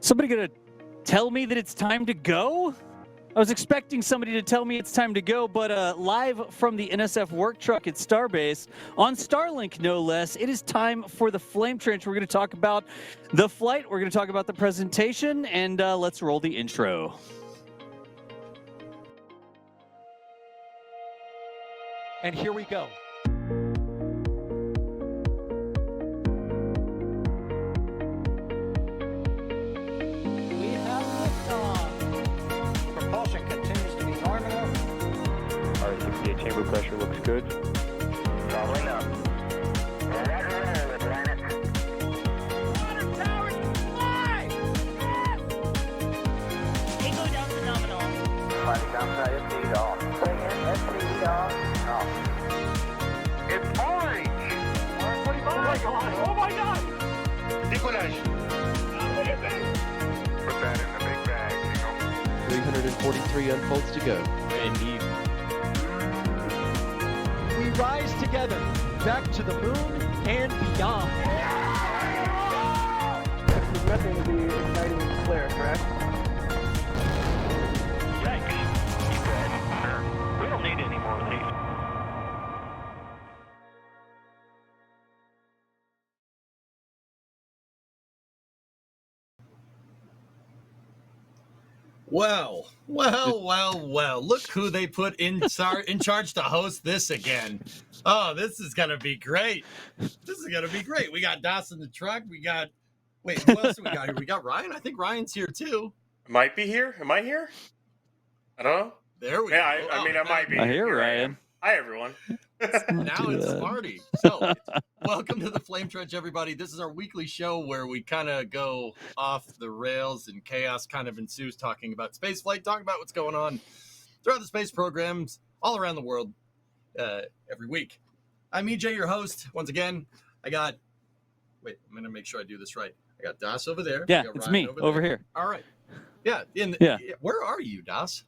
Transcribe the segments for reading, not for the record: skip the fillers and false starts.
Somebody gonna tell me that it's time to go? I was expecting somebody to tell me it's time to go, but live from the NSF work truck at Starbase, on Starlink no less, it is time for the Flame Trench. We're going to talk about the flight, we're going to talk about the presentation, and let's roll the intro. And here we go. We have liftoff. Propulsion continues to be normal. RS-68 chamber pressure looks good. Following up. Roger, roll, planet. Water towers, fly! Yes! Echo down to nominal. Flight downside, FD off. Bring in, FD off. It's orange! Oh my god! Oh my god! Decollage. What is it? Put that in the big bag, 343 unfolds to go. Indeed. We rise together, back to the moon and beyond. There's nothing to be exciting and clear, correct? Yikes. You good? We don't need any more of these. Well. Look who they put in charge to host this again. Oh, this is going to be great. We got Das in the truck. Wait, who else do we got here? We got Ryan. I think Ryan's here too. Might be here. Am I here? I don't know. There we Yeah, go. I mean, I might be. I hear Here I Ryan. am. Hi, everyone. Now it's a party. So, welcome to the Flame Trench, everybody. This is our weekly show where we kind of go off the rails and chaos kind of ensues, talking about space flight, talking about what's going on throughout the space programs all around the world every week. I'm EJ, your host. Once again, I'm going to make sure I do this right. I got Das over there. Yeah, I got it's Ryan me over over there. here. All right. Yeah. Where are you, Das?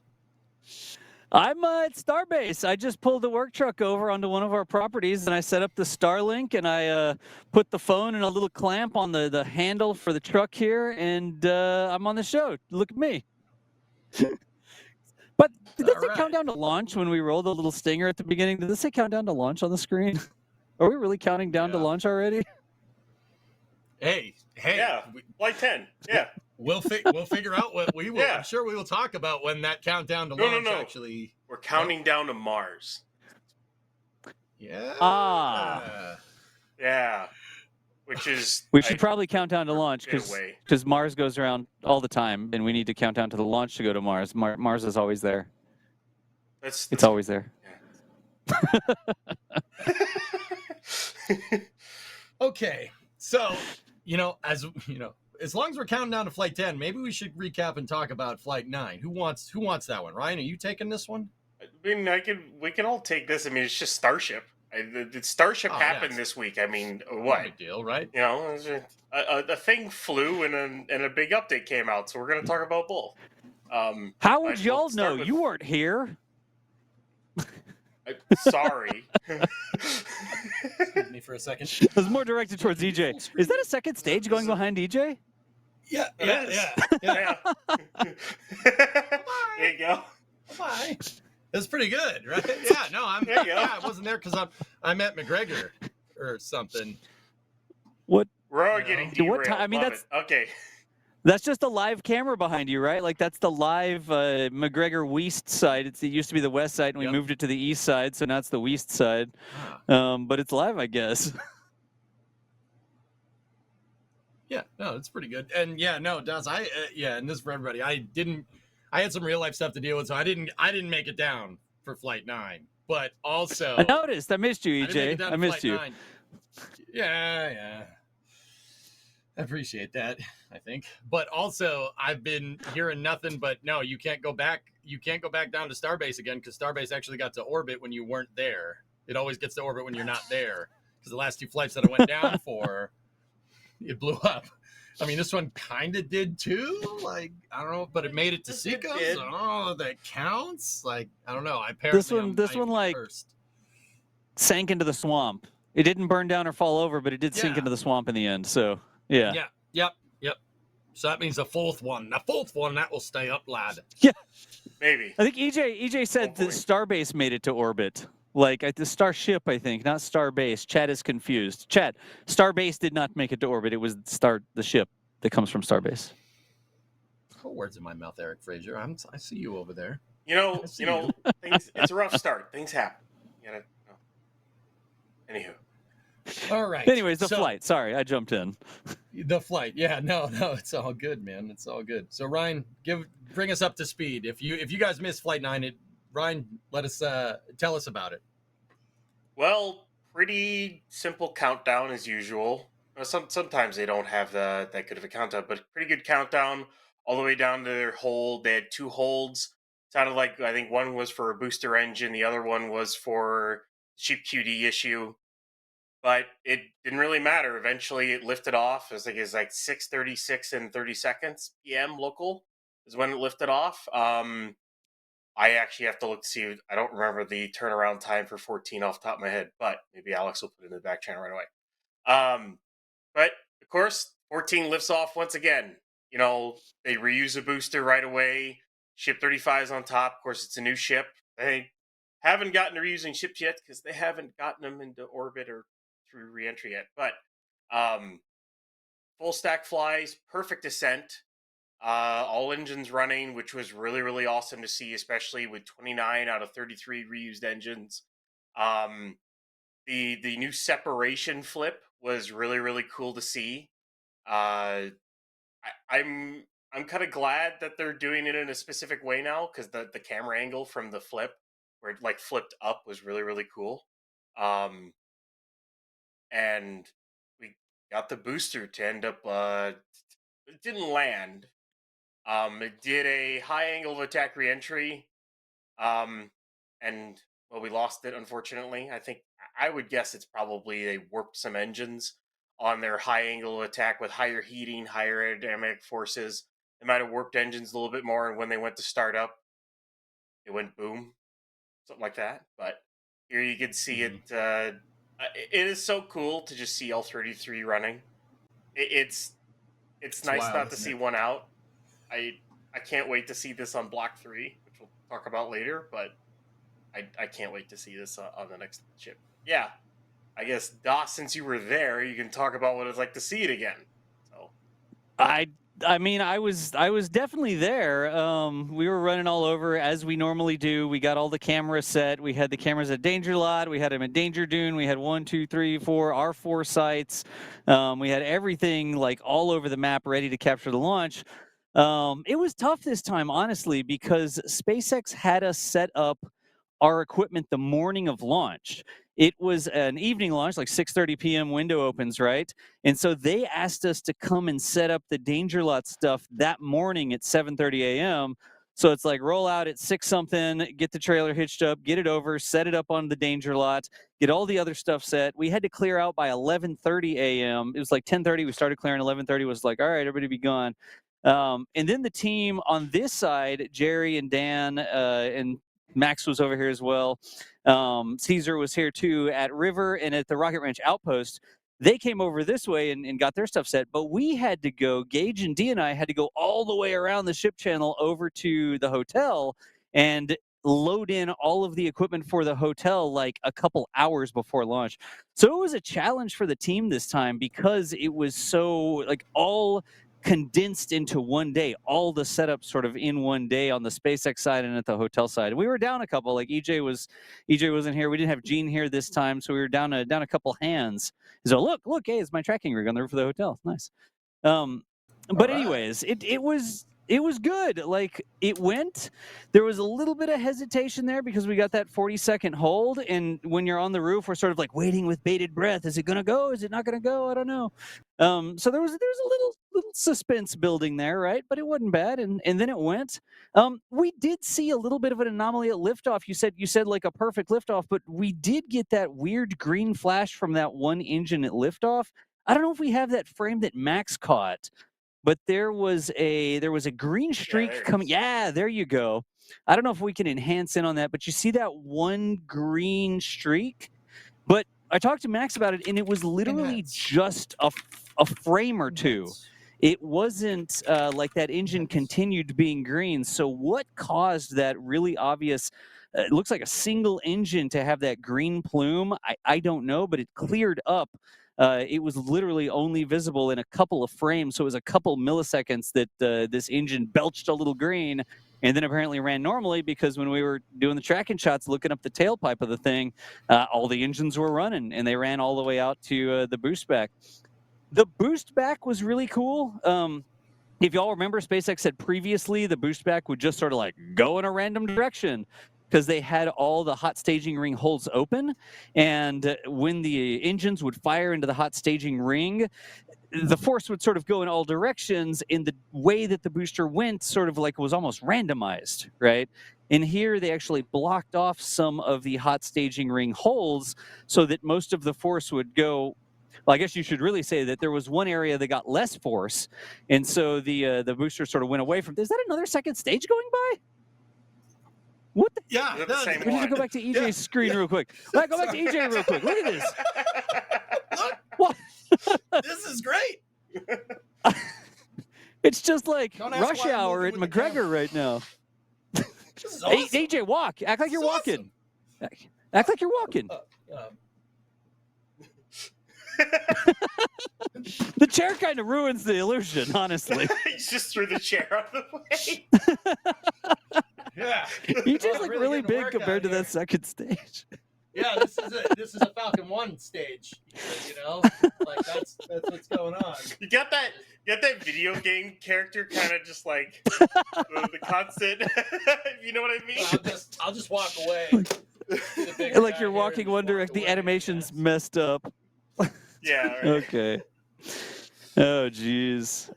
I'm at Starbase. I just pulled the work truck over onto one of our properties, and I set up the Starlink, and I put the phone in a little clamp on the handle for the truck here, and I'm on the show. Look at me. But did this say All right. countdown to launch when we rolled the little stinger at the beginning? Did this say countdown to launch on the screen? Are we really counting down to Yeah. launch already? Hey. Yeah, Flight 10. Yeah. We'll figure out what we will. Yeah. I'm sure we will talk about when that countdown to No, launch no. actually. We're counting down to Mars. Yeah. Ah. Yeah. Which is... We should probably count down to launch Get away. because Mars goes around all the time, and we need to count down to the launch to go to Mars. Mars is always there. It's always there. Okay. So, as long as we're counting down to Flight 10, maybe we should recap and talk about Flight 9. Who wants that one? Ryan, are you taking this one? I mean, we can all take this. I mean, it's just Starship. The Starship Oh, happened yes. this week. I mean, No what? big deal, right? You know, a thing flew and a big update came out, so we're going to talk about both. How would I y'all will start know? with- You weren't here. Sorry. Excuse me for a second. It was more directed towards EJ. Is that a second stage going behind EJ? Yeah. Yeah. There you go. Bye. That's pretty good, right? Yeah. No, There you go. Yeah, I wasn't there because I met McGregor or something. What? We're all You know? getting What derailed. time- I mean, Love it. Okay. That's just a live camera behind you, right? Like that's the live McGregor West side. It used to be the west side, and we Yep. moved it to the east side, so now it's the west side. Ah. But it's live, I guess. Yeah, no, it's pretty good. And yeah, no, Das, and this is for everybody. I had some real life stuff to deal with, so I didn't make it down for Flight 9. But also, I noticed. I missed you, I didn't make it EJ. down I to missed Flight you. 9. Yeah. I appreciate that, I think. But also, I've been hearing nothing but no, you can't go back. You can't go back down to Starbase again because Starbase actually got to orbit when you weren't there. It always gets to orbit when you're not there. Because the last two flights that I went down for, it blew up. I mean, this one kind of did too. Like, I don't know, but it made it to It Seco. So I did. don't know if that counts. Like, I don't know. Apparently, This one, like, sank into the swamp. It didn't burn down or fall over, but it did sink Yeah. into the swamp in the end. So yeah. Yep. So that means the fourth one. The fourth one, that will stay up, lad. Maybe. I think EJ said boy. the Starbase made it to orbit. Like at the Starship, I think, not Starbase. Chad is confused. Chad, Starbase did not make it to orbit. It was the ship that comes from Starbase. Put words in my mouth, Eric Fraser. I see you over there. Things. It's a rough start. Things happen. Anywho. All right. Anyways, the flight. Sorry, I jumped in. The flight. Yeah, no, it's all good, man. It's all good. So Ryan, bring us up to speed. If you guys missed Flight 9, Ryan, let us tell us about it. Well, pretty simple countdown as usual. Sometimes they don't have that good of a countdown, but pretty good countdown all the way down to their hold. They had 2 holds. Sounded like I think one was for a booster engine, the other one was for cheap QD issue. But it didn't really matter. Eventually, it lifted off. It was like 6:36 and 30 seconds p.m. local is when it lifted off. I actually have to look to see. I don't remember the turnaround time for 14 off the top of my head, but maybe Alex will put it in the back channel right away. But of course, 14 lifts off once again. They reuse a booster right away. Ship 35 is on top. Of course, it's a new ship. They haven't gotten to reusing ships yet because they haven't gotten them into orbit or through reentry yet. But full stack flies, perfect descent. All engines running, which was really, really awesome to see, especially with 29 out of 33 reused engines. The new separation flip was really, really cool to see. I'm kind of glad that they're doing it in a specific way now because the camera angle from the flip, where it like flipped up, was really, really cool. And we got the booster to end up. It didn't land. It did a high angle of attack reentry, and we lost it, unfortunately. I would guess it's probably they warped some engines on their high angle of attack with higher heating, higher aerodynamic forces. They might have warped engines a little bit more, and when they went to start up, it went boom, something like that. But here you can see it. It is so cool to just see L33 running. It's nice wild, not to isn't see it? one out. I can't wait to see this on Block 3, which we'll talk about later, but I can't wait to see this on the next ship. Yeah, I guess, Doss, since you were there, you can talk about what it's like to see it again. So I mean, I was definitely there. We were running all over as we normally do. We got all the cameras set. We had the cameras at Danger Lot. We had them at Danger Dune. We had 1, 2, 3, 4, our 4 sites. We had everything like all over the map ready to capture the launch. It was tough this time, honestly, because SpaceX had us set up our equipment the morning of launch. It was an evening launch, like 6:30 p.m. window opens, right? And so they asked us to come and set up the Danger Lot stuff that morning at 7:30 a.m. So it's like roll out at 6 something, get the trailer hitched up, get it over, set it up on the Danger Lot, get all the other stuff set. We had to clear out by 11:30 a.m. It was like 10:30. We started clearing. 11:30 was like, all right, everybody be gone. And then the team on this side, Jerry and Dan and Max was over here as well. Caesar was here too at River and at the Rocket Ranch Outpost. They came over this way and got their stuff set, but we had to go, Gage and Dee and I had to go all the way around the ship channel over to the hotel and load in all of the equipment for the hotel like a couple hours before launch. So it was a challenge for the team this time because it was so like all condensed into one day, all the setups sort of in one day on the SpaceX side and at the hotel side. We were down a couple, like EJ wasn't here. We didn't have Gene here this time, so we were down a couple hands. So look, hey, it's my tracking rig on the roof of the hotel. Nice. But anyways, it was good. Like it went. There was a little bit of hesitation there because we got that 40-second hold, and when you're on the roof, we're sort of like waiting with bated breath. Is it gonna go? Is it not gonna go? I don't know. So there was a little suspense building there, right? But it wasn't bad, and then it went. We did see a little bit of an anomaly at liftoff. You said like a perfect liftoff, but we did get that weird green flash from that one engine at liftoff. I don't know if we have that frame that Max caught, but there was a green streak coming. Yeah, there you go. I don't know if we can enhance in on that, but you see that one green streak? But I talked to Max about it, and it was literally just a frame or two. it wasn't like that engine continued being green. So what caused that really obvious, it looks like a single engine to have that green plume? I don't know, but it cleared up. It was literally only visible in a couple of frames. So it was a couple milliseconds that this engine belched a little green, and then apparently ran normally, because when we were doing the tracking shots, looking up the tailpipe of the thing, all the engines were running, and they ran all the way out to the boost back. The boost back was really cool. If y'all remember, SpaceX said previously the boost back would just sort of like go in a random direction because they had all the hot staging ring holes open. And when the engines would fire into the hot staging ring, the force would sort of go in all directions, in the way that the booster went sort of like was almost randomized, right? And here they actually blocked off some of the hot staging ring holes so that most of the force would go. Well, I guess you should really say that there was one area that got less force, and so the booster sort of went away from. Is that another second stage going by? What? The, Yeah, Is it the same we need to one? go back to EJ's screen real quick. All right, go back to EJ real quick. Look at this. What? This is great. It's just like Don't ask rush why I'm hour at moving with the McGregor camera. right now. This is awesome. AJ, walk. Act like you're This is walking. Act like you're walking. The chair kind of ruins the illusion, honestly. He just threw the chair out of the way. Yeah. EJ's Well, like really really getting big work compared to out here. that second stage. Yeah, this is it. This is a Falcon 1 stage. You know? Like that's what's going on. You got that video game character kind of just like the constant. You know what I mean? I'll just walk away. Like you're walking one direction. The animation's messed up. Yeah. Right. Okay. Oh, jeez.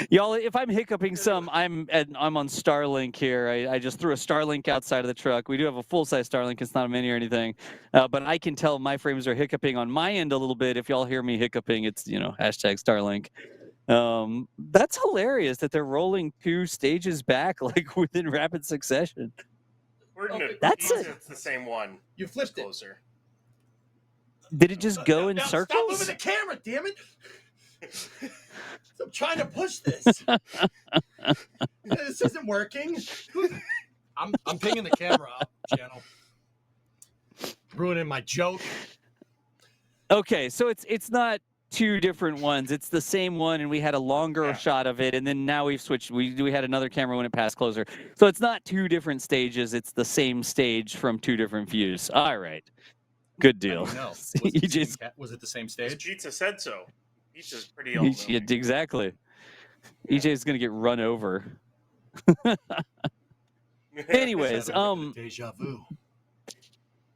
Y'all, if I'm hiccuping some, I'm on Starlink here. I just threw a Starlink outside of the truck. We do have a full-size Starlink. It's not a mini or anything. But I can tell my frames are hiccuping on my end a little bit. If y'all hear me hiccuping, it's, hashtag Starlink. That's hilarious that they're rolling 2 stages back like within rapid succession. That's it's the same one. You flipped it. Closer. Did it just go in Stop circles? moving the camera, damn it! I'm trying to push this. This isn't working. I'm pinging the camera up, channel. Ruining my joke. Okay, so it's not 2 different ones. It's the same one, and we had a longer shot of it, and then now we've switched. We had another camera when it passed closer. So it's not 2 different stages. It's the same stage from 2 different views. All right. Good deal. No. Was it the same stage? Pizza said so. Pizza's pretty old. Yeah, exactly. EJ's gonna get run over. Anyways, Deja vu.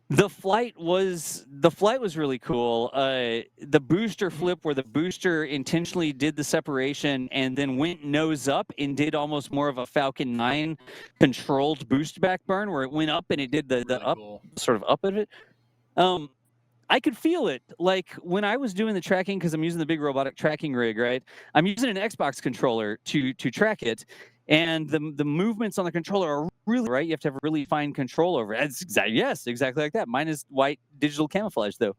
the flight was really cool. The booster flip, where the booster intentionally did the separation and then went nose up and did almost more of a Falcon 9 controlled boost back burn, where it went up and it did the Really up cool. sort of up of it. I could feel it. Like when I was doing the tracking, because I'm using the big robotic tracking rig, right? I'm using an Xbox controller to track it, and the movements on the controller are really right. You have to have really fine control over it. Exactly like that. Mine is white digital camouflage though.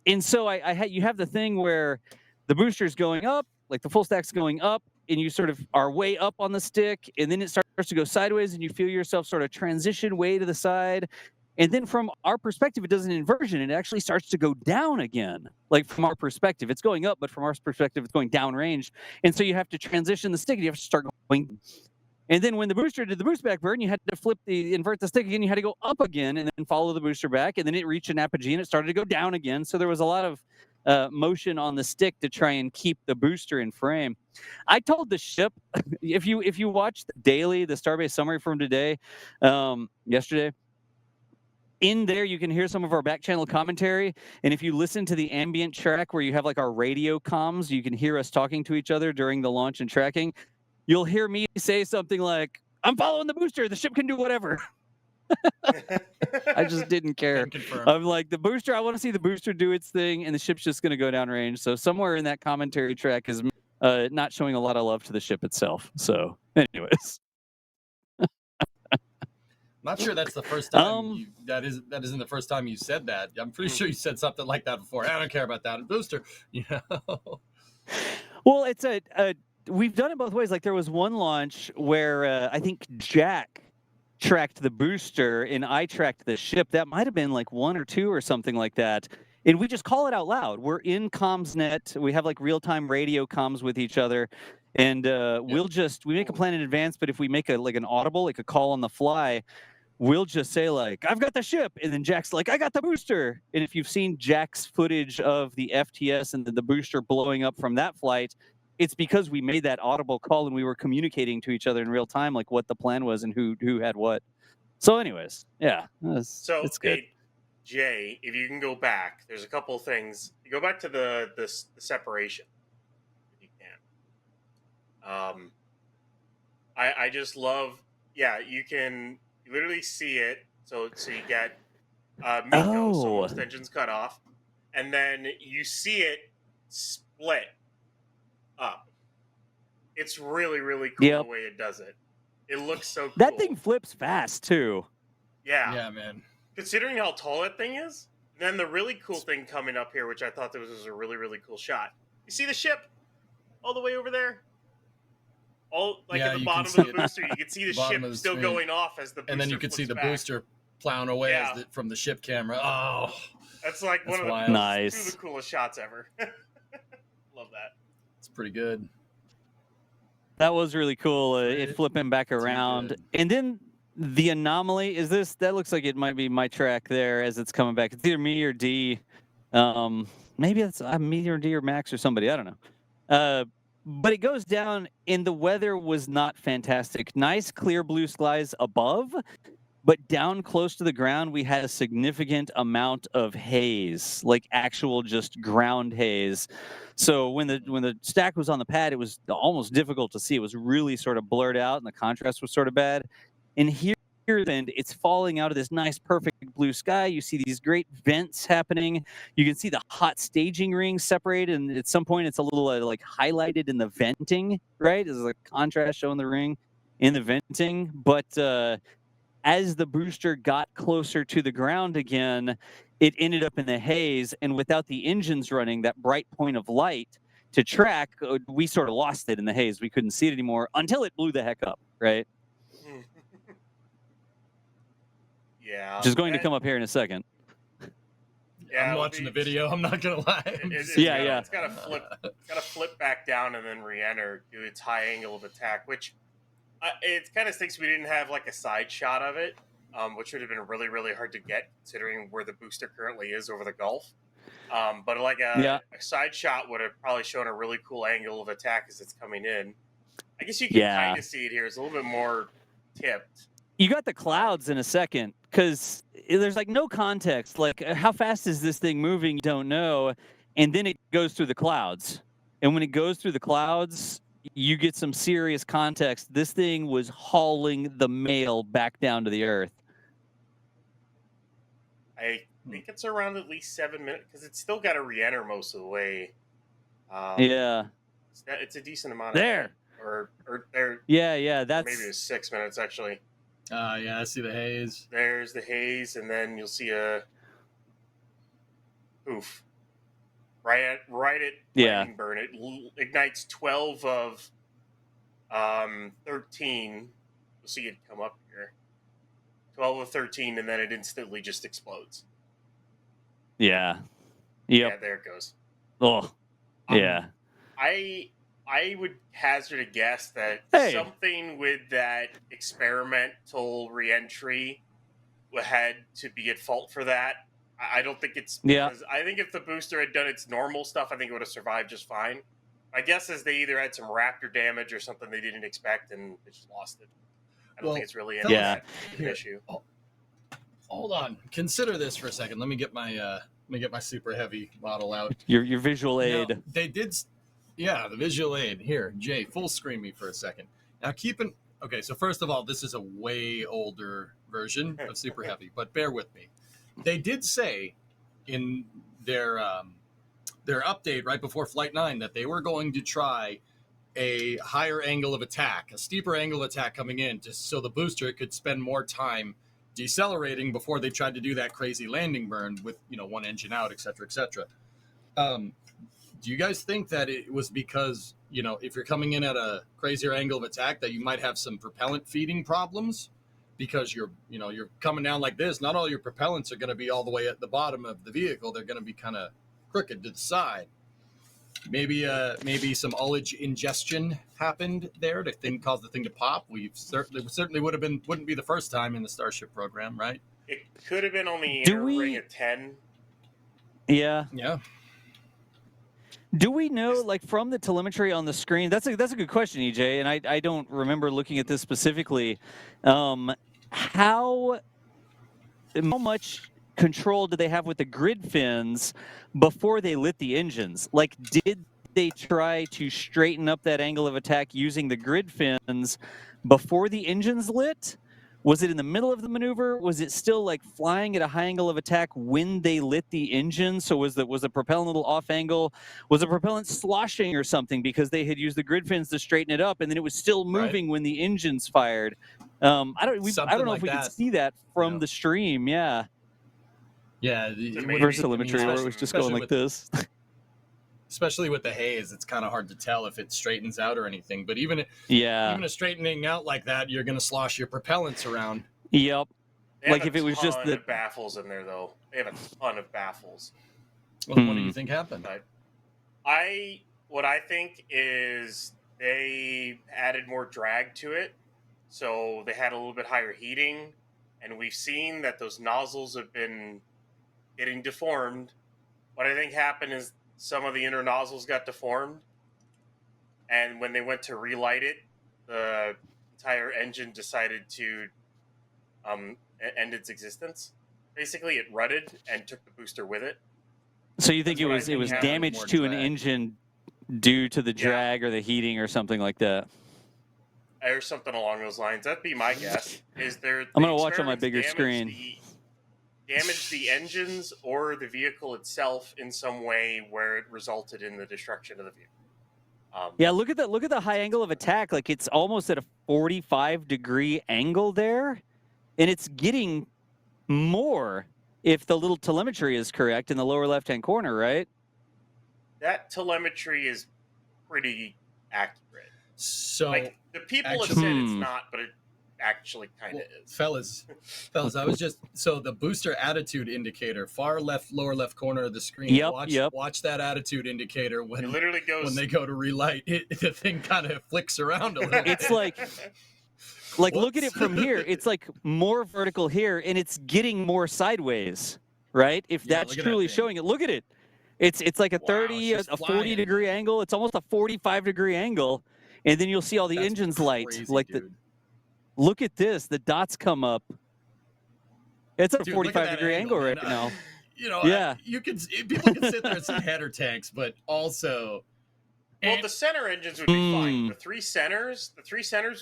And so you have the thing where the booster's going up, like the full stack's going up, and you sort of are way up on the stick, and then it starts to go sideways, and you feel yourself sort of transition way to the side. And then from our perspective, it does an inversion, and it actually starts to go down again. Like from our perspective, it's going up, but from our perspective, it's going down range. And so you have to transition the stick, and you have to start going. And then when the booster did the boost back burn, you had to invert the stick again. You had to go up again and then follow the booster back. And then it reached an apogee, and it started to go down again. So there was a lot of motion on the stick to try and keep the booster in frame. I told the ship, if you watch the Starbase summary from today, yesterday, in there, you can hear some of our back channel commentary. And if you listen to the ambient track where you have like our radio comms, you can hear us talking to each other during the launch and tracking. You'll hear me say something like, "I'm following the booster. The ship can do whatever." I just didn't care. I'm like, the booster, I want to see the booster do its thing, and the ship's just going to go downrange. So somewhere in that commentary track is not showing a lot of love to the ship itself. So anyways. Not sure that's the first time that isn't the first time you said that. I'm pretty sure you said something like that before. I don't care about that booster. You know. Well, it's we've done it both ways. Like there was one launch where I think Jack tracked the booster and I tracked the ship. That might have been like 1 or 2 or something like that. And we just call it out loud. We're in CommsNet. We have like real-time radio comms with each other. And we make a plan in advance, but if we make an audible, like a call on the fly, we'll just say like, I've got the ship. And then Jack's like, I got the booster. And if you've seen Jack's footage of the FTS and the booster blowing up from that flight, it's because we made that audible call and we were communicating to each other in real time, like what the plan was and who had what. So anyways, yeah, it's good. Hey, Jay, if you can go back, there's a couple of things. You go back to the separation, if you can. I just love. Yeah, you can literally see it. So you get Miko, so most engines cut off, and then you see it split up. It's really, really cool the way it does it. It looks so cool. That thing flips fast too. Yeah. Yeah, man. Considering how tall that thing is, then the really cool thing coming up here, which I thought was a really, really cool shot. You see the ship all the way over there? At the bottom of the booster, you can see the ship still going off as the booster. And then you can see the booster plowing away from the ship camera. Oh, that's like one of the the coolest shots ever. Love that. It's pretty good. That was really cool. It flipping back around, and then the anomaly is this. That looks like it might be my track there as it's coming back. It's either me or D. Maybe it's me or D or Max or somebody. I don't know. But it goes down, and the weather was not fantastic. Nice, clear blue skies above, but down close to the ground, we had a significant amount of haze, like actual just ground haze. So when the stack was on the pad, it was almost difficult to see. It was really sort of blurred out, and the contrast was sort of bad. And here, it's falling out of this nice, perfect blue sky. You see these great vents happening. You can see the hot staging rings separated, and at some point, it's a little like highlighted in the venting, right? There's a contrast showing the ring in the venting. But as the booster got closer to the ground again, it ended up in the haze, and without the engines running, that bright point of light to track, we sort of lost it in the haze. We couldn't see it anymore until it blew the heck up, right? Yeah. Which is going to come up here in a second. Yeah, I'm watching the video. I'm not gonna lie. It's got to flip back down and then re-enter, do its high angle of attack, which it kind of stinks we didn't have like a side shot of it, which would have been really, really hard to get considering where the booster currently is over the Gulf. But like a side shot would have probably shown a really cool angle of attack as it's coming in. I guess you can kind of see it here. It's a little bit more tipped. You got the clouds in a second because there's like no context. Like, how fast is this thing moving? You don't know. And then it goes through the clouds. And when it goes through the clouds, you get some serious context. This thing was hauling the mail back down to the earth. I think it's around at least 7 minutes because it's still got to re-enter most of the way. It's a decent amount there. Or there. Yeah. That's maybe it's 6 minutes actually. Yeah, I see the haze. There's the haze, and then you'll see a poof. Right at lightning burn. It ignites 12 of 13. You'll see it come up here. 12 of 13, and then it instantly just explodes. Yeah. Yeah, there it goes. Oh. Yeah. I would hazard a guess that something with that experimental reentry had to be at fault for that. I don't think it's because I think if the booster had done its normal stuff, I think it would have survived just fine. My guess is they either had some Raptor damage or something they didn't expect and they just lost it. I don't think it's really an issue. Hold on, consider this for a second. Let me get my super heavy model out. Your visual aid. Now, they did. Yeah, the visual aid. Here, Jay, full screen me for a second. Now, okay, so first of all, this is a way older version of Super Heavy, but bear with me. They did say in their update right before Flight 9 that they were going to try a higher angle of attack, a steeper angle of attack coming in, just so the booster could spend more time decelerating before they tried to do that crazy landing burn with, one engine out, et cetera, et cetera. Do you guys think that it was because, if you're coming in at a crazier angle of attack, that you might have some propellant feeding problems? Because you're coming down like this, not all your propellants are going to be all the way at the bottom of the vehicle. They're going to be kind of crooked to the side. Maybe some ullage ingestion happened there to cause the thing to pop. Certainly wouldn't be the first time in the Starship program, right? It could have been on the Do inner we- ring of 10. Yeah. Yeah. Do we know, like, from the telemetry on the screen? That's a good question, EJ, and I don't remember looking at this specifically. How much control do they have with the grid fins before they lit the engines? Like, did they try to straighten up that angle of attack using the grid fins before the engines lit? Was it in the middle of the maneuver? Was it still like flying at a high angle of attack when they lit the engine? So was the propellant a little off angle? Was the propellant sloshing or something because they had used the grid fins to straighten it up, and then it was still moving when the engines fired? I don't know if we could see that from the stream. Yeah. Yeah. Versus telemetry, where it was just going like this. Especially with the haze, it's kind of hard to tell if it straightens out or anything. But even a straightening out like that, you're going to slosh your propellants around. Yep. They Like have if it was just the baffles in there, though. They have a ton of baffles. Well, what do you think happened? What I think is they added more drag to it, so they had a little bit higher heating, and we've seen that those nozzles have been getting deformed. What I think happened is some of the inner nozzles got deformed, and when they went to relight it, the entire engine decided to end its existence. Basically, it rutted and took the booster with it. So you think it was damage to an engine due to the drag or the heating or something like that? Or something along those lines. That'd be my guess. I'm going to watch on my bigger screen. Damage the engines or the vehicle itself in some way where it resulted in the destruction of the vehicle. Yeah, look at the high angle of attack. Like it's almost at a 45-degree angle there, and it's getting more if the little telemetry is correct in the lower left-hand corner, right? That telemetry is pretty accurate. So like the people have said it's not, but it actually kind of is. Fellas, I was the booster attitude indicator, far left, lower left corner of the screen. Watch that attitude indicator when it literally goes when they go to relight. The thing kind of flicks around a little. It's like look at it from here. It's like more vertical here, and it's getting more sideways, right? If that's truly showing it, look at it. It's like a 30, a 40-degree angle. It's almost a 45-degree angle, and then you'll see all the engines light. Look at this. The dots come up. It's at a 45-degree angle right now. People can sit there and say header tanks, but also. Well, the center engines would be fine. The three centers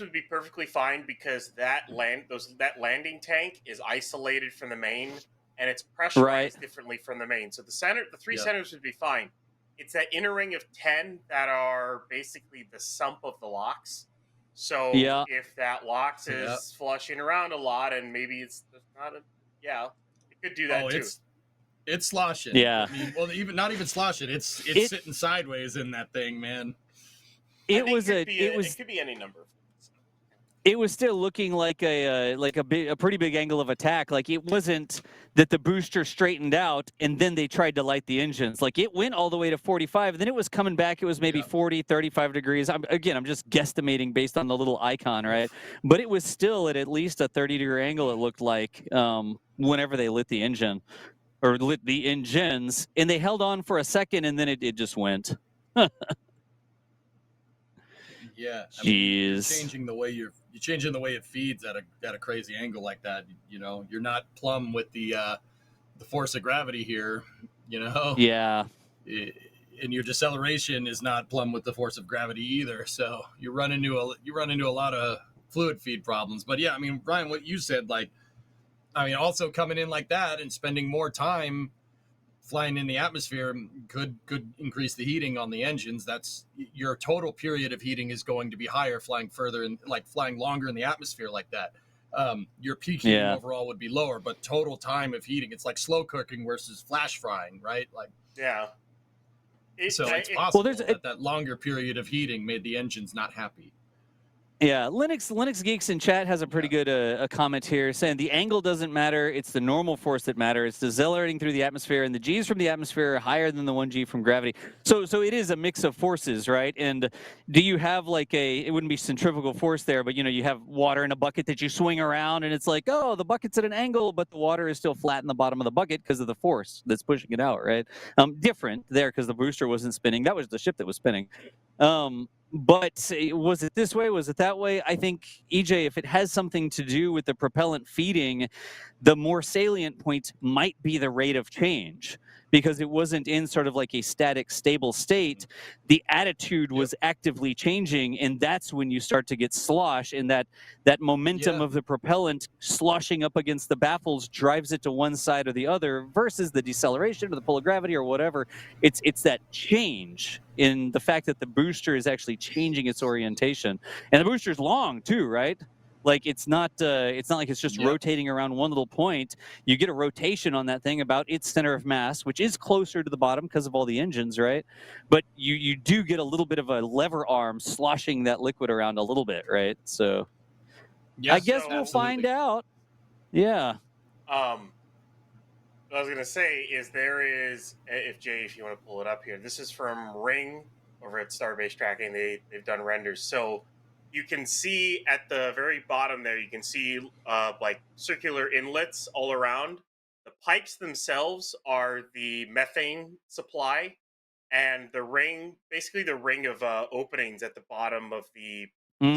would be perfectly fine because that landing tank is isolated from the main, and it's pressurized differently from the main. So the three centers would be fine. It's that inner ring of 10 that are basically the sump of the locks. So if that locks is flushing around a lot, and maybe it's not it could do that too. It's sloshing. Yeah. I mean, well, not even sloshing. It's sitting sideways in that thing, man. It could be any number of things. It was still looking like a pretty big angle of attack. Like it wasn't that the booster straightened out and then they tried to light the engines. Like it went all the way to 45, and then it was coming back. It was maybe 40, 35 degrees. I'm just guesstimating based on the little icon, right? But it was still at least a 30-degree angle. It looked like whenever they lit the engine. Or lit the engines, and they held on for a second, and then it just went. Yeah, jeez. You're changing the way it feeds at a crazy angle like that. You're not plumb with the force of gravity here. Yeah. And your deceleration is not plumb with the force of gravity either. So you run into a lot of fluid feed problems. But yeah, I mean, Ryan, what you said, also coming in like that and spending more time flying in the atmosphere could increase the heating on the engines. That's your total period of heating is going to be higher flying further and flying longer in the atmosphere like that. your peak heating Yeah. overall would be lower, but total time of heating, it's like slow cooking versus flash frying, right? Like, Yeah. so it's It- possible there's that longer period of heating made the engines not happy. Yeah, Linux Geeks in chat has a pretty good a comment here saying the angle doesn't matter. It's the normal force that matters. It's decelerating through the atmosphere, and the G's from the atmosphere are higher than the 1G from gravity. So it is a mix of forces, right? And do you have like it wouldn't be centrifugal force there, but you have water in a bucket that you swing around, and it's like, oh, the bucket's at an angle, but the water is still flat in the bottom of the bucket because of the force that's pushing it out, right? Different there because the booster wasn't spinning. That was the ship that was spinning. But was it this way? Was it that way? I think, EJ, if it has something to do with the propellant feeding, the more salient point might be the rate of change because it wasn't in sort of like a static, stable state. The attitude was actively changing, and that's when you start to get slosh, and that momentum of the propellant sloshing up against the baffles drives it to one side or the other versus the deceleration or the pull of gravity or whatever. It's that change in the fact that the booster is actually changing its orientation, and the booster's long too, right? Like it's not like it's just rotating around one little point. You get a rotation on that thing about its center of mass, which is closer to the bottom because of all the engines, right? But you do get a little bit of a lever arm sloshing that liquid around a little bit, right? So I guess we'll find out. Yeah. What I was gonna say is if you want to pull it up here, this is from Ring over at Starbase Tracking. They've done renders, so you can see at the very bottom there, you can see like circular inlets all around. The pipes themselves are the methane supply, and basically the ring of openings at the bottom of the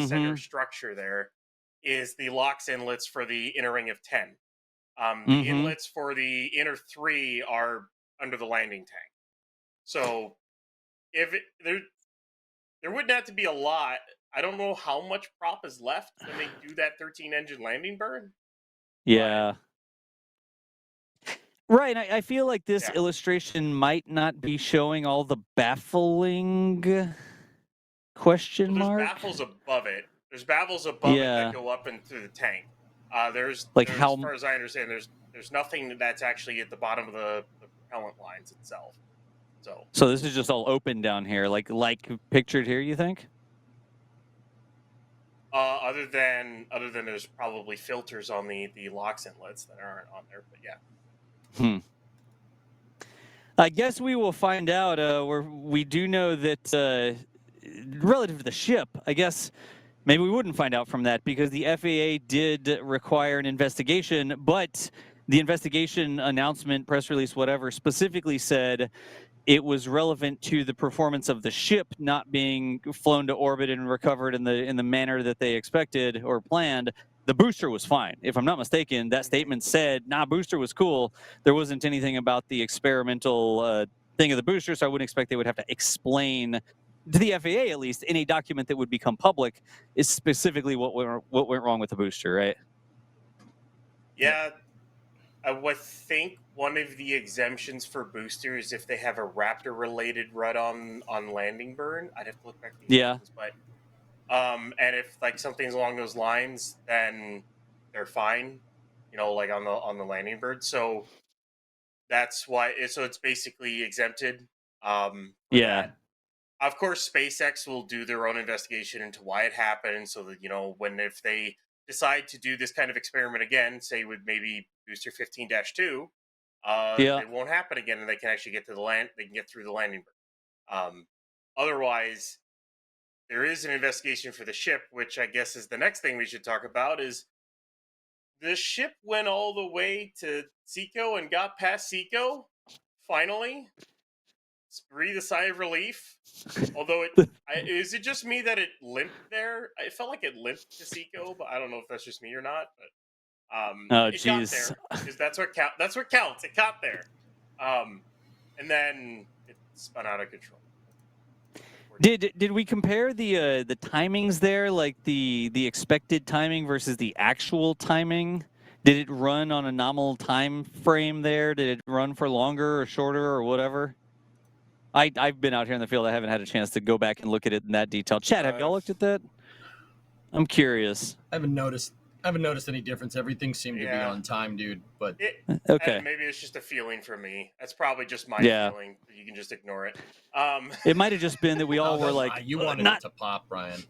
center structure there, is the LOX inlets for the inner ring of 10. The inlets for the inner 3 are under the landing tank. So there wouldn't have to be a lot. I don't know how much prop is left when they do that 13 engine landing burn. Yeah. Right. I feel like this Yeah. illustration might not be showing all the baffling question Well, there's mark. baffles above it. There's baffles above it that go up into the tank. There's as far as I understand, there's nothing that's actually at the bottom of the propellant lines itself. So this is just all open down here, like pictured here, you think? Other than there's probably filters on the LOX inlets that aren't on there, but yeah. I guess we will find out. We do know that relative to the ship, I guess maybe we wouldn't find out from that because the FAA did require an investigation, but the investigation announcement, press release, whatever, specifically said it was relevant to the performance of the ship not being flown to orbit and recovered in the manner that they expected or planned. The booster was fine. If I'm not mistaken, that statement said, nah, booster was cool. There wasn't anything about the experimental thing of the booster, so I wouldn't expect they would have to explain to the FAA, at least, in a document that would become public, is specifically what went wrong with the booster, right? Yeah, I would think one of the exemptions for boosters if they have a Raptor related run on landing burn. I'd have to look back at the exemptions, but and if like something's along those lines, then they're fine, like on the landing bird. So that's why it's basically exempted for that. Of course, SpaceX will do their own investigation into why it happened, so that if they decide to do this kind of experiment again, say with maybe booster 15-2, it won't happen again, and they can actually get to the land. They can get through the landing burn. Otherwise, there is an investigation for the ship, which I guess is the next thing we should talk about. Is the ship went all the way to Seco and got past Seco finally? Breathe a sigh of relief. Although is it just me that it limped there? I felt like it limped to Seco, but I don't know if that's just me or not. But it got there because that's what counts. It got there, and then it spun out of control. Did we compare the timings there, like the expected timing versus the actual timing? Did it run on a nominal time frame there? Did it run for longer or shorter or whatever? I've been out here in the field. I haven't had a chance to go back and look at it in that detail. Chad, have y'all looked at that? I'm curious. I haven't noticed I haven't noticed any difference. Everything seemed to be Yeah. on time, dude. But Okay. Maybe it's just a feeling for me. That's probably just my Yeah. feeling. You can just ignore it. It might have just been that we all no, were don't like, lie. You wanted not it to pop, Brian.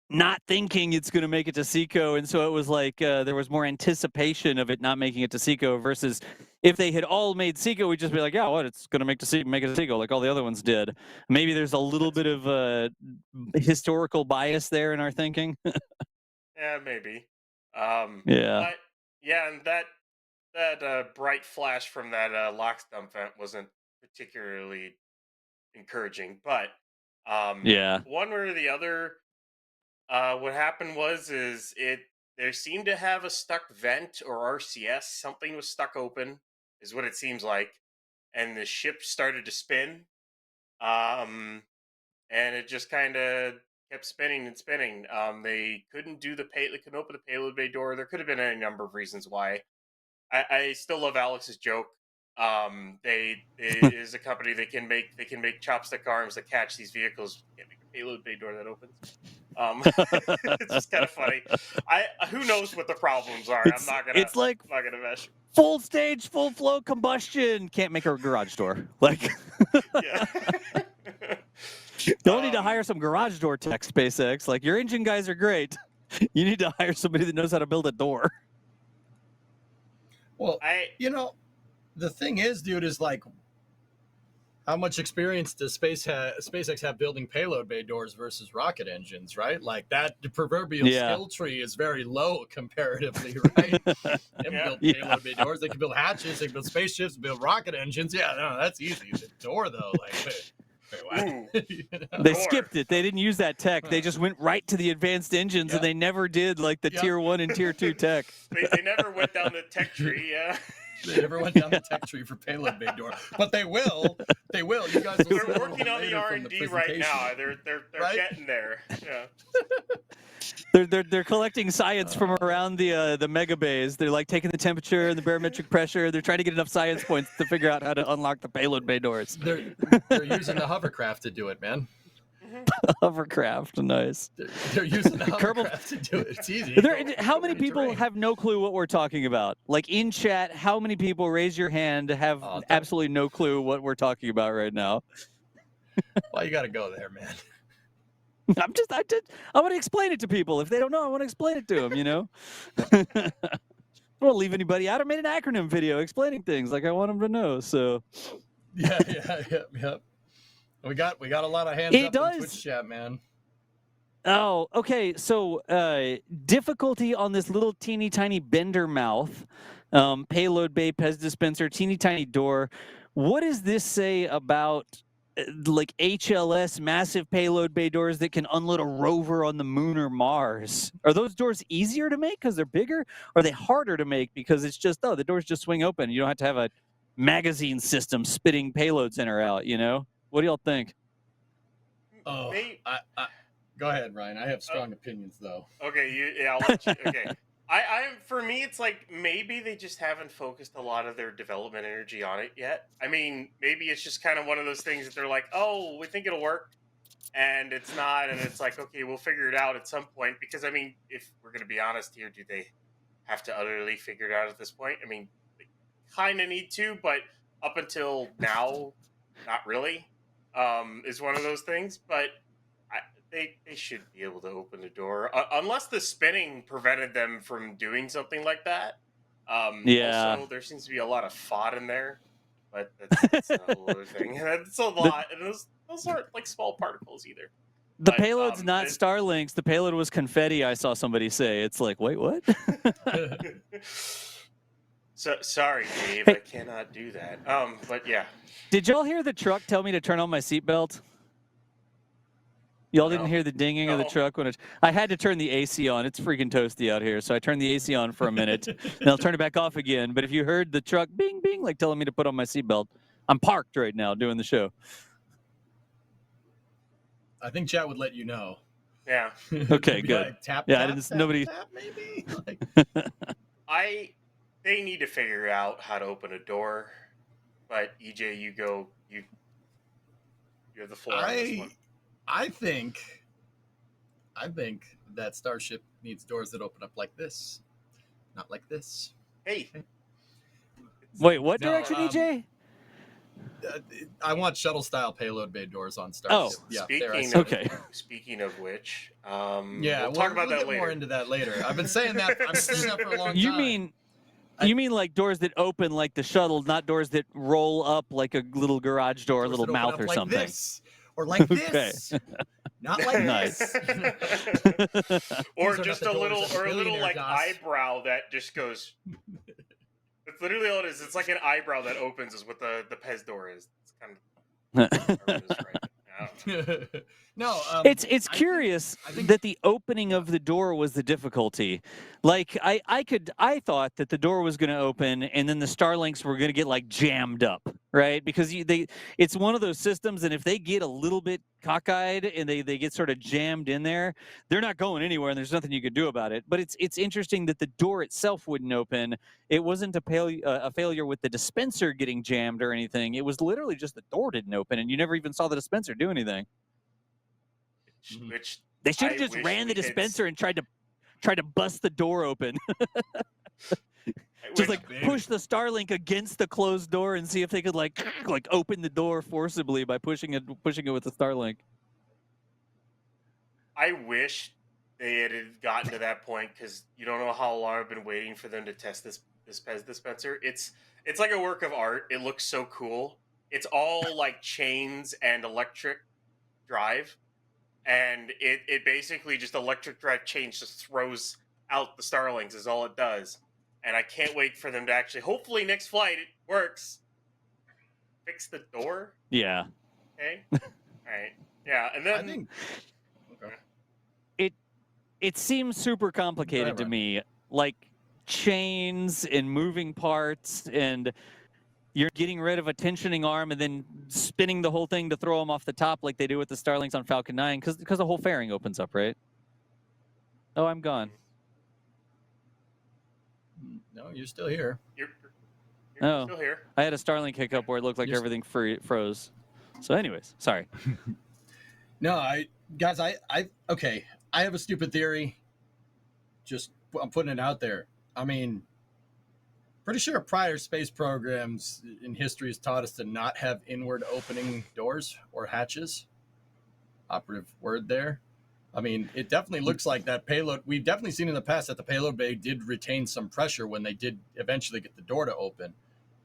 not thinking it's going to make it to Seco, and so it was like there was more anticipation of it not making it to Seco versus if they had all made Seco, we'd just be like, yeah, what, it's going to make it to Seco like all the other ones did. Maybe there's a little bit of historical bias there in our thinking. Yeah, maybe. Yeah. But yeah, and that bright flash from that lock stump vent wasn't particularly encouraging. But Yeah. one way or the other, what happened is it there seemed to have a stuck vent or RCS. Something was stuck open, is what it seems like, and the ship started to spin. And it just kind of kept spinning and spinning. They couldn't do they couldn't open the payload bay door. There could have been any number of reasons why. I still love Alex's joke. They it is a company that can make chopstick arms that catch these vehicles. Can't make a payload bay door that opens. It's just kind of funny. Who knows what the problems are? I'm It's like not gonna mesh. full stage, full flow combustion. Can't make a garage door. Like, Yeah. don't need to hire some garage door tech, SpaceX. Like, your engine guys are great. You need to hire somebody that knows how to build a door. Well, the thing is, dude, is like, how much experience does SpaceX have building payload bay doors versus rocket engines, right? Like that proverbial skill tree is very low comparatively, right? They can build payload bay doors, they can build hatches, they can build spaceships, build rocket engines. Yeah, no, that's easy. The door, though, like, They skipped it. They didn't use that tech. They just went right to the advanced engines, and they never did like the tier 1 and tier 2 tech. They never went down the tech tree. Yeah. They never went down the tech tree for payload bay door, but they will. They will. You guys will. They're working on the R&D right now. They're right? Getting there. Yeah. They're collecting science from around the mega bays. They're like taking the temperature and the barometric pressure. They're trying to get enough science points to figure out how to unlock the payload bay doors. They're using the hovercraft to do it, man. Hovercraft, nice. They're using the hovercraft to do it. It's easy. How many people have no clue what we're talking about? Like in chat, how many people raise your hand have absolutely no clue what we're talking about right now? Well, you got to go there, man. I want to explain it to people. If they don't know, I want to explain it to them, you know? I don't want to leave anybody out. I made an acronym video explaining things like I want them to know, so. Yeah. We got a lot of hands up in Twitch chat, man. Oh, okay. So difficulty on this little teeny tiny bender mouth, payload bay, Pez dispenser, teeny tiny door. What does this say about like HLS massive payload bay doors that can unload a rover on the moon or Mars? Are those doors easier to make because they're bigger? Or are they harder to make because it's just, the doors just swing open? You don't have to have a magazine system spitting payloads in or out, you know? What do y'all think? Oh, go ahead, Ryan. I have strong opinions, though. Okay, I'll let you. Okay, for me, it's like maybe they just haven't focused a lot of their development energy on it yet. I mean, maybe it's just kind of one of those things that they're like, oh, we think it'll work, and it's not, and it's like, okay, we'll figure it out at some point. Because I mean, if we're gonna be honest here, do they have to utterly figure it out at this point? I mean, they kind of need to, but up until now, not really. Is one of those things, but they should be able to open the door unless the spinning prevented them from doing something like that. Also, there seems to be a lot of FOD in there, but that's a whole other thing. That's a lot, and those aren't like small particles either. The payload's not Starlinks. The payload was confetti. I saw somebody say. It's like, wait, what? So sorry, Dave. I cannot do that. But yeah. Did y'all hear the truck tell me to turn on my seatbelt? Y'all didn't hear the dinging of the truck when I had to turn the AC on. It's freaking toasty out here, so I turned the AC on for a minute, and I'll turn it back off again. But if you heard the truck bing bing, like telling me to put on my seatbelt, I'm parked right now doing the show. I think chat would let you know. Yeah. Okay, good. Like, tap, nobody. Tap, maybe. Like, they need to figure out how to open a door. But EJ, you're the floor on this one. I think I think that Starship needs doors that open up like this, not like this. Hey, Wait, what No, direction, EJ? I want shuttle-style payload bay doors on Oh. Starship. Yeah, speaking there I of said it. Okay. speaking of which, Yeah, we'll talk about we'll that get later. more into that later. I've been saying that. I'm saying that for a long time. You mean like doors that open like the shuttle, not doors that roll up like a little garage door, a Doors little that open mouth up or like something? This, or like Okay. this. Not like Nice. this. Or These are just not a the little, doors of or a little billionaire like DOS. eyebrow that just goes. It's literally all it is. It's like an eyebrow that opens, is what the Pez door is. It's kind of hard to describe it. I don't know. No, It's curious I think- that the opening of the door was the difficulty. Like I thought that the door was going to open and then the Starlinks were going to get like jammed up, right? Because it's one of those systems, and if they get a little bit cockeyed and they get sort of jammed in there, they're not going anywhere, and there's nothing you could do about it. But it's interesting that the door itself wouldn't open. It wasn't a failure with the dispenser getting jammed or anything. It was literally just the door didn't open, and you never even saw the dispenser do anything. Which They should I have just wish ran we the had dispenser and tried to bust the door open. which- Just like push the Starlink against the closed door and see if they could like open the door forcibly by pushing it with the Starlink. I wish they had gotten to that point, because you don't know how long I've been waiting for them to test this Pez dispenser. It's like a work of art. It looks so cool. It's all like chains and electric drive, and it basically just electric drive chains just throws out the Starlings is all it does. And I can't wait for them to actually, hopefully next flight it works. Fix the door. Yeah. Okay. All right. Yeah, and then I think. Okay. It seems super complicated to Ryan. me. Like chains and moving parts, and you're getting rid of a tensioning arm and then spinning the whole thing to throw them off the top like they do with the Starlinks on Falcon 9 because the whole fairing opens up, right? Oh, I'm gone. No, you're still here. you're Oh. still here. I had a Starlink hiccup where it looked like You're- everything froze. So anyways, sorry. No, guys, okay. I have a stupid theory. Just I'm putting it out there. I mean, pretty sure prior space programs in history has taught us to not have inward opening doors or hatches. Operative word there. I mean, it definitely looks like that payload. We've definitely seen in the past that the payload bay did retain some pressure when they did eventually get the door to open.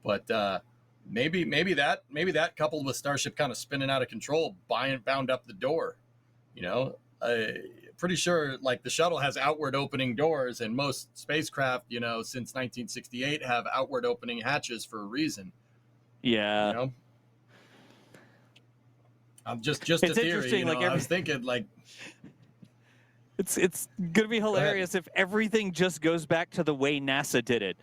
But maybe that coupled with Starship kind of spinning out of control, bound up the door. You know, pretty sure like the shuttle has outward opening doors, and most spacecraft, you know, since 1968 have outward opening hatches for a reason. Yeah. You know, I'm just a It's theory. interesting, You know, like I was thinking like. It's gonna be hilarious if everything just goes back to the way NASA did it.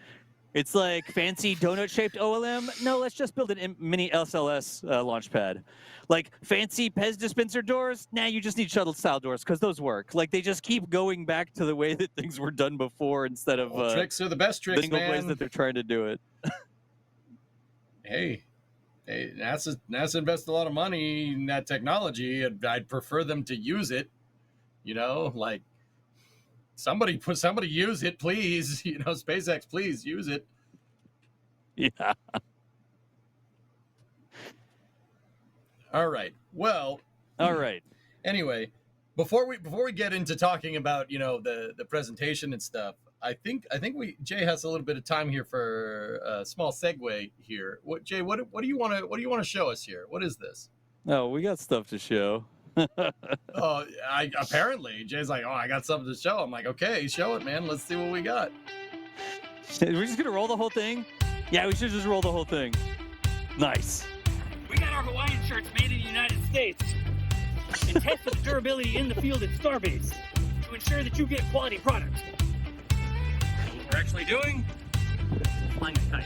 It's like fancy donut-shaped OLM. No, let's just build a mini SLS launch pad. Like fancy Pez dispenser doors. Nah, you just need shuttle-style doors because those work. Like they just keep going back to the way that things were done before instead of Tricks are the best the tricks, single ways man. that they're trying to do it. Hey, NASA invests a lot of money in that technology, and I'd prefer them to use it. You know, like somebody use it, please. You know, SpaceX, please use it. Yeah. All right. Well. All right. Anyway, before we get into talking about, you know, the presentation and stuff, I think Jay has a little bit of time here for a small segue here. What do you want to show us here? What is this? Oh, we got stuff to show. Oh, apparently Jay's like, oh, I got something to show. I'm like, okay, show it, man. Let's see what we got. We're just gonna roll the whole thing. Yeah, we should just roll the whole thing. Nice. We got our Hawaiian shirts made in the United States and test for the durability in the field at Starbase to ensure that you get quality product. And what we're actually doing, flying a kite.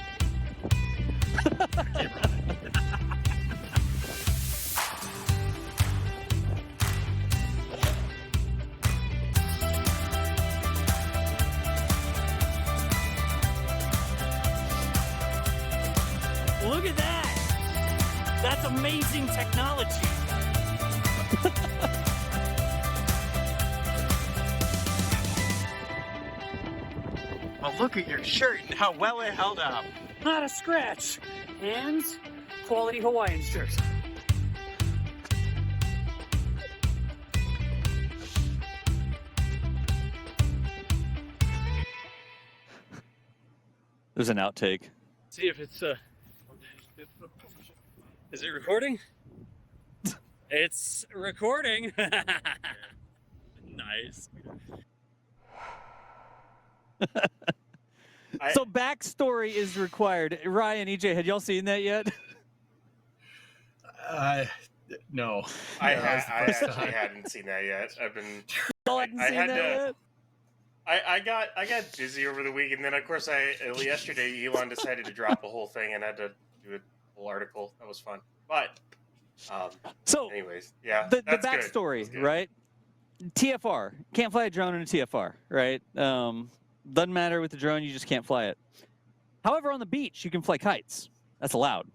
Look at that! That's amazing technology. Well, look at your shirt and how well it held up. Not a scratch. And quality Hawaiian shirt. There's an outtake. See if it's is it recording? It's recording. Nice. So backstory is required. Ryan, EJ, had y'all seen that yet? No. I That was the first actually time. hadn't seen that yet. I've been. Y'all hadn't I seen had that to- yet? I got busy over the week, and then of course yesterday Elon decided to drop the whole thing, and I had to do a whole article. That was fun. But So anyways, yeah. the that's good. backstory, That's good. right? TFR. Can't fly a drone in a TFR, right? Doesn't matter with the drone, you just can't fly it. However, on the beach, you can fly kites. That's allowed.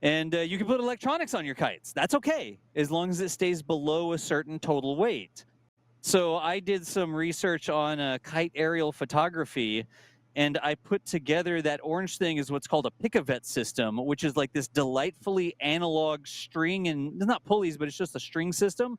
And you can put electronics on your kites. That's okay, as long as it stays below a certain total weight. So I did some research on kite aerial photography, and I put together that orange thing is what's called a picavet system, which is like this delightfully analog string, and it's not pulleys, but it's just a string system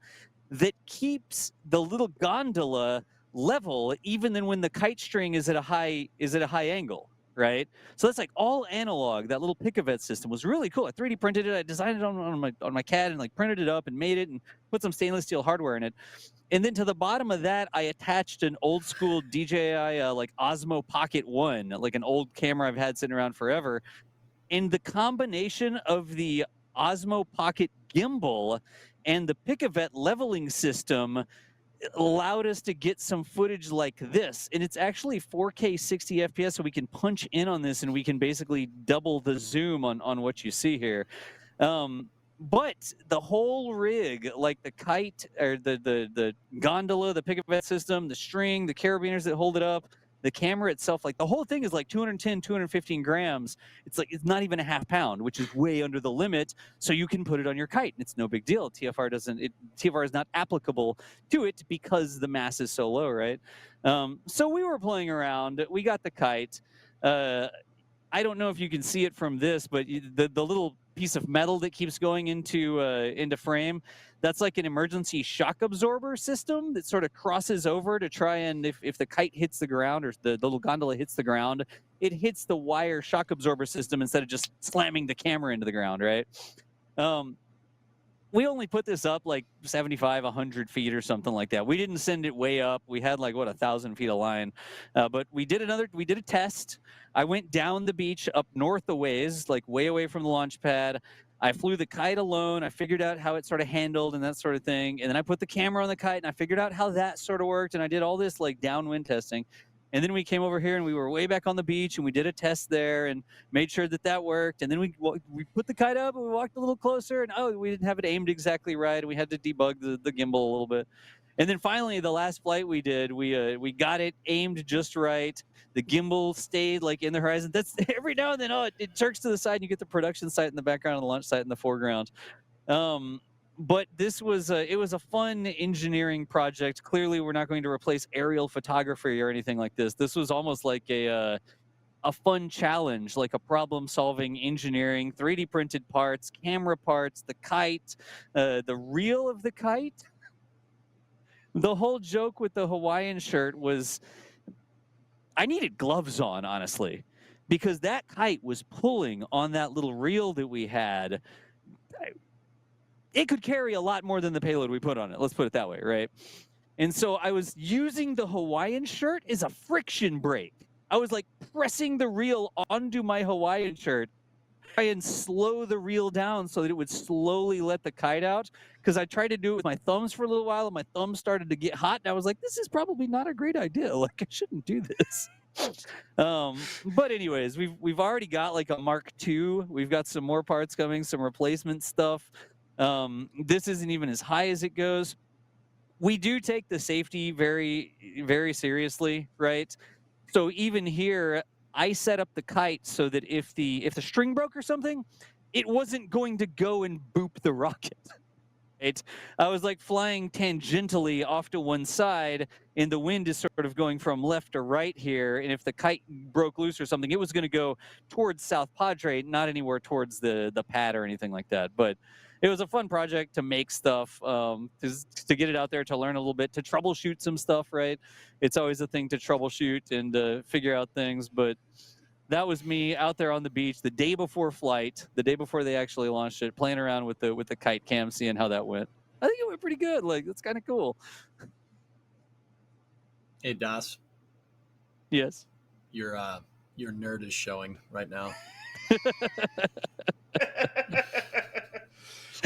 that keeps the little gondola level even then when the kite string is at a high angle, right? So that's like all analog. That little picavet system was really cool. I 3D printed it. I designed it on my CAD and like printed it up and made it and put some stainless steel hardware in it. And then to the bottom of that, I attached an old school DJI like Osmo Pocket 1, like an old camera I've had sitting around forever. And the combination of the Osmo Pocket gimbal and the picavet leveling system allowed us to get some footage like this. And it's actually 4K 60 FPS, so we can punch in on this and we can basically double the zoom on what you see here. But the whole rig, like the kite or the gondola, the picavet system, the string, the carabiners that hold it up, the camera itself, like the whole thing is like 210, 215 grams. It's like, it's not even a half pound, which is way under the limit. So you can put it on your kite and it's no big deal. TFR is not applicable to it because the mass is so low, right? So we were playing around. We got the kite. I don't know if you can see it from this, but the little piece of metal that keeps going into frame, that's like an emergency shock absorber system that sort of crosses over to try and if the kite hits the ground or the little gondola hits the ground, it hits the wire shock absorber system instead of just slamming the camera into the ground, right? We only put this up like 75, 100 feet or something like that. We didn't send it way up. We had like, 1,000 feet of line. But we did a test. I went down the beach up north a ways, like way away from the launch pad. I flew the kite alone. I figured out how it sort of handled and that sort of thing. And then I put the camera on the kite and I figured out how that sort of worked. And I did all this like downwind testing. And then we came over here and we were way back on the beach and we did a test there and made sure that worked. And then we put the kite up and we walked a little closer and we didn't have it aimed exactly right. And we had to debug the gimbal a little bit. And then finally, the last flight we did, we got it aimed just right. The gimbal stayed like in the horizon. That's every now and then, it jerks to the side and you get the production site in the background and the launch site in the foreground. But this was it was a fun engineering project. Clearly, we're not going to replace aerial photography or anything like this. This was almost like a fun challenge, like a problem-solving engineering, 3D printed parts, camera parts, the kite, the reel of the kite. The whole joke with the Hawaiian shirt was I needed gloves on, honestly, because that kite was pulling on that little reel that we had. It could carry a lot more than the payload we put on it. Let's put it that way, right? And so I was using the Hawaiian shirt as a friction brake. I was like pressing the reel onto my Hawaiian shirt, try and slow the reel down so that it would slowly let the kite out. Because I tried to do it with my thumbs for a little while, and my thumbs started to get hot, and I was like, this is probably not a great idea. Like, I shouldn't do this. But anyways, we've already got like a Mark II. We've got some more parts coming, some replacement stuff. This isn't even as high as it goes. We do take the safety very, very seriously, right? So even here, I set up the kite so that if the string broke or something, it wasn't going to go and boop the rocket. I was like flying tangentially off to one side, and the wind is sort of going from left to right here. And if the kite broke loose or something, it was going to go towards South Padre, not anywhere towards the pad or anything like that. But it was a fun project to make stuff, to get it out there, to learn a little bit, to troubleshoot some stuff, right? It's always a thing to troubleshoot and figure out things. But that was me out there on the beach the day before flight, the day before they actually launched it, playing around with the kite cam, seeing how that went. I think it went pretty good. Like, that's kind of cool. Hey, Das, Yes. your nerd is showing right now.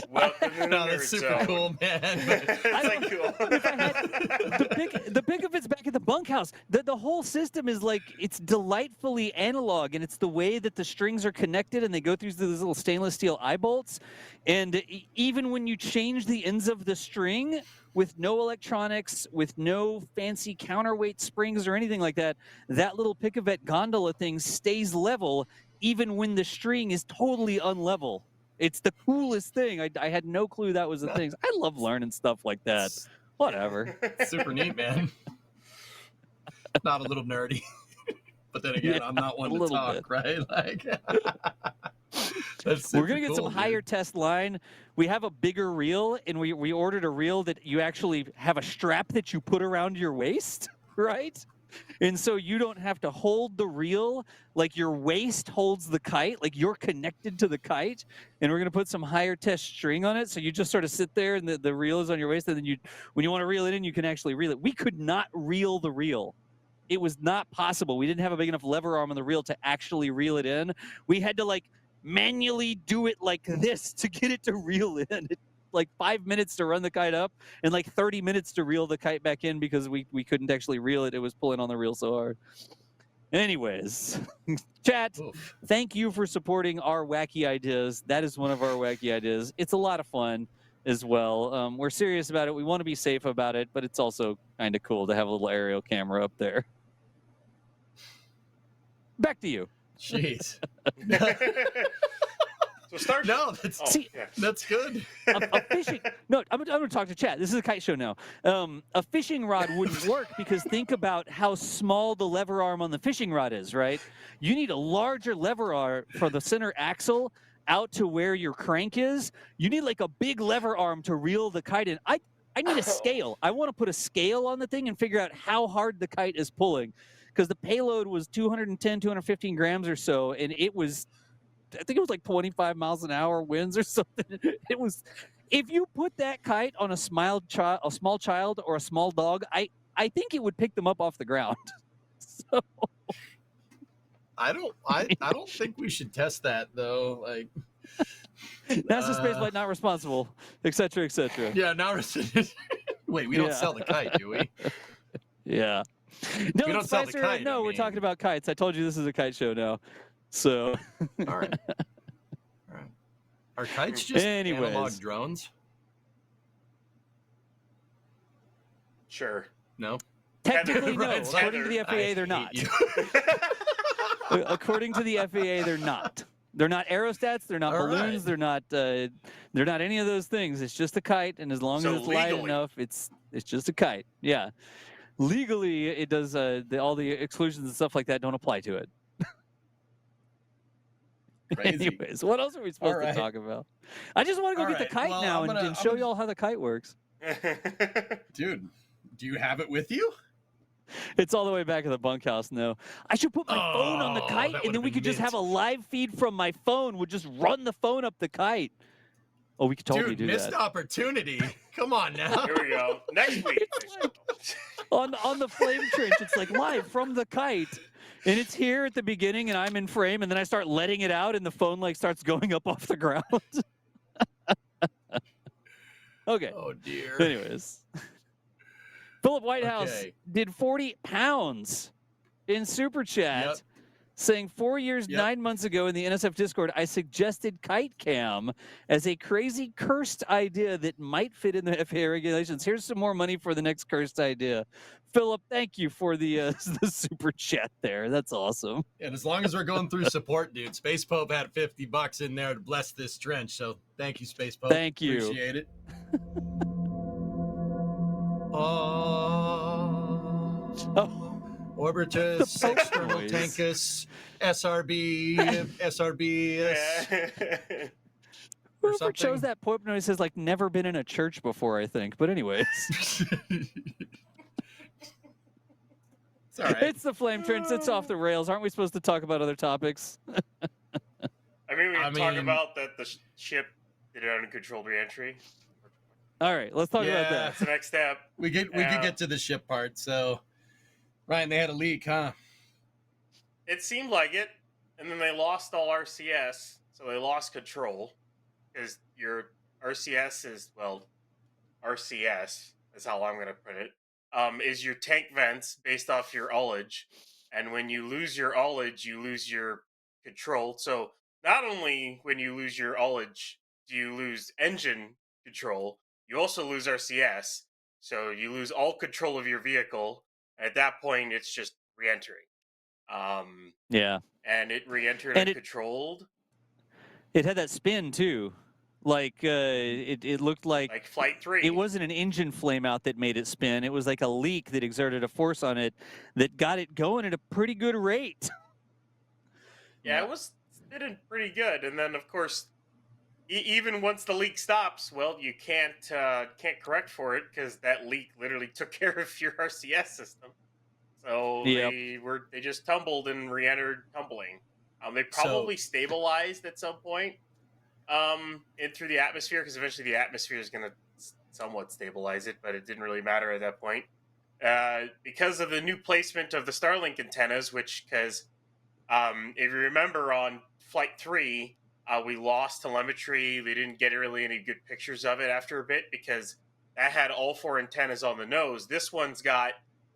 Welcome to the No, nerd that's super zone. cool, man. It's like cool. If I had, the pick of it's back at the bunkhouse. The whole system is like, it's delightfully analog, and it's the way that the strings are connected and they go through these little stainless steel eye bolts. And even when you change the ends of the string with no electronics, with no fancy counterweight springs or anything like that, that little pickavet gondola thing stays level even when the string is totally unlevel. It's the coolest thing. I had no clue that was the thing. I love learning stuff like that. Whatever. Super neat, man. Not a little nerdy, but then again, Yeah, I'm not one a to little talk, bit. right? Like, that's We're super gonna get cool, some dude. higher test line. We have a bigger reel, and we ordered a reel that you actually have a strap that you put around your waist, right? And so you don't have to hold the reel, like your waist holds the kite, like you're connected to the kite. And we're going to put some higher test string on it. So you just sort of sit there and the reel is on your waist. And then when you want to reel it in, you can actually reel it. We could not reel the reel. It was not possible. We didn't have a big enough lever arm on the reel to actually reel it in. We had to like manually do it like this to get it to reel in. Like 5 minutes to run the kite up and like 30 minutes to reel the kite back in because we couldn't actually reel it. It was pulling on the reel so hard. Anyways, chat, Oof. thank you for supporting our wacky ideas. That is one of our wacky ideas. It's a lot of fun as well. We're serious about it. We want to be safe about it, but it's also kind of cool to have a little aerial camera up there. Back to you. Jeez. So start. No, that's See, yeah. that's good. a fishing no I'm going to talk to chat. This is a kite show now. A fishing rod wouldn't work because think about how small the lever arm on the fishing rod is, right? You need a larger lever arm for the center axle out to where your crank is. You need like a big lever arm to reel the kite in. I need a scale. I want to put a scale on the thing and figure out how hard the kite is pulling, because the payload was 210 215 grams or so, and it was, I think it was like 25 miles an hour winds or something. It was, if you put that kite on a small child or a small dog, I think it would pick them up off the ground. So I don't think we should test that though. Like, NASA spaceflight not responsible, et cetera, et cetera. yeah, now wait, we don't Yeah. sell the kite, do we? Yeah. We Dylan don't sell the Spicer, kite, no, I we're mean. talking about kites. I told you this is a kite show now. So All right. All right. Are kites just analog Anyways. drones? Sure. No. technically no. Right, According to the FAA, I they're hate not. you. According to the FAA, they're not. They're not aerostats. They're not All balloons. right. They're not any of those things. It's just a kite, and as long So as it's light legally. enough, it's just a kite. Yeah, legally, it does. All the exclusions and stuff like that don't apply to it. Crazy. Anyways, what else are we supposed All right. to talk about? I just want to go All get the right, kite well, now I'm and gonna- show I'm gonna- y'all how the kite works. Dude, do you have it with you? It's all the way back in the bunkhouse. No, I should put my phone on the Oh, kite, that and then would've we been could just have mint. a live feed from my phone. Would just run the phone up the kite. Oh, we could totally Dude, do missed that opportunity. Come on now. Here we go. Next week. on the flame trench. It's like live from the kite, and it's here at the beginning, and I'm in frame, and then I start letting it out, and the phone like starts going up off the ground. Okay. Oh dear. Anyways, Philip Whitehouse Okay. did 40 pounds in super chat. Yep. saying 4 years, Yep. 9 months ago in the NSF Discord, I suggested kite cam as a crazy cursed idea that might fit in the FAA regulations. Here's some more money for the next cursed idea. Philip, thank you for the the super chat there. That's awesome. And as long as we're going through support, dude, Space Pope had $50 in there to bless this trench. So thank you, Space Pope. Thank you. Appreciate it. Orbitus, Pope External noise. Tankus, SRB. Whoever something. chose that Pope noise has like never been in a church before, I think. But anyways, It's all right. it's the Flame Trench. It's off the rails. Aren't we supposed to talk about other topics? I mean, we I can talk mean- about that the ship did an uncontrolled reentry. All right, let's talk about Yeah. that. That's the next step. we could get to the ship part. So, Ryan, they had a leak, huh? It seemed like it, and then they lost all RCS, so they lost control because your RCS is RCS is how I'm going to put it. Is your tank vents based off your ullage, and when you lose your ullage, you lose your control. So not only when you lose your ullage do you lose engine control, you also lose RCS. So you lose all control of your vehicle. At that point, it's just re-entering. Yeah, And it re-entered And it- uncontrolled, it had that spin too. Like it looked like Flight 3. it wasn't an engine flame out that made it spin. It was like a leak that exerted a force on it that got it going at a pretty good rate. Yeah, it was spinning pretty good. And then, of course, even once the leak stops, well, you can't correct for it because that leak literally took care of your RCS system. So Yep. they just tumbled and re-entered tumbling. They probably stabilized at some point in through the atmosphere because eventually the atmosphere is going to somewhat stabilize it, but it didn't really matter at that point because of the new placement of the Starlink antennas. Because if you remember on Flight 3, we lost telemetry. We didn't get really any good pictures of it after a bit because that had all 4 antennas on the nose. This one's got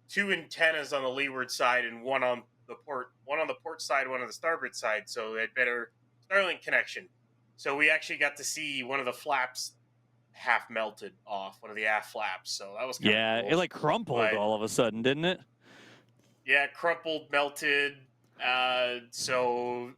2 antennas on the leeward side and one on the port side, one on the starboard side. So they had better Starlink connection. So we actually got to see one of the flaps half melted off, one of the aft flaps. So that was kind Yeah, of cool. it like crumpled But- all of a sudden, didn't it? Yeah, crumpled, melted. So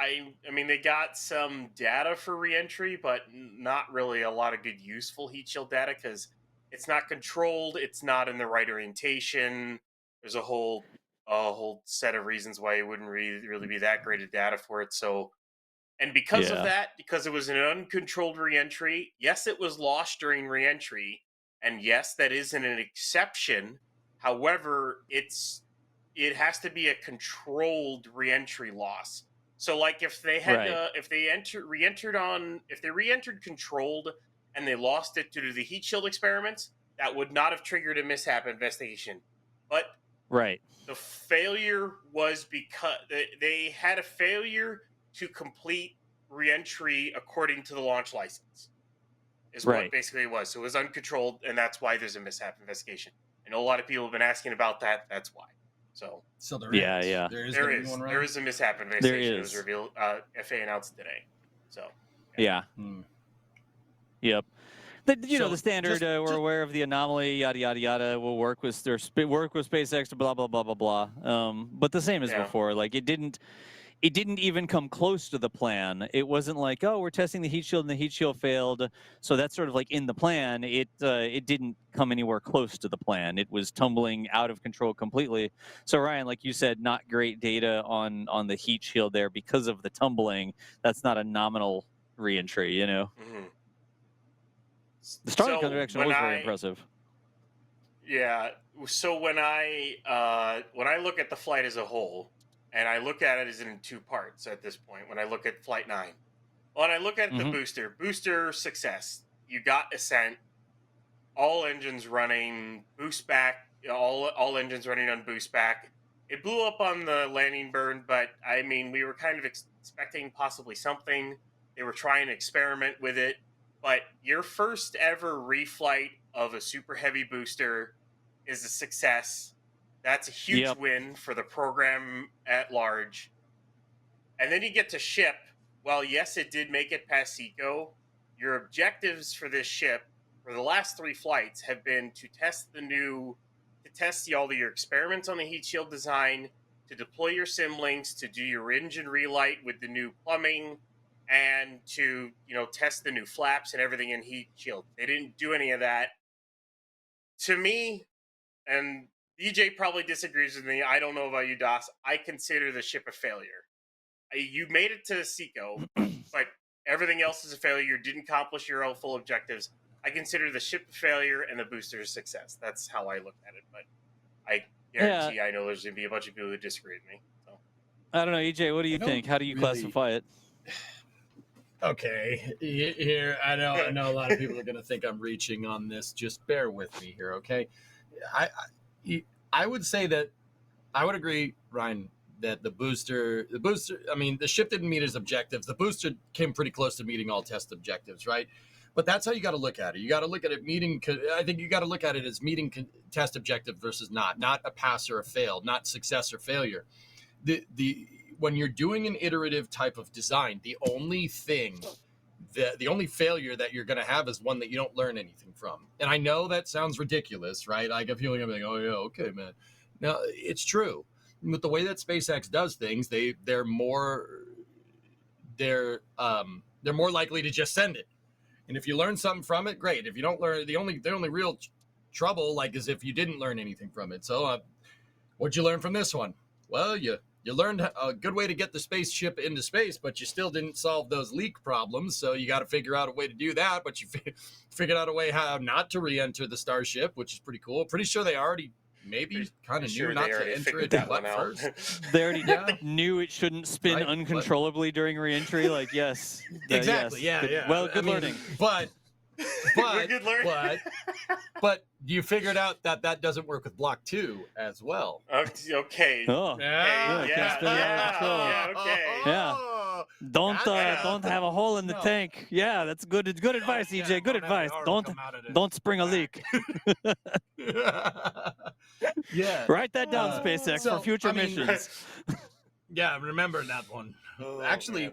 I mean, they got some data for reentry, but not really a lot of good useful heat shield data because it's not controlled. It's not in the right orientation. There's a whole set of reasons why it wouldn't really be that great of data for it. So, and because Yeah. of that, because it was an uncontrolled reentry, yes, it was lost during reentry, and yes, that is an exception. However, it has to be a controlled reentry loss. So, like if they had Right. if they re-entered controlled and they lost it due to the heat shield experiments, that would not have triggered a mishap investigation. But Right. the failure was because they had a failure to complete reentry according to the launch license. Is Right. what basically it was. So it was uncontrolled, and that's why there's a mishap investigation. I know a lot of people have been asking about that. That's why. So So Yeah, yeah. There is there gonna be is one, there Ryan? is a mishap investigation. It was is. revealed. FAA announced today. So Yeah. Hmm. Yep. So, The standard. We're just- aware of the anomaly. Yada yada yada. We'll work with work with SpaceX. Blah blah blah blah blah. But the same as Yeah. before. Like it didn't even come close to the plan. It wasn't like, oh, we're testing the heat shield and the heat shield failed, so that's sort of like in the plan. It didn't come anywhere close to the plan. It was tumbling out of control completely. So Ryan, like you said, not great data on the heat shield there because of the tumbling. That's not a nominal reentry, you know. mhm. The Starlink So connection when was very I- impressive. Yeah. So when I look at the flight as a whole, and I look at it as in 2 parts at this point. When I look at Flight 9, when I look at the Mhm. booster success, you got ascent, all engines running, boost back, all engines running on boost back. It blew up on the landing burn, but I mean, we were kind of expecting possibly something. They were trying to experiment with it, but your first ever reflight of a super heavy booster is a success. That's a huge Yep. win for the program at large. And then you get to ship. Well, yes, it did make it past Seco. Your objectives for this ship for the last 3 flights have been to test all of your experiments on the heat shield design, to deploy your sim links, to do your engine relight with the new plumbing, and to test the new flaps and everything in heat shield. They didn't do any of that. To me, and DJ probably disagrees with me. I don't know about you, Das. I consider the ship a failure. You made it to Seco, but everything else is a failure. You didn't accomplish your full objectives. I consider the ship a failure and the booster a success. That's how I look at it. But I guarantee I know there's going to be a bunch of people who disagree with me. So I don't know, EJ. What do you think? How do you classify it? Okay, here I know a lot of people are going to think I'm reaching on this. Just bear with me here, okay? I would say that I would agree, Ryan, that the booster. I mean, the ship didn't meet its objectives. The booster came pretty close to meeting all test objectives, right? But that's how you got to look at it. You got to look at it meeting. I think you got to look at it as meeting test objective versus not a pass or a fail, not success or failure. When you're doing an iterative type of design, the only failure that you're going to have is one that you don't learn anything from. And I know that sounds ridiculous, right? I get a feeling I'm like, oh yeah, okay, man. No, it's true. With the way that SpaceX does things, they're more likely to just send it. And if you learn something from it, great. If you don't learn, the only real trouble is if you didn't learn anything from it. So, what'd you learn from this one? Well, you learned a good way to get the spaceship into space, but you still didn't solve those leak problems. So you got to figure out a way to do that. But you figured out a way how not to re-enter the Starship, which is pretty cool. Pretty sure they already kind of knew not to enter it first. They already knew it shouldn't spin uncontrollably during re-entry. Like, yes. Exactly. Yes. Yeah. Well, good learning. But good learning. but you figured out that doesn't work with Block 2 as well. Okay. Oh. Yeah. Don't have a hole in the tank. Yeah, that's good advice, EJ. Good advice. Don't spring a leak. Yeah. Write that down, SpaceX, for future missions. Yeah, remember that one. Actually,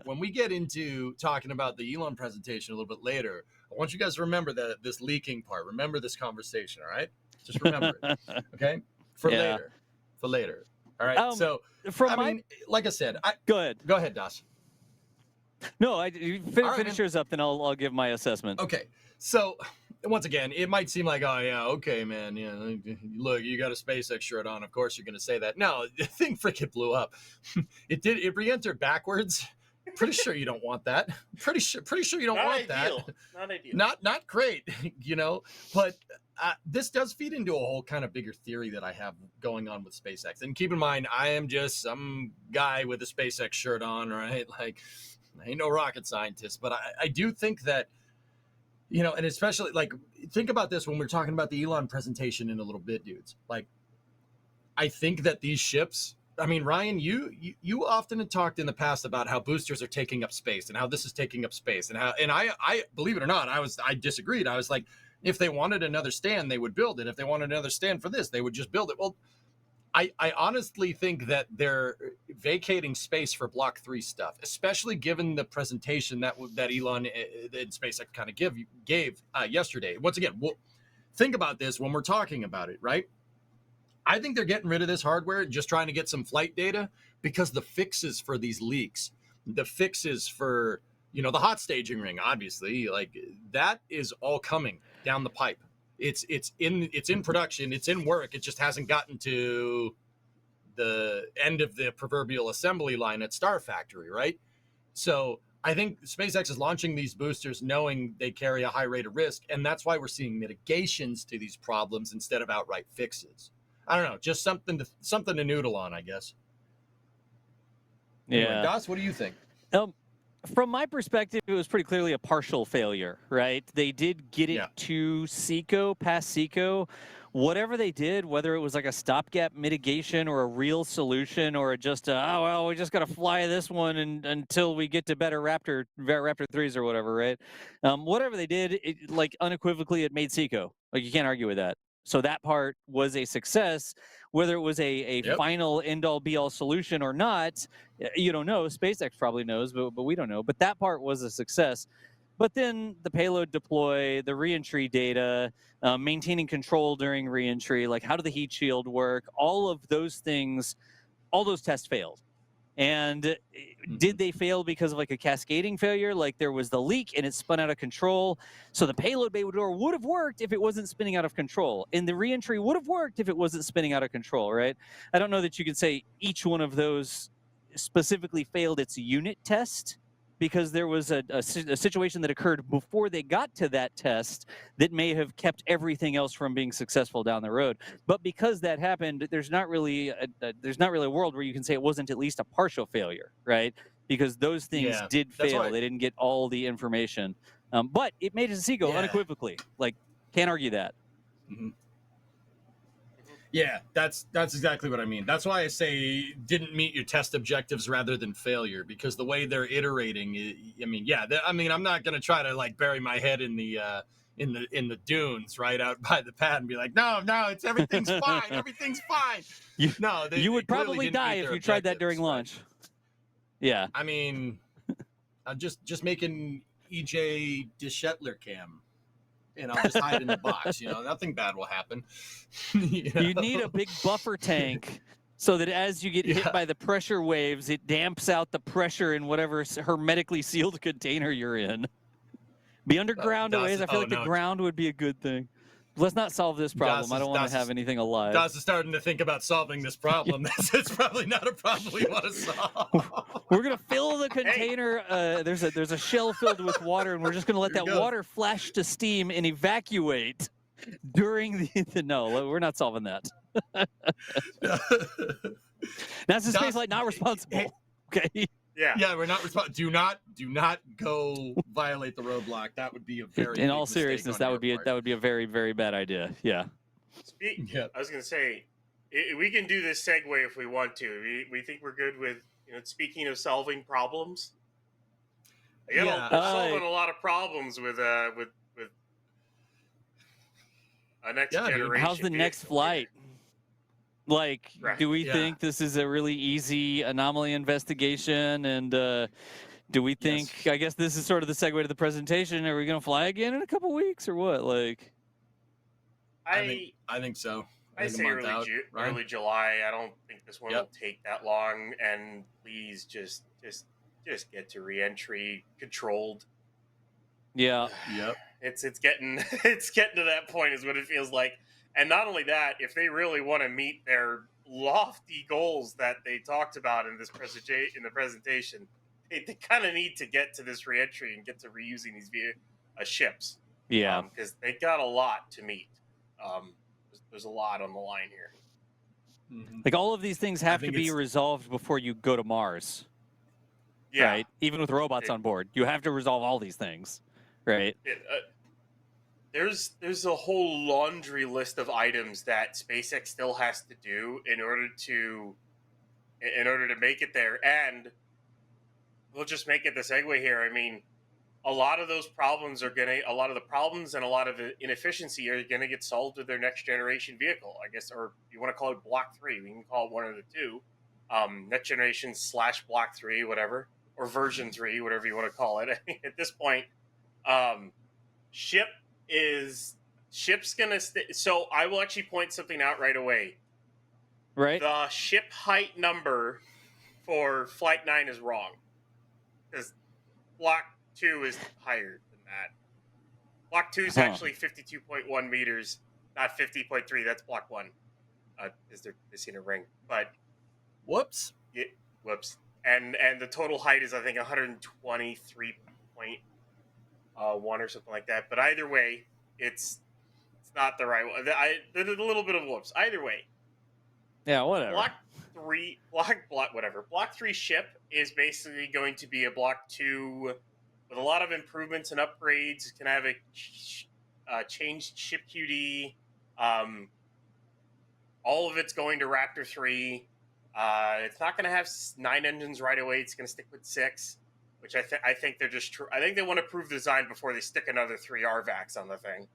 when we get into talking about the Elon presentation a little bit later, I want you guys to remember this leaking part. Remember this conversation, all right? Just remember it, okay? For later. All right. Like I said, go ahead. Go ahead, Das. No, finish yours up, then I'll give my assessment. Okay. So once again, it might seem like, oh yeah, okay, man, yeah. Look, you got a SpaceX shirt on. Of course, you're going to say that. No, the thing freaking blew up. It re-entered backwards. Pretty sure you don't want that. Pretty sure you don't want that. Not ideal. Not great, But this does feed into a whole kind of bigger theory that I have going on with SpaceX. And keep in mind, I am just some guy with a SpaceX shirt on, right? Like, I ain't no rocket scientist, but I do think that, and especially think about this when we're talking about the Elon presentation in a little bit, dudes. Like, I think that these ships. I mean, Ryan, you often had talked in the past about how boosters are taking up space and how this is taking up space and I believe it or not, I disagreed. I was like, if they wanted another stand, they would build it. If they wanted another stand for this, they would just build it. Well, I honestly think that they're vacating space for Block 3 stuff, especially given the presentation that Elon and SpaceX kind of gave yesterday. Once again, we'll think about this when we're talking about it, right? I think they're getting rid of this hardware, just trying to get some flight data, because the fixes for these leaks, the fixes for, the hot staging ring, obviously, that is all coming down the pipe. It's in production, it's in work. It just hasn't gotten to the end of the proverbial assembly line at Star Factory, right? So I think SpaceX is launching these boosters knowing they carry a high rate of risk, and that's why we're seeing mitigations to these problems instead of outright fixes. I don't know, just something to noodle on, I guess. Yeah. Anyway, Das, what do you think? From my perspective, it was pretty clearly a partial failure, right? They did get it to Seco, past Seco. Whatever they did, whether it was like a stopgap mitigation or a real solution or just, we just got to fly this one until we get to better Raptor 3s or whatever, right? Whatever they did, unequivocally, it made Seco. You can't argue with that. So that part was a success. Whether it was a Yep. final end-all be-all solution or not, you don't know. SpaceX probably knows, but we don't know. But that part was a success. But then the payload deploy, the reentry data, maintaining control during reentry, like how did the heat shield work? All of those things, all those tests failed. And did they fail because of like a cascading failure? Like there was the leak and it spun out of control. So the payload bay door would have worked if it wasn't spinning out of control. And the reentry would have worked if it wasn't spinning out of control, right? I don't know that you could say each one of those specifically failed its unit test, because there was a situation that occurred before they got to that test that may have kept everything else from being successful down the road. But because that happened, there's not really a world where you can say it wasn't at least a partial failure, right? Because those things Yeah, did that's fail. why- They didn't get all the information. But it made it a go Yeah. unequivocally. Like, can't argue that. Yeah, that's exactly what I mean. That's why I say didn't meet your test objectives rather than failure, because the way they're iterating, I mean, yeah, I mean, I'm not going to try to like bury my head in the dunes right out by the pad and be like, no, it's everything's fine, everything's fine. You would probably die if you tried that during launch. Yeah. I mean, I'm just making EJ DeShetler cam. And I'll just hide in the box. You know, nothing bad will happen. You need a big buffer tank so that as you get hit by the pressure waves, it damps out the pressure in whatever hermetically sealed container you're in. Be underground a ways. I feel like the ground would be a good thing. Let's not solve this problem. I don't want to have anything alive. Das is starting to think about solving this problem. It's probably not a problem we want to solve. We're gonna fill the container. There's a shell filled with water, and we're just gonna let that water flash to steam and evacuate during the. No, we're not solving that. That's the space flight not responsible. Okay. Yeah, we're not responsible. Do not go violate the roadblock. That would be a very. In all seriousness, that would be a very, very bad idea. Yeah. I was gonna say, we can do this segue if we want to. We think we're good with, speaking of solving problems. We're solving a lot of problems with a next generation. How's the next flight? Like, do we think this is a really easy anomaly investigation? And do we think, I guess this is sort of the segue to the presentation, are we going to fly again in a couple weeks or what? Like, I think so. I say early July. I don't think this one will take that long. And please just get to reentry controlled. Yeah. Yep. It's getting to that point is what it feels like. And not only that, if they really want to meet their lofty goals that they talked about in the presentation, they kind of need to get to this reentry and get to reusing these ships. Yeah, because they got a lot to meet. There's a lot on the line here. Like all of these things have to be resolved before you go to Mars. Yeah, right. Even with robots on board, you have to resolve all these things, right? There's a whole laundry list of items that SpaceX still has to do in order to make it there. And we'll just make it the segue here. I mean, a lot of those problems and a lot of the inefficiency are gonna get solved with their next generation vehicle, I guess, or you want to call it Block 3. We can call it one of the two. Next generation / Block 3, whatever, or version 3, whatever you want to call it. I mean, at this point, ship's gonna so I will actually point something out right away. Right. The ship height number for Flight 9 is wrong, because Block 2 is higher than that. Block 2 is actually 52.1 meters, not 50.3. That's Block 1. Is they're missing a ring, but whoops. Yeah, whoops. And the total height is, I think, 123.1 or something like that. But either way, it's not the right one. There's a little bit of whoops. Either way. Yeah, whatever. Block 3 ship is basically going to be a Block 2 with a lot of improvements and upgrades. It's going to have a changed ship QD. All of it's going to Raptor 3. It's not going to have 9 engines right away. It's going to stick with 6, which I think they're just I think they want to prove design before they stick another 3 RVACs on the thing.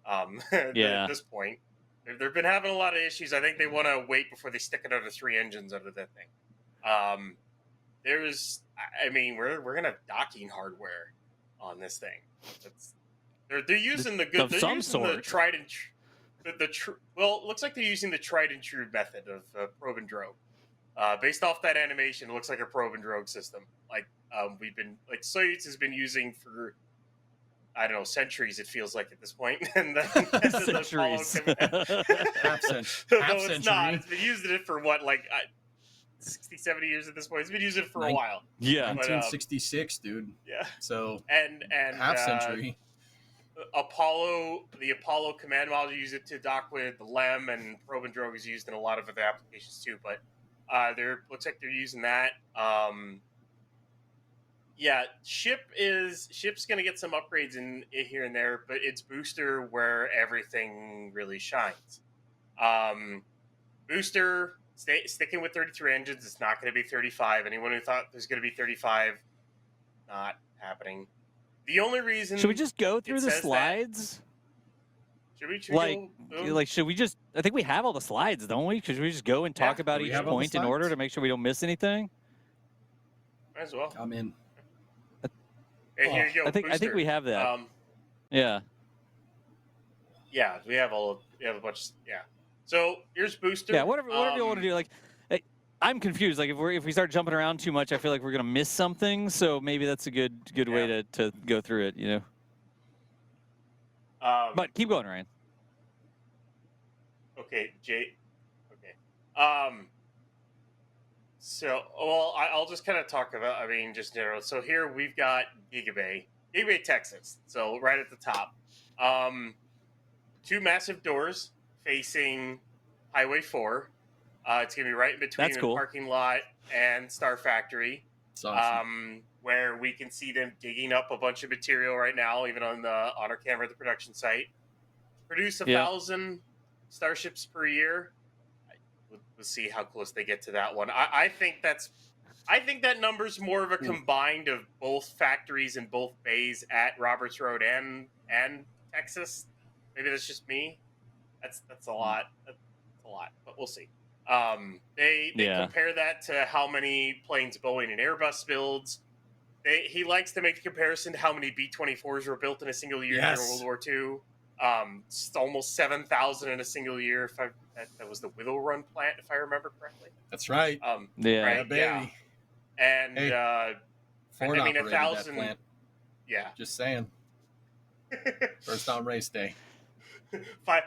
At this point. They've been having a lot of issues. I think they want to wait before they stick another 3 engines under that thing. I mean, we're gonna have docking hardware on this thing. They're using the good. Of They're some using the sort. tried and well, it looks like they're using the tried and true method of probe and drogue. Based off that animation, it looks like a probe and drogue system. Like we've been like Soyuz has been using for, I don't know, centuries. It feels like at this point, and then Centuries. Half No, it's not. It's been using it for what, like 60, 70 years at this point. It's been using it for a while. Yeah. 1966, dude. Yeah. So And half century. The Apollo command module use it to dock with the LEM, and probe and drogue is used in a lot of other applications too. But there looks like they're using that. Yeah, ship's gonna get some upgrades in here and there, but it's booster where everything really shines. Booster sticking with 33 engines. It's not going to be 35. Anyone who thought there's going to be 35, not happening. The only reason Should we just go through it the says that- slides? Should we Should we just? I think we have all the slides, don't we? Should we just go and talk Yeah, about we each have all the point in order slides. to make sure we don't miss anything? Might as well. I'm in. Hey, here you go. I think booster. we have that. Yeah. Yeah, we have a bunch. Yeah. So here's booster. Yeah. Whatever you want to do. Like, I'm confused. Like, if we start jumping around too much, I feel like we're gonna miss something. So maybe that's a good way to go through it. You know. But keep going, Ryan. Okay, Jay. Okay. So, well, I'll just kind of talk about, I mean, just general. So here we've got Gigabay, Texas. So right at the top. 2 massive doors facing Highway 4. It's going to be right in between That's the cool. parking lot and Star Factory. It's awesome. Where we can see them digging up a bunch of material right now, even on our camera at the production site. Produce 1,000 starships per year. We'll see how close they get to that one. I think that number's more of a combined of both factories and both bays at Roberts Road and Texas. Maybe that's just me. That's a lot. That's a lot, but we'll see. They compare that to how many planes Boeing and Airbus builds. He likes to make the comparison to how many B-24s were built in a single year during World War II. It's almost 7,000 in a single year. That was the Willow Run plant, if I remember correctly. That's right. Right? Yeah, baby. Yeah. And Ford I mean, operated 1,000. that plant. Yeah. Just saying. First on race day. five.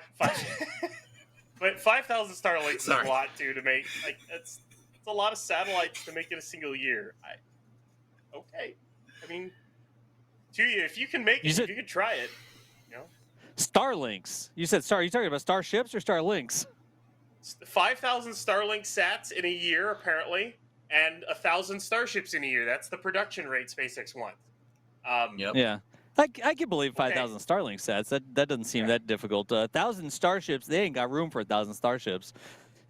But 5,000 Starlinks is a Sorry. lot too to make. Like it's a lot of satellites to make in a single year. Okay. I mean, to you, if you can make it, if you can try it, you know. Starlinks. You said Star. Are you talking about starships or Starlinks? 5,000 Starlink sats in a year, apparently, and 1,000 starships in a year. That's the production rate SpaceX wants. Yep. Yeah. I can believe 5,000 Starlink sets. That doesn't seem that difficult. 1,000 starships, they ain't got room for 1,000 starships.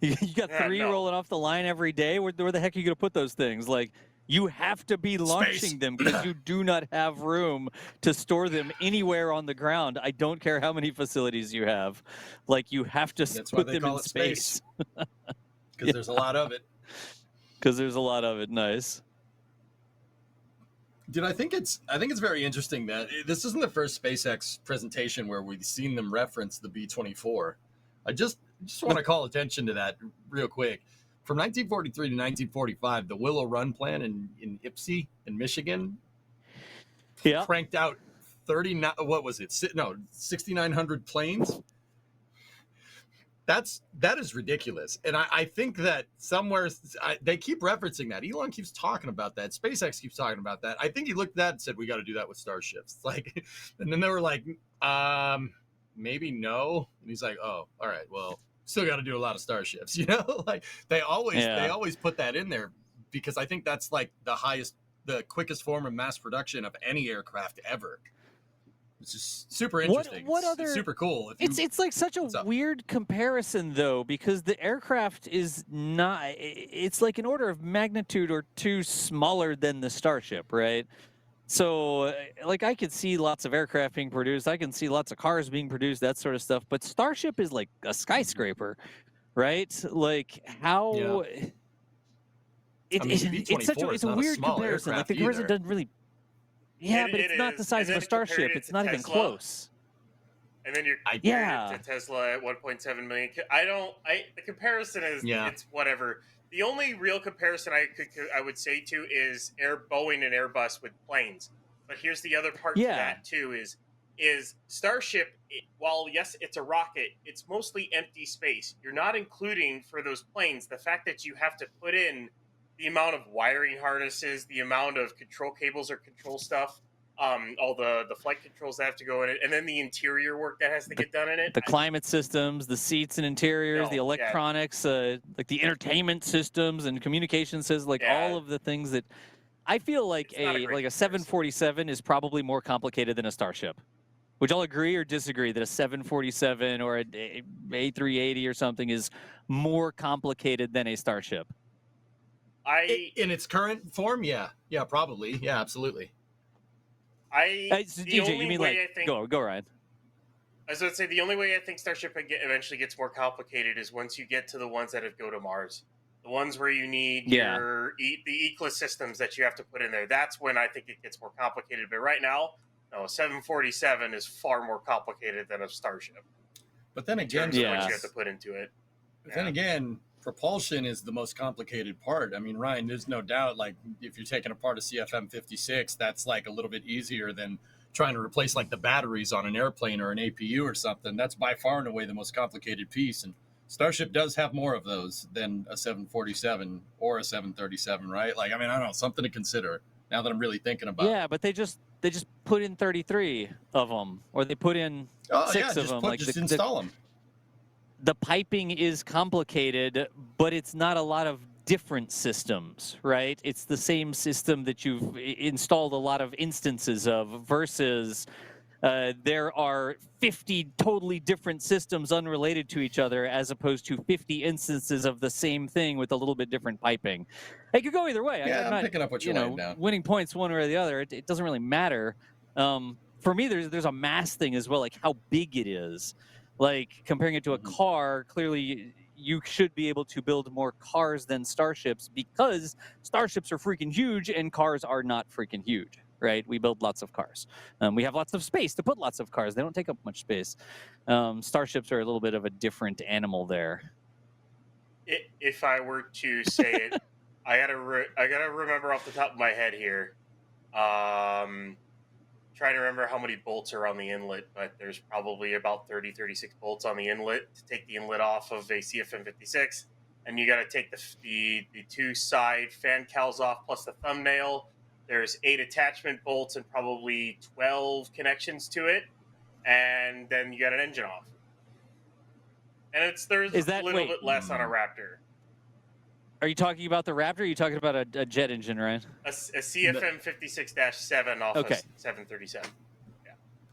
You got 3 rolling off the line every day. Where the heck are you going to put those things? Like, you have to be launching them because you do not have room to store them anywhere on the ground. I don't care how many facilities you have. Like, you have to put them in space. Because there's a lot of it. Because there's a lot of it. Nice. Dude, I think it's very interesting that this isn't the first SpaceX presentation where we've seen them reference the B-24. I just want to call attention to that real quick. From 1943 to 1945, the Willow Run plan in Ypsi in Michigan cranked out 6,900 planes. That is ridiculous. And I think that somewhere they keep referencing that. Elon keeps talking about that. SpaceX keeps talking about that. I think he looked at that and said, we got to do that with starships. Like, and then they were like, maybe no. And he's like, oh, all right, well, still got to do a lot of starships, you know? Like they always put that in there because I think that's like the quickest form of mass production of any aircraft ever. It's just super interesting. It's super cool. It's like such a weird comparison though, because the aircraft is not. It's like an order of magnitude or two smaller than the Starship, right? So, like, I could see lots of aircraft being produced. I can see lots of cars being produced, that sort of stuff. But Starship is like a skyscraper, right? Like, how I mean, the B-24 it's is a not a weird small comparison. Like, aircraft the comparison either. doesn't really. Yeah, but It it's not the is. size And of a then compared Starship. it It's to not even Tesla. close. And then you're I- comparing Yeah. it to Tesla at 1.7 million. The comparison is Yeah. it's whatever. The only real comparison I would say to is Boeing and Airbus with planes. But here's the other part to Yeah. that too is Starship. While yes, it's a rocket, it's mostly empty space. You're not including for those planes the fact that you have to put in the amount of wiring harnesses, the amount of control cables or control stuff, all the flight controls that have to go in it, and then the interior work that has to get done in it. The climate systems, the seats and interiors, the No, yeah. electronics, like the entertainment systems and communication systems, like Yeah. all of the things that I feel like It's not a great a comparison. 747 is probably more complicated than a Starship. Would y'all agree or disagree that a 747 or a A380 or something is more complicated than a Starship? In its current form, yeah, probably, yeah, absolutely. The DJ, only you mean way like I think go Ryan? I was going to say the only way I think Starship eventually gets more complicated is once you get to the ones that go to Mars, the ones where you need the ecosystems that you have to put in there. That's when I think it gets more complicated. But right now, no, a 747 is far more complicated than a Starship. But then In again, terms of what you have to put into it. But then again, propulsion is the most complicated part. I mean, Ryan, there's no doubt, like, if you're taking apart a CFM56, that's like a little bit easier than trying to replace like the batteries on an airplane or an APU or something. That's by far and away the most complicated piece. And Starship does have more of those than a 747 or a 737, right? Like, I mean, I don't know, something to consider now that I'm really thinking about it. Yeah, but they just put in 33 of them, or they put in 6 of them. Just install them. The piping is complicated, but it's not a lot of different systems, right? It's the same system that you've installed a lot of instances of versus there are 50 totally different systems unrelated to each other as opposed to 50 instances of the same thing with a little bit different piping. It could go either way. Yeah, I'm I'm not, picking up what you're laying down. winning points one way or the other. It doesn't really matter. For me, there's a mass thing as well, like how big it is. Like comparing it to a car, clearly you should be able to build more cars than starships because starships are freaking huge and cars are not freaking huge, right? We build lots of cars. We have lots of space to put lots of cars. They don't take up much space. Starships are a little bit of a different animal there. If I were to say it, I gotta remember off the top of my head here. Trying to remember how many bolts are on the inlet, but there's probably about 30, 36 bolts on the inlet to take the inlet off of a CFM56. And you got to take the 2 side fan cowls off plus the thumbnail. There's 8 attachment bolts and probably 12 connections to it. And then you got an engine off. And there's a little bit less on a Raptor. Are you talking about the Raptor? Or are you talking about a jet engine, right? A CFM 56-7 off of 737.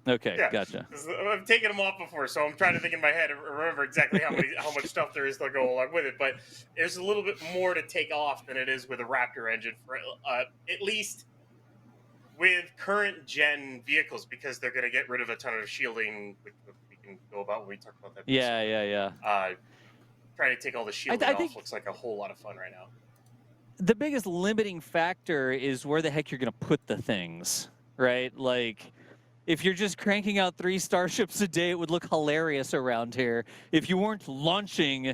Okay, Yeah. gotcha. I've taken them off before, so I'm trying to think in my head and remember exactly how much stuff there is to go along with it. But there's a little bit more to take off than it is with a Raptor engine, for at least with current gen vehicles, because they're going to get rid of a ton of shielding, which we can go about when we talk about that. Yeah. Trying to take all the shielding off looks like a whole lot of fun right now. The biggest limiting factor is where the heck you're going to put the things, right? Like, if you're just cranking out 3 starships a day, it would look hilarious around here. If you weren't launching,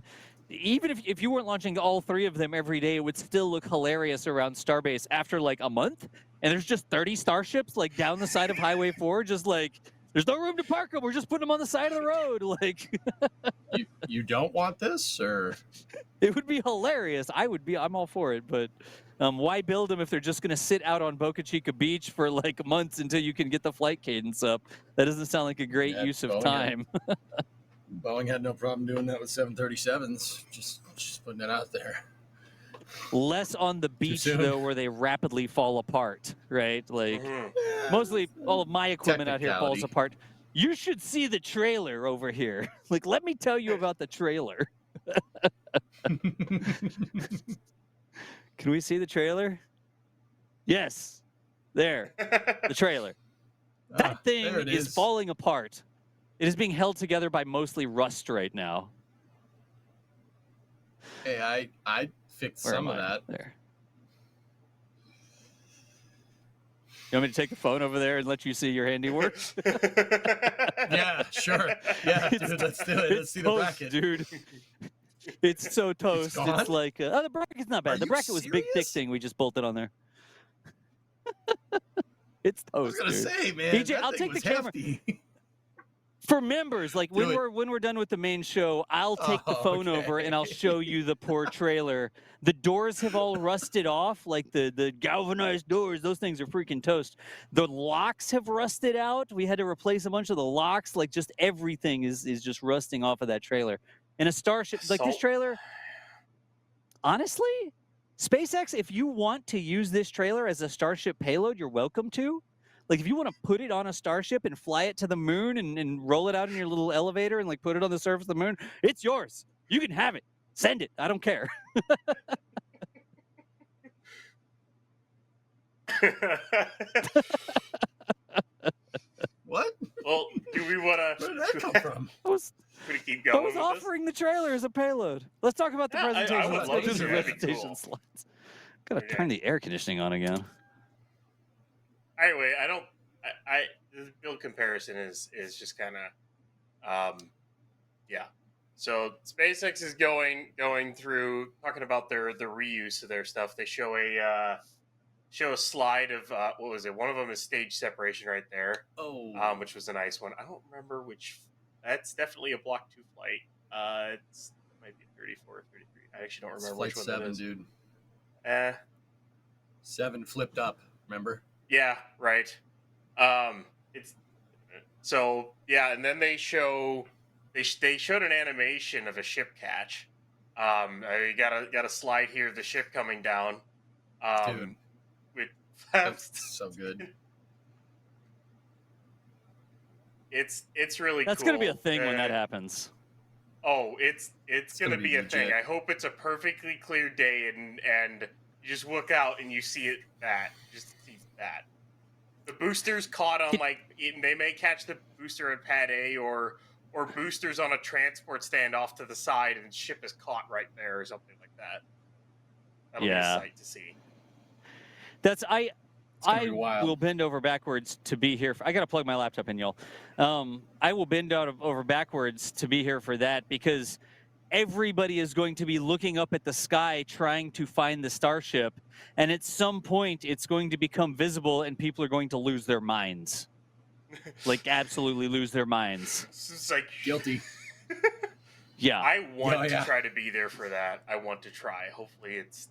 even if you weren't launching all 3 of them every day, it would still look hilarious around Starbase after like a month. And there's just 30 starships like down the side of Highway 4, just like, there's no room to park them. We're just putting them on the side of the road. Like, you don't want this, or it would be hilarious. I'm all for it, but why build them if they're just going to sit out on Boca Chica Beach for like months until you can get the flight cadence up? That doesn't sound like a great use of time. Boeing had no problem doing that with 737s. Just putting it out there. Less on the beach though, where they rapidly fall apart, right? Like mostly all of my equipment out here falls apart. You should see the trailer over here. Like, let me tell you about the trailer. Can we see the trailer? Yes. There, the trailer. That thing there it is falling apart. It is being held together by mostly rust right now. Hey, I fixed Where some am of I? that. There. You want me to take the phone over there and let you see your handiwork? Yeah, sure. Yeah, dude, let's do it. Let's see the toast, bracket. dude. It's so toast. It's, gone? like, oh, the bracket's not bad. Are The you bracket was a big, thick serious? thing we just bolted on there. It's I was toast, gonna dude. say, man, EJ, that I'll thing take the was camera. hefty. For members, like Do when we're done with the main show, I'll take the Oh, phone over and I'll okay. show you the poor trailer. The doors have all rusted off, like the galvanized doors. Those things are freaking toast. The locks have rusted out. We had to replace a bunch of the locks. Like just everything is just rusting off of that trailer. And a Starship like this So- trailer, honestly, SpaceX, if you want to use this trailer as a Starship payload, you're welcome to. Like if you want to put it on a Starship and fly it to the moon and roll it out in your little elevator and like put it on the surface of the moon, it's yours. You can have it. Send it. I don't care. What? Well, do we want Where to? did that come from? I was, Keep I going was with offering the trailer as a payload. Let's talk about the Yeah, I presentation. would Let's love go to through see the that. That'd be presentation cool. slides. Gotta Okay. turn the air conditioning on again. Anyway, I the build comparison is just kind of, yeah. So SpaceX is going through talking about their reuse of their stuff. They show a slide of what was it? One of them is stage separation right there, Oh, which was a nice one. I don't remember which. That's definitely a Block 2 flight. It might be 34 or 33. I actually don't it's remember which flight one that 7, is. dude. 7 flipped up. Remember? Yeah, right. It's so yeah, and then they showed an animation of a ship catch. You got a slide here of the ship coming down. Dude, With that's so good. it's really That's cool. gonna be a thing when that happens. Oh, it's gonna be a thing. legit. I hope it's a perfectly clear day and you just look out and you see it just see that. The boosters caught on they may catch the booster at pad A or boosters on a transport stand off to the side and ship is caught right there or something like that. That'll be a sight to see. That's gonna I be wild. will bend over backwards to be here. I got to plug my laptop in, y'all. I will bend over backwards to be here for that because everybody is going to be looking up at the sky trying to find the Starship. And at some point, it's going to become visible and people are going to lose their minds. Like, absolutely lose their minds. It's like Guilty. Yeah. I want yeah. to try to be there for that. I want to try. Hopefully it's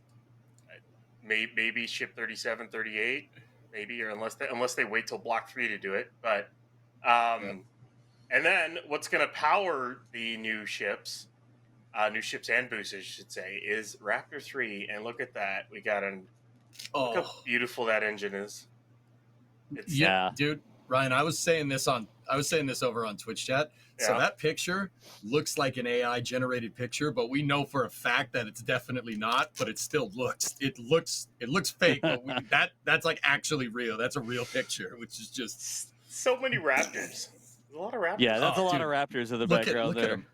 maybe ship 37, 38, maybe, or unless they wait till Block 3 to do it. But and then what's going to power the new ships and boosters, I should say, is Raptor 3. And look at that. We got look how beautiful that engine is. Yeah, dude. Ryan, I was saying this over on Twitch chat. So Yeah. that picture looks like an AI generated picture, but we know for a fact that it's definitely not, but it still looks fake, but that's like actually real. That's a real picture, which is just so many Raptors. There's a lot of Raptors. Yeah, that's a lot dude. of Raptors in the look background at there. them.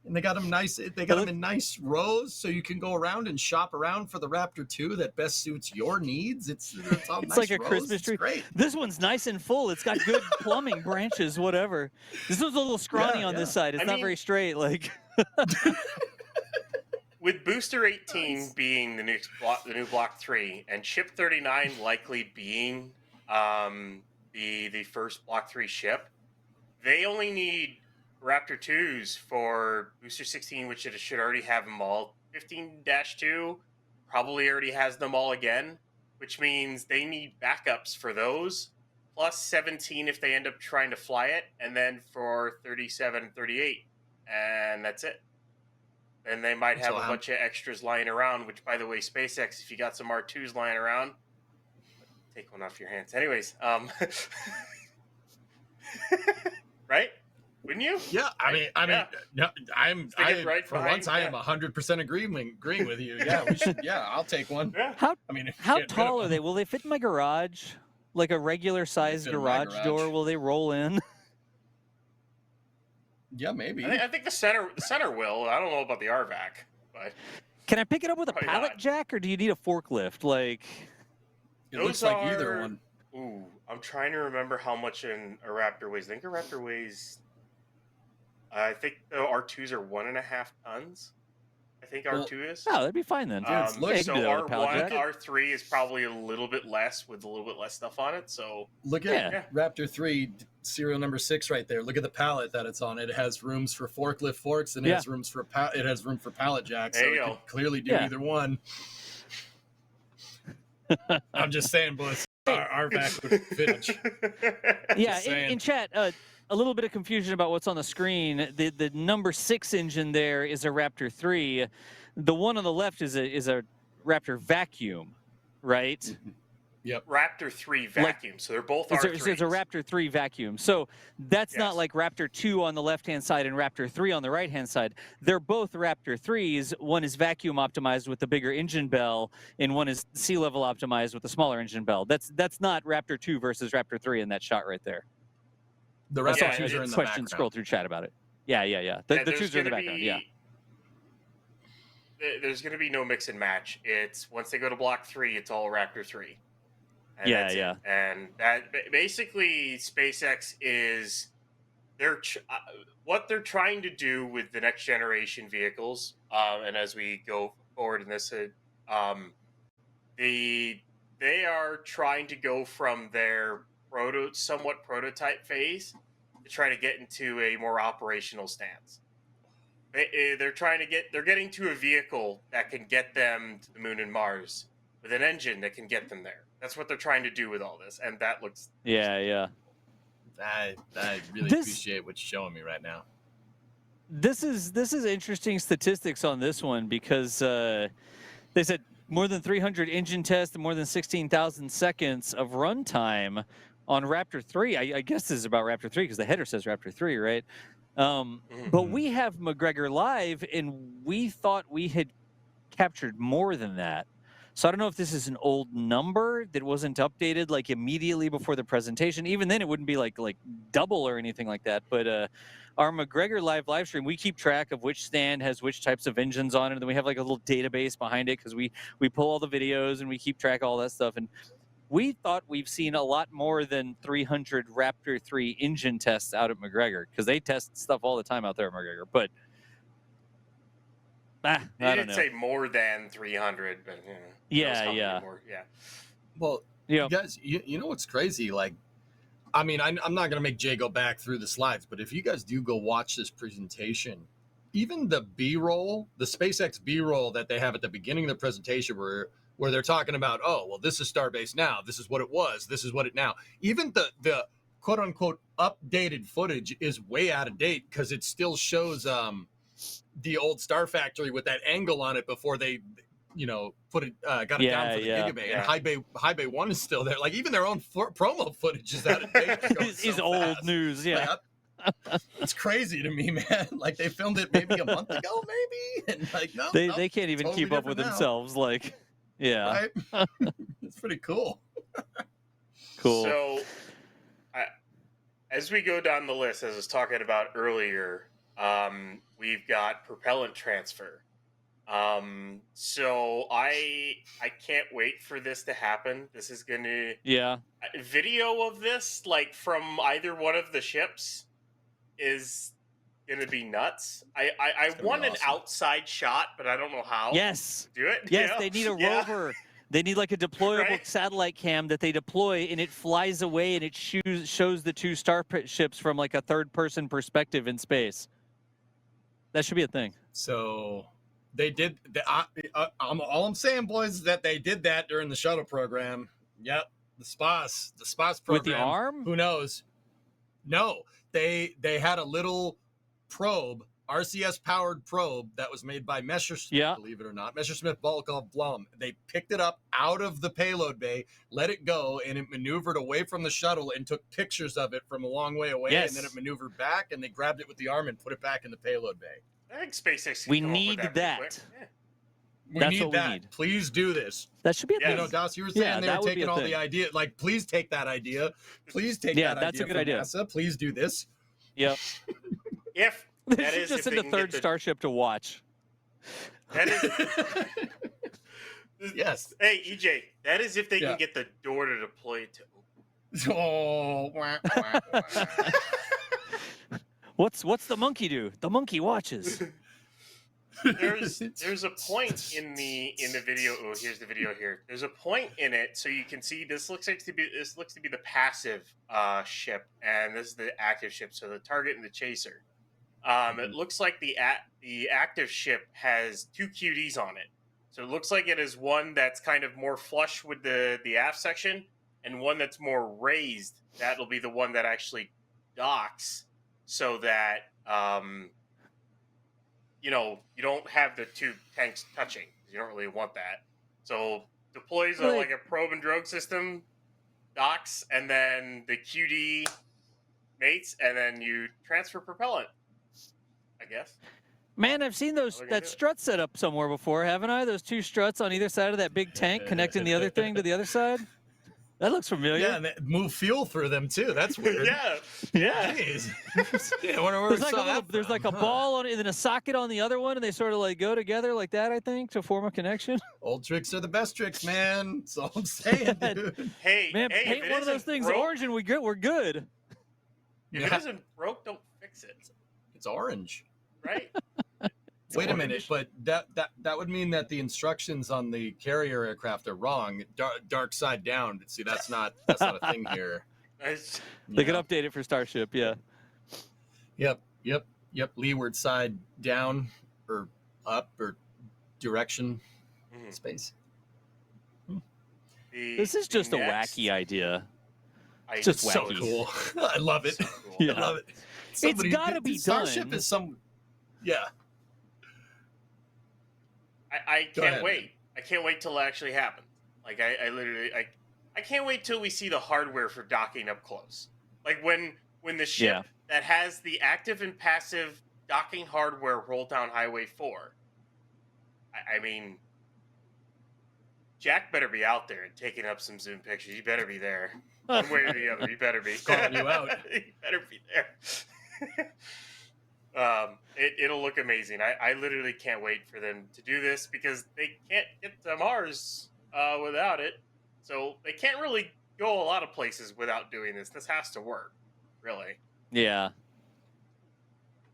And they got them nice. They got them in nice rows, so you can go around and shop around for the Raptor 2 that best suits your needs. It's all It's nice like a rows. Christmas It's tree. great. This one's nice and full. It's got good plumbing, branches, whatever. This one's a little scrawny on this side. It's not very straight. Like with Booster 18 being the new Block 3, and Ship 39 likely being the first Block 3 ship, they only need Raptor 2s for Booster 16, which it should already have them all. 15-2 probably already has them all again, which means they need backups for those, plus 17 if they end up trying to fly it, and then for 37 and 38. And that's it. And they might have a bunch of extras lying around, which, by the way, SpaceX, if you got some R2s lying around, take one off your hands. Anyways, right? Wouldn't you? Yeah, I mean, no, Stick it right for behind, once I am 100% agreeing with you. Yeah, we should. Yeah, I'll take one. Yeah. I mean, if you How get rid of tall are them. they? Will they fit in my garage? Like a regular sized fit in my garage door? garage. Will they roll in? Yeah, maybe. I think the center will. I don't know about the RVAC, but Can I pick it up with a Probably pallet not. jack, or do you need a forklift? Like, It looks like either one. Ooh, I'm trying to remember how much a Raptor weighs. I think a Raptor weighs. I think the R2s are 1.5 tons. I think R2 is. oh, that'd be fine then. Dude, look- you So can do that with a pallet R1, jack. R3 is probably a little bit less with a little bit less stuff on it. So Look at Yeah. Raptor 3 serial number 6 right there. Look at the pallet that it's on. It has rooms for forklift forks and it Yeah. has rooms for it has room for pallet jacks. There So you it go. could clearly do Yeah. either one. I'm just saying, boys. Our back would fit. Yeah, saying. in chat, a little bit of confusion about what's on the screen. The number 6 engine there is a Raptor 3. The one on the left is a Raptor vacuum, right? Raptor 3 vacuum. So they're both It's R3s. a Raptor 3 vacuum. So that's not Yes. like Raptor 2 on the left-hand side and Raptor 3 on the right-hand side. They're both Raptor 3s. One is vacuum optimized with the bigger engine bell, and one is sea level optimized with the smaller engine bell. That's not Raptor 2 versus Raptor 3 in that shot right there. The I rest saw of Yeah, the a twos are in the question background. scroll through chat about it. Yeah. The Yeah, the there's twos are in the gonna background. be- Yeah. There's going to be no mix and match. It's once they go to block 3, it's all Raptor 3. And Yeah, that's it. yeah. And that basically SpaceX is what they're trying to do with the next generation vehicles. And as we go forward in this, they are trying to go from their somewhat prototype phase to try to get into a more operational stance. They're getting to a vehicle that can get them to the moon and Mars with an engine that can get them there. That's what they're trying to do with all this, and that looks. Yeah. I really This- appreciate what you're showing me right now. This is interesting statistics on this one because they said more than 300 engine tests and more than 16,000 seconds of runtime on Raptor 3. I guess this is about Raptor 3 because the header says Raptor 3, right? But we have McGregor Live, and we thought we had captured more than that. So I don't know if this is an old number that wasn't updated like immediately before the presentation. Even then, it wouldn't be like double or anything like that. But our McGregor live stream, we keep track of which stand has which types of engines on it, and then we have like a little database behind it because we pull all the videos and we keep track of all that stuff. And we thought we've seen a lot more than 300 Raptor 3 engine tests out at McGregor because they test stuff all the time out there at McGregor. But I They don't didn't know. say more than 300, but you know, Yeah, knows how many yeah. more. Yeah. Well, Yeah. you guys, you know what's crazy? Like, I mean, I'm not going to make Jay go back through the slides, but if you guys do go watch this presentation, even the B-roll, the SpaceX B-roll that they have at the beginning of the presentation where they're talking about, oh, well, this is Starbase now. This is what it was. This is what it now. Even the quote unquote updated footage is way out of date because it still shows the old Star Factory with that angle on it before they, put it got it down for the Gigabay. Yeah. And High Bay 1 is still there. Like even their own promo footage is out of date. is old news. Yeah. Like, it's crazy to me, man. Like they filmed it maybe a month ago, maybe, and like no, They can't even totally keep up with different now. themselves. Like, yeah, right? It's pretty cool. cool. So, as we go down the list, as I was talking about earlier, we've got propellant transfer. So I can't wait for this to happen. This is gonna Yeah. video of this, like from either one of the ships, is gonna be nuts. I gonna want be an awesome. outside shot, but I don't know how Yes. to do it. Yes. you know? They need a Yeah. rover. They need like a deployable Right. satellite cam that they deploy, and it flies away and it shows the two starships from like a third-person perspective in space. That should be a thing. So they did. All I'm saying, boys, is that they did that during the shuttle program. Yep, the SPAS program. With the arm? Who knows? No, they had a little probe RCS powered probe that was made by Messerschmitt, Yeah. believe it or not, Messerschmitt Volkov Blum. They picked it up out of the payload bay, let it go, and it maneuvered away from the shuttle and took pictures of it from a long way away. Yes. And then it maneuvered back, and they grabbed it with the arm and put it back in the payload bay. I think SpaceX can We come up with need that. Pretty quick. that. Yeah. We That's need what we that. need. Please do this. That should be a Yes. You thing. know, Das, you were saying Yeah, they that were would be taking a all thing. the idea. Like, please take that idea. Please take Yeah, that that's a idea good from idea. NASA. Please do this. Yep. If They that should is just if send they a can third get the, Starship to watch. that is Yes. Hey EJ, that is if they Yeah. can get the door to deploy to open. Oh, wah, wah, wah. What's the monkey do? The monkey watches. There's a point in the video. Oh, here's the video here. There's a point in it, so you can see this looks to be the passive ship, and this is the active ship. So the target and the chaser. It looks like the active ship has 2 QDs on it. So it looks like it is one that's kind of more flush with the aft section, and one that's more raised. That'll be the one that actually docks, so that you know, you don't have the 2 tanks touching. You don't really want that. So deploys Well, like a probe and drogue system, docks, and then the QD mates, and then you transfer propellant, I guess. Man, I've seen They're gonna that do it. strut set up somewhere before, haven't I? Those 2 struts on either side of that big tank connecting the other thing to the other side. That looks familiar. Yeah, and they move fuel through them too. That's weird. Yeah. Yeah. Jeez. Yeah, I wonder where There's we like, saw that there's from, like a huh? ball on it and then a socket on the other one, and they sort of like go together like that, I think, to form a connection. Old tricks are the best tricks, man. That's all I'm saying, dude. Hey, Man, hey, paint if it one of those isn't things broke, orange and we're good. If Yeah. it isn't broke, don't fix it. It's orange. Right? Wait a minute, but that would mean that the instructions on the carrier aircraft are wrong. Dark side down. See, that's not a thing here. Nice. They could Yeah. update it for Starship, yeah. Yep. Leeward side down or up or direction Mhm. space. This is just a wacky idea. It's just So wacky. cool. I love it. So cool. Yeah. I love it. gotta be Starship done. is some. Yeah. I Go can't ahead. wait. I can't wait till it actually happens. Like I literally I can't wait till we see the hardware for docking up close. Like when the ship Yeah. that has the active and passive docking hardware roll down Highway 4. I mean, Jack better be out there and taking up some Zoom pictures. You better be there. One way or the other. You better be. Calling you out. You better be there. It'll look amazing. I literally can't wait for them to do this because they can't get to Mars without it. So they can't really go a lot of places without doing this. This has to work, really. Yeah.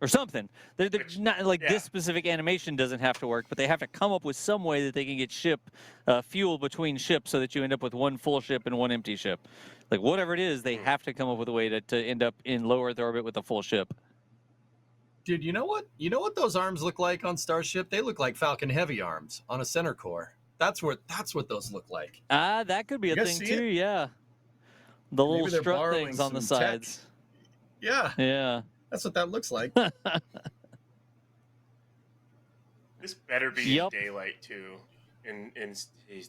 Or something. They're Which- not like yeah. this specific animation doesn't have to work, but they have to come up with some way that they can get fuel between ships so that you end up with one full ship and one empty ship. Like whatever it is, they have to come up with a way to end up in low Earth orbit with a full ship. Dude, you know what? You know what those arms look like on Starship? They look like Falcon Heavy arms on a center core. That's what those look like. That could be a You guys thing see too, it? yeah. The Maybe little they're strut borrowing things on the some tech. sides. Yeah, Yeah. that's what that looks like. This better be Yep. in daylight too.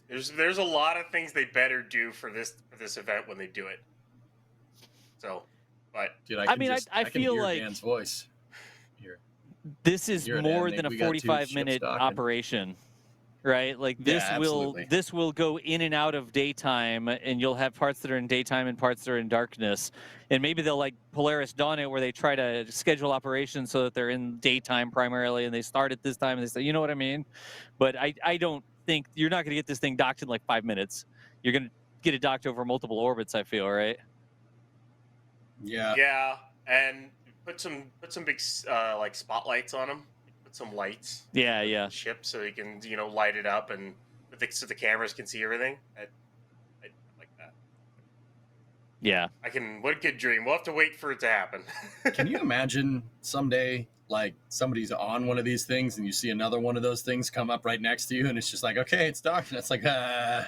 There's a lot of things they better do for this event when they do it. So, but Dude, I mean, I can feel hear like- Dan's voice. Here. This is You're an more admin. than a We got two 45-minute ships docking. operation, right? Like this absolutely. this will go in and out of daytime, and you'll have parts that are in daytime and parts that are in darkness. And maybe they'll like Polaris Dawn it, where they try to schedule operations so that they're in daytime primarily, and they start at this time, and they say, you know what I mean? But I don't think you're not going to get this thing docked in like 5 minutes. You're going to get it docked over multiple orbits. I feel right. Yeah. yeah, and put some big like spotlights on them. Put some lights. Yeah, on yeah. the ship so you can light it up and so the cameras can see everything. I like that. Yeah. What a good dream. We'll have to wait for it to happen. Can you imagine someday, like, somebody's on one of these things and you see another one of those things come up right next to you, and it's just like, okay, it's dark, and it's like, okay,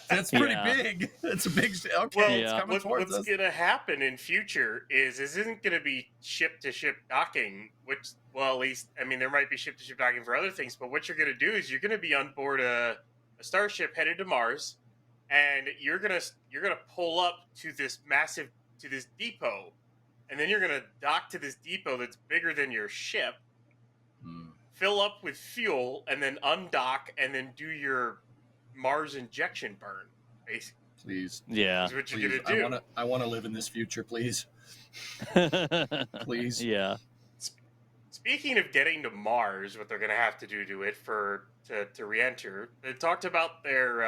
that's pretty Yeah. big. That's a big. Okay, Well, it's coming towards what's us. going to happen in future is this isn't going to be ship-to-ship docking, which, well, at least, I mean, there might be ship-to-ship docking for other things, but what you're going to do is you're going to be on board a starship headed to Mars, and you're gonna pull up to this depot, and then you're gonna dock to this depot that's bigger than your ship, fill up with fuel, and then undock, and then do your Mars injection burn. Basically, Please, Yeah. is what you're please, gonna do. I want to live in this future, please, please. Yeah. Speaking of getting to Mars, what they're gonna have to do to it to re-enter, they talked about their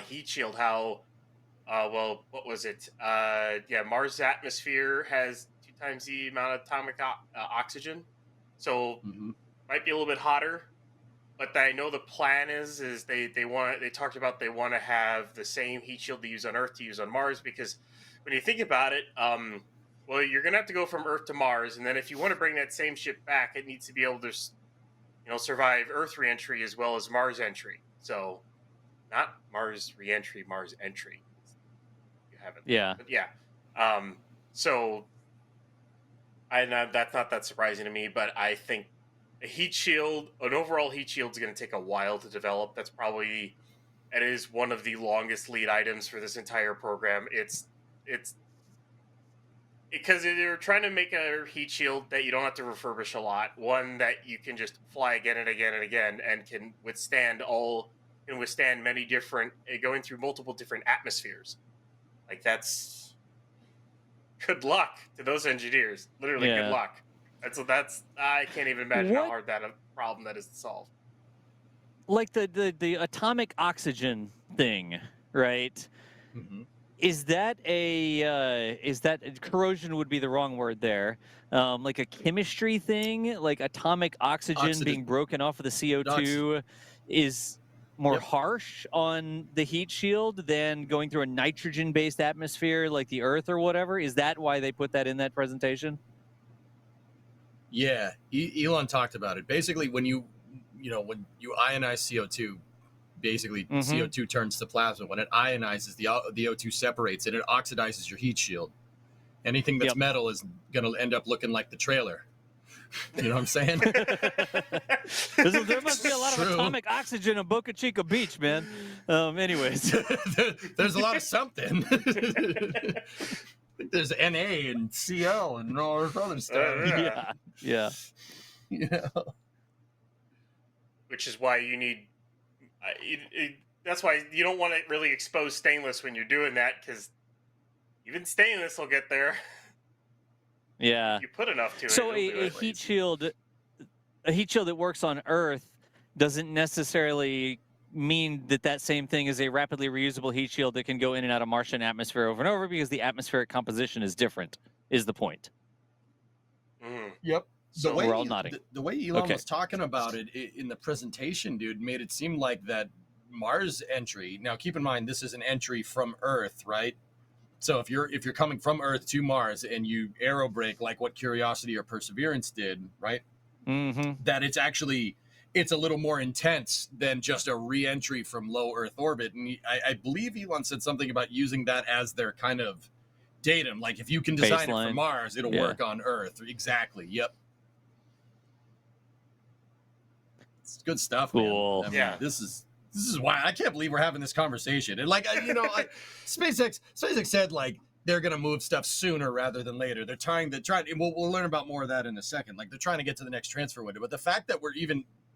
heat shield. How well, what was it? Yeah, Mars' atmosphere has 2 times the amount of atomic oxygen, so might be a little bit hotter. But I know the plan is they talked about they want to have the same heat shield they use on Earth to use on Mars, because when you think about it, well, you're gonna have to go from Earth to Mars, and then if you want to bring that same ship back, it needs to be able to, survive Earth reentry as well as Mars entry. So, not Mars reentry, Mars entry. You haven't. Yeah. But yeah. So, that's not that surprising to me, but I think an overall heat shield is going to take a while to develop. It is one of the longest lead items for this entire program. It's because they're trying to make a heat shield that you don't have to refurbish a lot, one that you can just fly again and again and again, and can withstand many different, going through multiple different atmospheres. Like, that's good luck to those engineers. Literally, Yeah. good luck. That's I can't even imagine how hard that a problem that is to solve. Like the atomic oxygen thing, right? Is that corrosion would be the wrong word there? Like a chemistry thing, like atomic oxygen being broken off of the CO2 is more harsh on the heat shield than going through a nitrogen-based atmosphere like the Earth or whatever. Is that why they put that in that presentation? Yeah, Elon talked about it. Basically, when you ionize CO2, basically CO2 turns to plasma. When it ionizes, the O2 separates and it oxidizes your heat shield. Anything that's metal is going to end up looking like the trailer. You know what I'm saying? There must be a lot of atomic oxygen on Boca Chica Beach, man. Anyways. There's a lot of something. There's Na and Cl and all this other stuff. Yeah. Which is why you need. That's why you don't want to really expose stainless when you're doing that, because even stainless will get there. Yeah. You put enough to it. So a heat shield that works on Earth doesn't necessarily mean that same thing is a rapidly reusable heat shield that can go in and out of Martian atmosphere over and over, because the atmospheric composition is different, is the point. Yep. So we're all nodding. The way Elon was talking about it in the presentation, dude, made it seem like that Mars entry. Now, keep in mind, this is an entry from Earth, right? So if you're coming from Earth to Mars and you aerobrake like what Curiosity or Perseverance did, right? That it's a little more intense than just a re-entry from low Earth orbit. And I believe Elon said something about using that as their kind of datum. Like, if you can design it for Mars, it'll work on Earth. Exactly. Yep. It's good stuff. Cool. Man. I mean, this is why I can't believe we're having this conversation. And SpaceX said like they're gonna move stuff sooner rather than later. They're trying. And we'll learn about more of that in a second. Like, they're trying to get to the next transfer window. But the fact that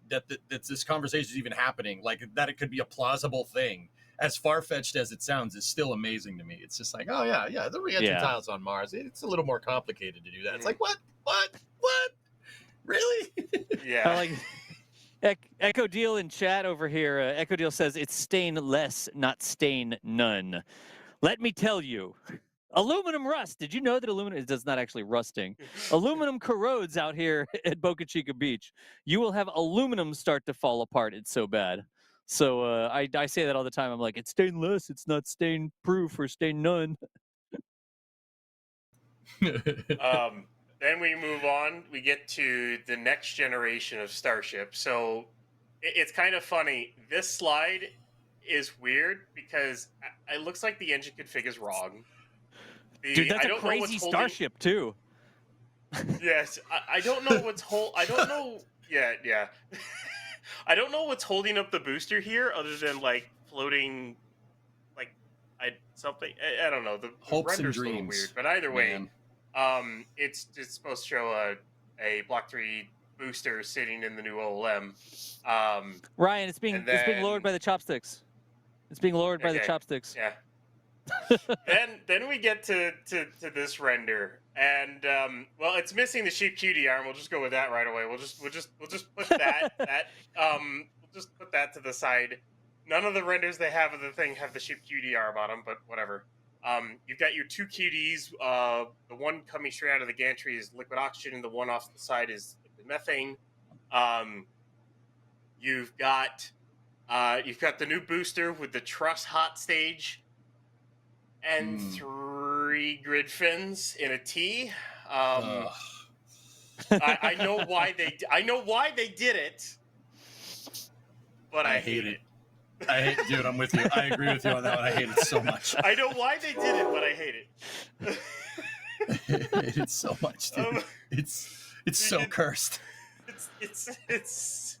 that this conversation is even happening, like that it could be a plausible thing, as far-fetched as it sounds, is still amazing to me. It's just like, oh yeah, the re-entry tiles on Mars. It's a little more complicated to do that. It's like, what? Really? Yeah. Like Echo Deal in chat over here. Echo Deal says it's stain less, not stain none. Let me tell you, aluminum rust. Did you know that aluminum does not actually rusting? Aluminum corrodes out here at Boca Chica Beach. You will have aluminum start to fall apart. It's so bad. So I say that all the time. I'm like, it's stainless. It's not stain proof or stain none. Then we move on. We get to the next generation of Starship. So it's kind of funny. This slide is weird because it looks like the engine config is wrong. Dude, that's I a don't know what's crazy holding- Starship too. Yes, I don't know what's I don't know. Yeah. I don't know what's holding up the booster here, other than like floating, like something. I don't know. The Hopes and render's a little dreams, weird, but either way, man. it's supposed to show a Block 3 booster sitting in the new OLM. Ryan, it's being lowered by the chopsticks. It's being lowered by the Okay, chopsticks. Yeah. then we get to this render, and well, it's missing the sheep cutie arm. We'll just go with that right away. We'll just put that we'll just put that to the side. None of the renders they have of the thing have the sheep cutie arm on them, but whatever. You've got your two cuties. The one coming straight out of the gantry is liquid oxygen, and the one off the side is liquid methane. You've got the new booster with the truss hot stage. And 3 grid fins in a T. I know why they did it, but I hate it. Dude, I'm with you. I agree with you on that one. I hate it so much. I know why they did it, but I hate it. I hate it so much, dude. It's so cursed. It's so cursed.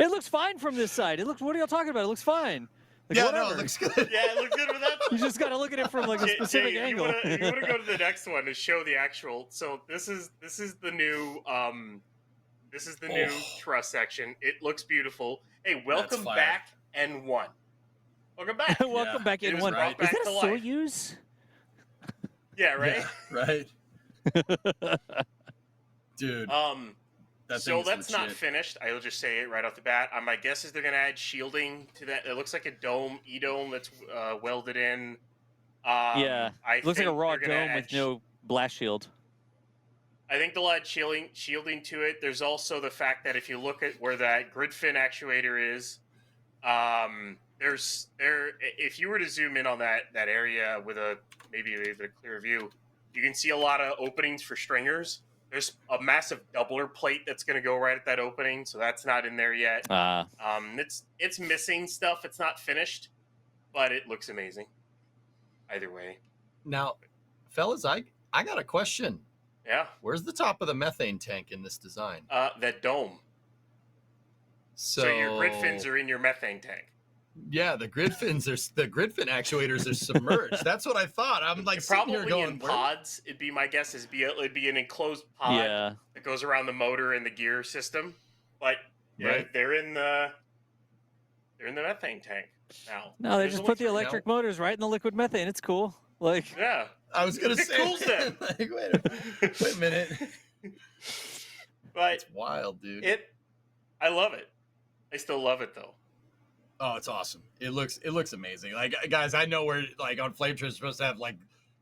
It looks fine from this side. What are y'all talking about? It looks fine. Like, Yeah, whatever. no, it looks good. Yeah, it looks good with that. You just got to look at it from like a specific angle. You want to go to the next one to show the actual. So this is the new new truss section. It looks beautiful. Hey, welcome back, N1. Welcome back. Welcome back, It was N1. brought Is back that to a life. Soyuz? Yeah, right. Yeah, right. Dude. That So thing is that's not legit. finished. I'll just say it right off the bat. My guess is they're going to add shielding to that. It looks like a dome, E-dome that's welded in. Yeah. I Looks like a think raw they're gonna dome add with no blast shield. I think they'll add shielding to it. There's also the fact that if you look at where that grid fin actuator is, if you were to zoom in on that area with maybe a clear view, you can see a lot of openings for stringers. There's a massive doubler plate that's going to go right at that opening, so that's not in there yet. It's missing stuff. It's not finished, but it looks amazing. Either way. Now, fellas, I got a question. Yeah. Where's the top of the methane tank in this design? That dome. So your grid fins are in your methane tank. Yeah, the grid fin actuators are submerged. That's what I thought. I'm like sitting here probably going, in pods. It'd be my guess. It'd be an enclosed pod that goes around the motor and the gear system. But yeah, Right. they're in the methane tank now. No, they just put the electric motors right in the liquid methane. It's cool. Like, yeah, I was gonna it say, cools them. like, wait a minute. But It's wild, dude. I love it. I still love it though. Oh, it's awesome. It looks amazing. Like, guys, I know we're like on Flame Trip supposed to have like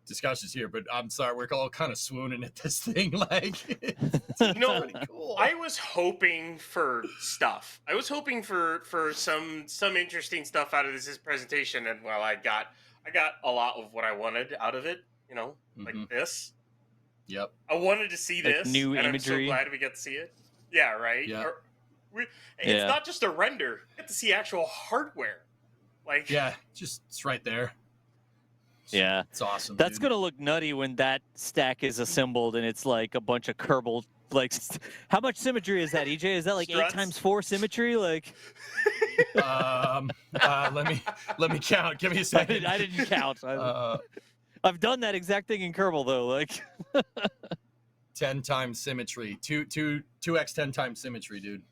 discussions here, but I'm sorry, we're all kind of swooning at this thing. Like, it's pretty cool. I was hoping for stuff. I was hoping for some interesting stuff out of this presentation, and well, I got a lot of what I wanted out of it. You know, like this. Yep. I wanted to see like this. new and imagery. I'm so glad we got to see it. Yeah, right. Yeah. It's not just a render. You get to see actual hardware. Like, yeah, it's right there. Yeah. It's awesome. That's dude. going to look nutty when that stack is assembled and it's like a bunch of Kerbal. Like, how much symmetry is that, EJ? Is that like Struts? 8x4 symmetry? Like, let me count. Give me a second. I didn't count. I've done that exact thing in Kerbal though. Like, 10 times symmetry. 2x 10 times symmetry, dude.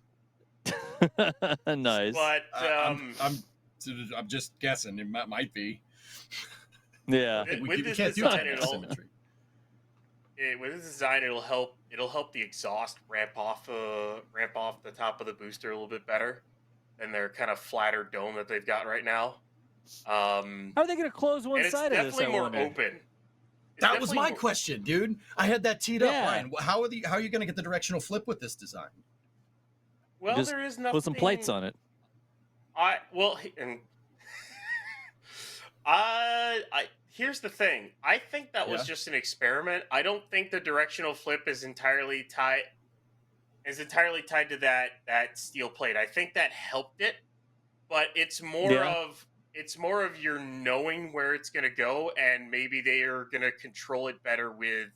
nice. but I'm just guessing. It might be. Yeah. with this can't do design, 10x symmetry. With this design, it'll help the exhaust ramp off the top of the booster a little bit better than their kind of flatter dome that they've got right now. How are they going to close one And it's side of this? definitely I more wonder? open. That was my question, dude. I had that teed up, Yeah. Ryan. How are you going to get the directional flip with this design? Well, Just there is nothing. Put some plates on it. And I here's the thing. I think that was Yeah. just an experiment. I don't think the directional flip is entirely tied to that steel plate. I think that helped it, but Yeah. it's more of your knowing where it's going to go, and maybe they are going to control it better with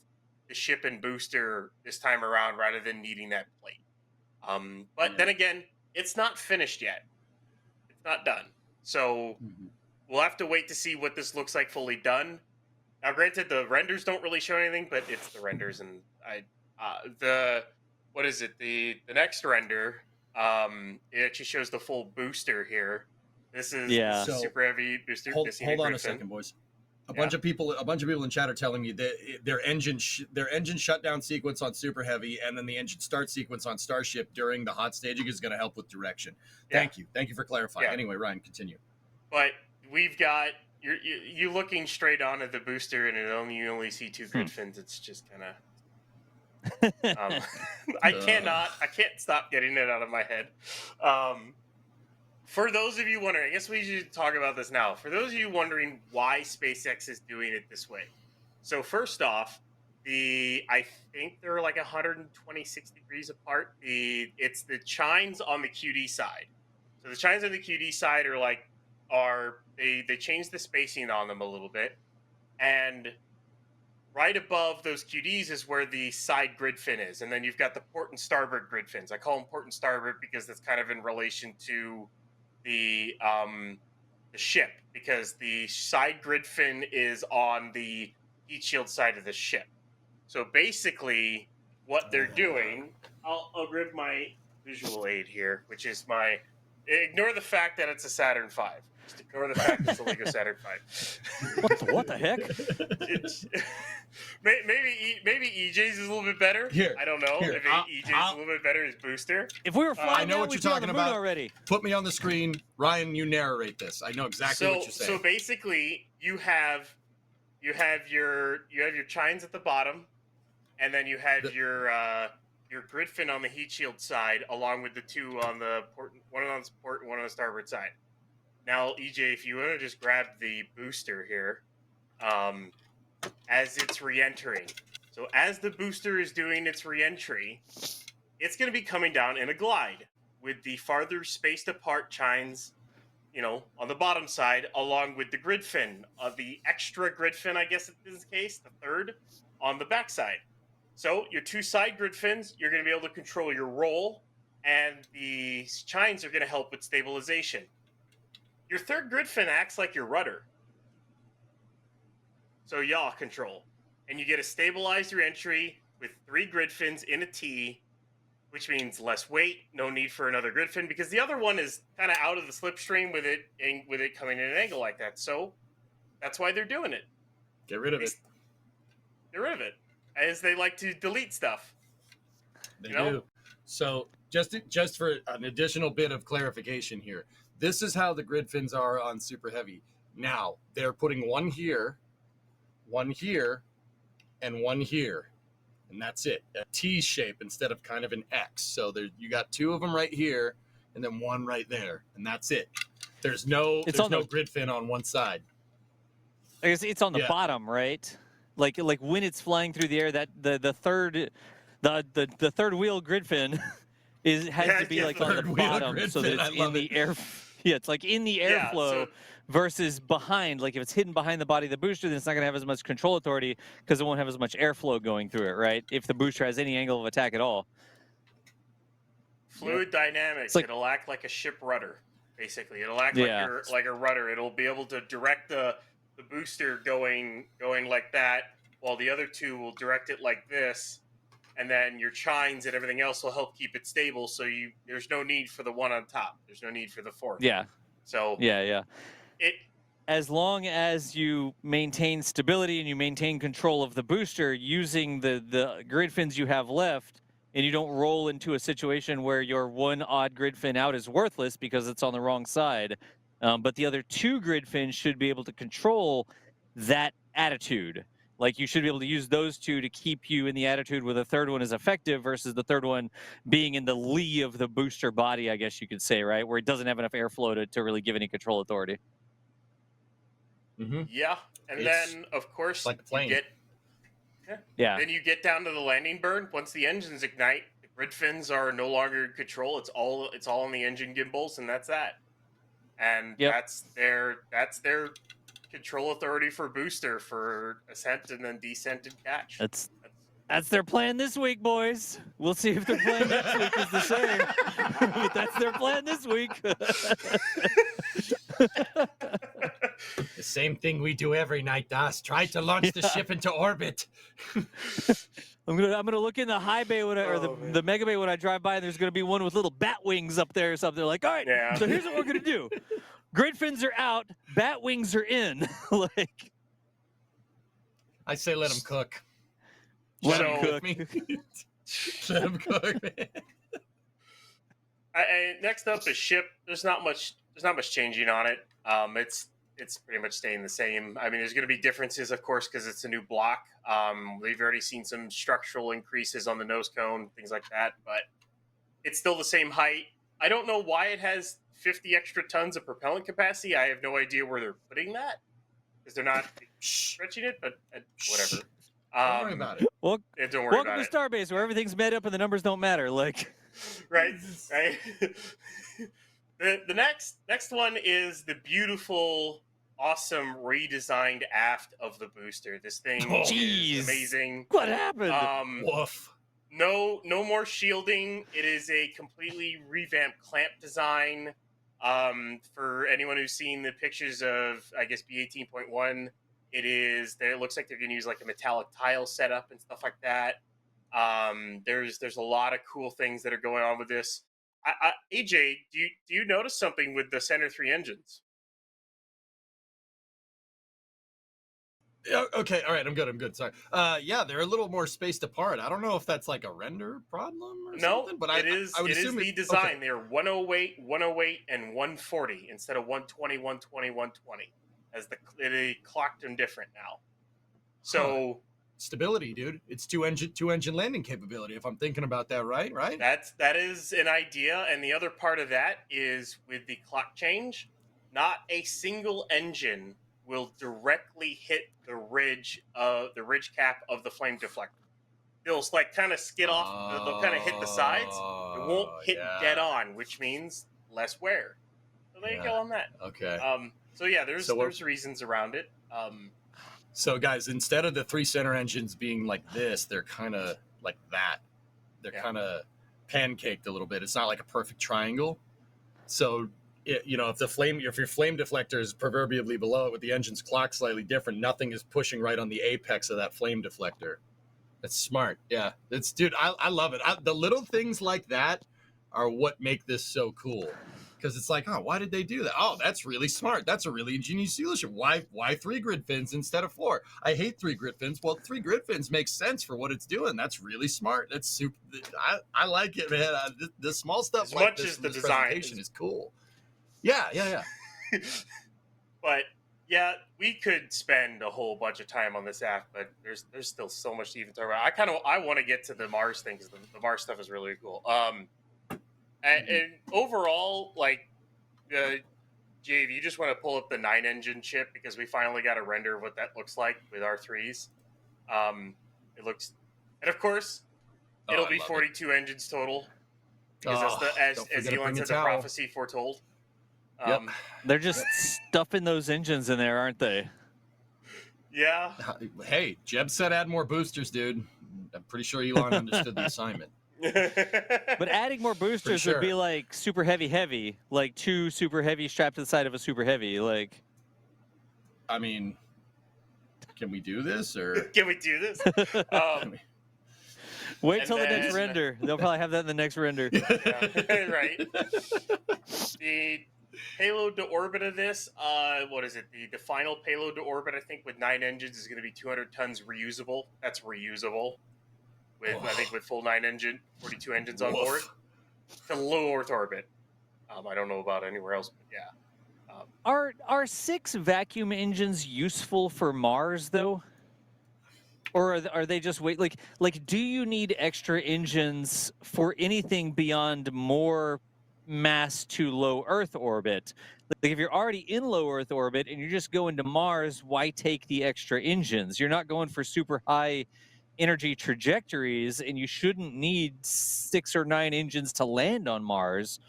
the ship and booster this time around rather than needing that plate. But then again, it's not finished yet. It's not done. So we'll have to wait to see what this looks like fully done. Now, granted, the renders don't really show anything, but it's the renders, and the what is it? The next render, it actually shows the full booster here. This is Yeah. So, super heavy booster. Hold missing a on a Griffin. second, boys. A bunch of people in chat are telling me that their engine shutdown sequence on Super Heavy and then the engine start sequence on Starship during the hot staging is going to help with direction. Thank you for clarifying. Yeah. Anyway, Ryan, continue. But we've got you looking straight on at the booster, and you only see two grid fins. It's just kind of I can't stop getting it out of my head. For those of you wondering, I guess we should talk about this now. For those of you wondering why SpaceX is doing it this way. So first off, I think they're like 126 degrees apart. It's the chines on the QD side. So the chines on the QD side they changed the spacing on them a little bit. And right above those QDs is where the side grid fin is. And then you've got the port and starboard grid fins. I call them port and starboard because that's kind of in relation to the ship, because the side grid fin is on the heat shield side of the ship. So basically what they're doing, I'll grab my visual aid here, which is ignore the fact that it's a Saturn V. Just ignore the fact it's a Lego Saturn V. What the heck? Maybe EJ's is a little bit better. Here, I don't know. If EJ's is a little bit better as booster. If we were flying, I know now, what we'd you're be on the talking moon about. already. Put me on the screen. Ryan, you narrate this. I know exactly what you're saying. So basically, you have your chines at the bottom, and then you have your grid fin on the heat shield side, along with the two on the port, one on the port and one on the starboard side. Now, EJ, if you want to just grab the booster here, as it's re-entering. So as the booster is doing its re-entry, it's going to be coming down in a glide with the farther spaced apart chines, on the bottom side, along with the grid fin, the extra grid fin, I guess in this case, the third, on the back side. So your two side grid fins, you're going to be able to control your roll, and the chines are going to help with stabilization. Your third grid fin acts like your rudder. So yaw control. And you get a stabilized re-entry with 3 grid fins in a T, which means less weight, no need for another grid fin, because the other one is kind of out of the slipstream with it coming in an angle like that. So that's why they're doing it. Get rid of it. Get rid of it, as they like to delete stuff. They do. So just for an additional bit of clarification here, this is how the grid fins are on Super Heavy. Now they're putting one here, and one here, and that's it. A T shape instead of kind of an X. So there, you got 2 of them right here, and then one right there, and that's it. There's no grid fin on one side. I guess it's on the bottom, right? Like when it's flying through the air, that the third wheel grid fin has to be like on the bottom, so that it's in the air. Yeah, it's like in the airflow versus behind. Like if it's hidden behind the body of the booster, then it's not going to have as much control authority because it won't have as much airflow going through it, right? If the booster has any angle of attack at all. Fluid dynamics. It'll act like a ship rudder, basically. It'll act like a rudder. It'll be able to direct the booster going like that, while the other 2 will direct it like this. And then your chines and everything else will help keep it stable. So there's no need for the one on top. There's no need for the 4th. Yeah. So as long as you maintain stability and you maintain control of the booster using the grid fins you have left, and you don't roll into a situation where your one odd grid fin out is worthless because it's on the wrong side, but the other 2 grid fins should be able to control that attitude. Like you should be able to use those two to keep you in the attitude where the third one is effective versus the third one being in the lee of the booster body, I guess you could say, right? Where it doesn't have enough airflow to really give any control authority. Mm-hmm. Yeah, and It's then of course like a you plane. get Yeah. then you get down to the landing burn. Once the engines ignite, the grid fins are no longer in control. It's all on the engine gimbals, and that's that. And Yep. that's their control authority for booster for ascent and then descent and catch. That's their plan this week, boys. We'll see if their plan next week is the same. But that's their plan this week. The same thing we do every night, Das. Try to launch the ship into orbit. I'm gonna look in the high bay or the mega bay when I drive by, and there's gonna be one with little bat wings up there or something. They're like, all right, Yeah. so here's what we're gonna do. Grid fins are out, bat wings are in. Like, I say let them cook. let So- them cook. Me? Let them cook, man. Next up is ship. There's not much changing on it. It's pretty much staying the same. I mean, there's going to be differences, of course, because it's a new block. We've already seen some structural increases on the nose cone, things like that, but it's still the same height. I don't know why it has 50 extra tons of propellant capacity. I have no idea where they're putting that because they're not stretching it, but whatever. Don't worry about it. Well, Don't worry welcome about to it. Starbase, where everything's made up and the numbers don't matter. Like, Right. The next one is the beautiful, awesome redesigned aft of the booster. This thing Oh, is jeez. amazing. what happened? Woof. No more shielding. It is a completely revamped clamp design. For anyone who's seen the pictures of, I guess, B18.1, it looks like they're going to use like a metallic tile setup and stuff like that. There's a lot of cool things that are going on with this. AJ, do you notice something with the center 3 engines? Okay, all right, I'm good. Sorry. Yeah, they're a little more spaced apart. I don't know if that's like a render problem or something, but it is I would it is assume the design. Okay. They're 108, 108, and 140 instead of 120, 120, 120. They clocked them different now. So stability, dude. It's two engine landing capability. If I'm thinking about that right. that is an idea, and the other part of that is with the clock change, not a single engine will directly hit the ridge cap of the flame deflector. They'll like kind of skid off. They'll kind of hit the sides. It won't hit dead on, which means less wear. So there you go on that. Okay. So yeah, there's reasons around it. So guys, instead of the 3 center engines being like this, they're kind of like that. They're kind of pancaked a little bit. It's not like a perfect triangle. So if your flame deflector is proverbially below it with the engine's clock slightly different, nothing is pushing right on the apex of that flame deflector. That's smart. Yeah, dude, I love it. The little things like that are what make this so cool. Because it's like, oh, why did they do that? Oh, that's really smart. That's a really ingenious solution. Why 3 grid fins instead of 4? I hate 3 grid fins. Well, 3 grid fins makes sense for what it's doing. That's really smart. That's super. I like it, man. The small stuff as like much this as the this design presentation is cool. Yeah. But yeah, we could spend a whole bunch of time on this app, but there's still so much to even talk about. I want to get to the Mars thing because the Mars stuff is really cool. And overall, like, Jave, you just want to pull up the 9-engine chip because we finally got a render of what that looks like with R3s. It looks, and of course, it'll be 42 engines total because as Elon said, the prophecy foretold. Yep. They're just stuffing those engines in there, aren't they? Yeah. Hey, Jeb said add more boosters, dude. I'm pretty sure Elon understood the assignment. But adding more boosters would be like super heavy, like 2 super heavy strapped to the side of a super heavy. Like, I mean, can we do this or can we do this? Wait till the next render. They'll probably have that in the next render. Right. The payload to orbit of this, what is it? The final payload to orbit, I think, with 9 engines is going to be 200 tons reusable. That's reusable. I think with full 42 engines on board. To low Earth orbit. I don't know about anywhere else, but yeah. Are 6 vacuum engines useful for Mars though? Or are they just like do you need extra engines for anything beyond more mass to low Earth orbit? Like if you're already in low Earth orbit and you're just going to Mars, why take the extra engines? You're not going for super high energy trajectories, and you shouldn't need 6 or 9 engines to land on Mars,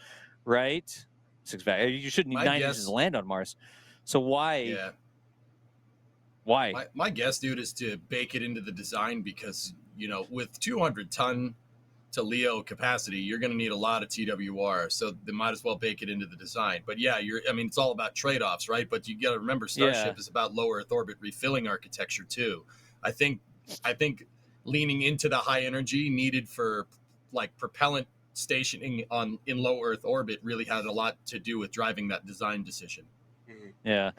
right? You shouldn't need My 9 engines to guess, land on Mars. So why? yeah. Why? My guess, dude, is to bake it into the design because, you know, with 200 ton to Leo capacity, you're going to need a lot of TWR. So they might as well bake it into the design. But yeah, I mean, it's all about trade-offs, right? But you got to remember Starship is about low Earth orbit refilling architecture too. I think leaning into the high energy needed for like propellant stationing in low Earth orbit really had a lot to do with driving that design decision. Yeah.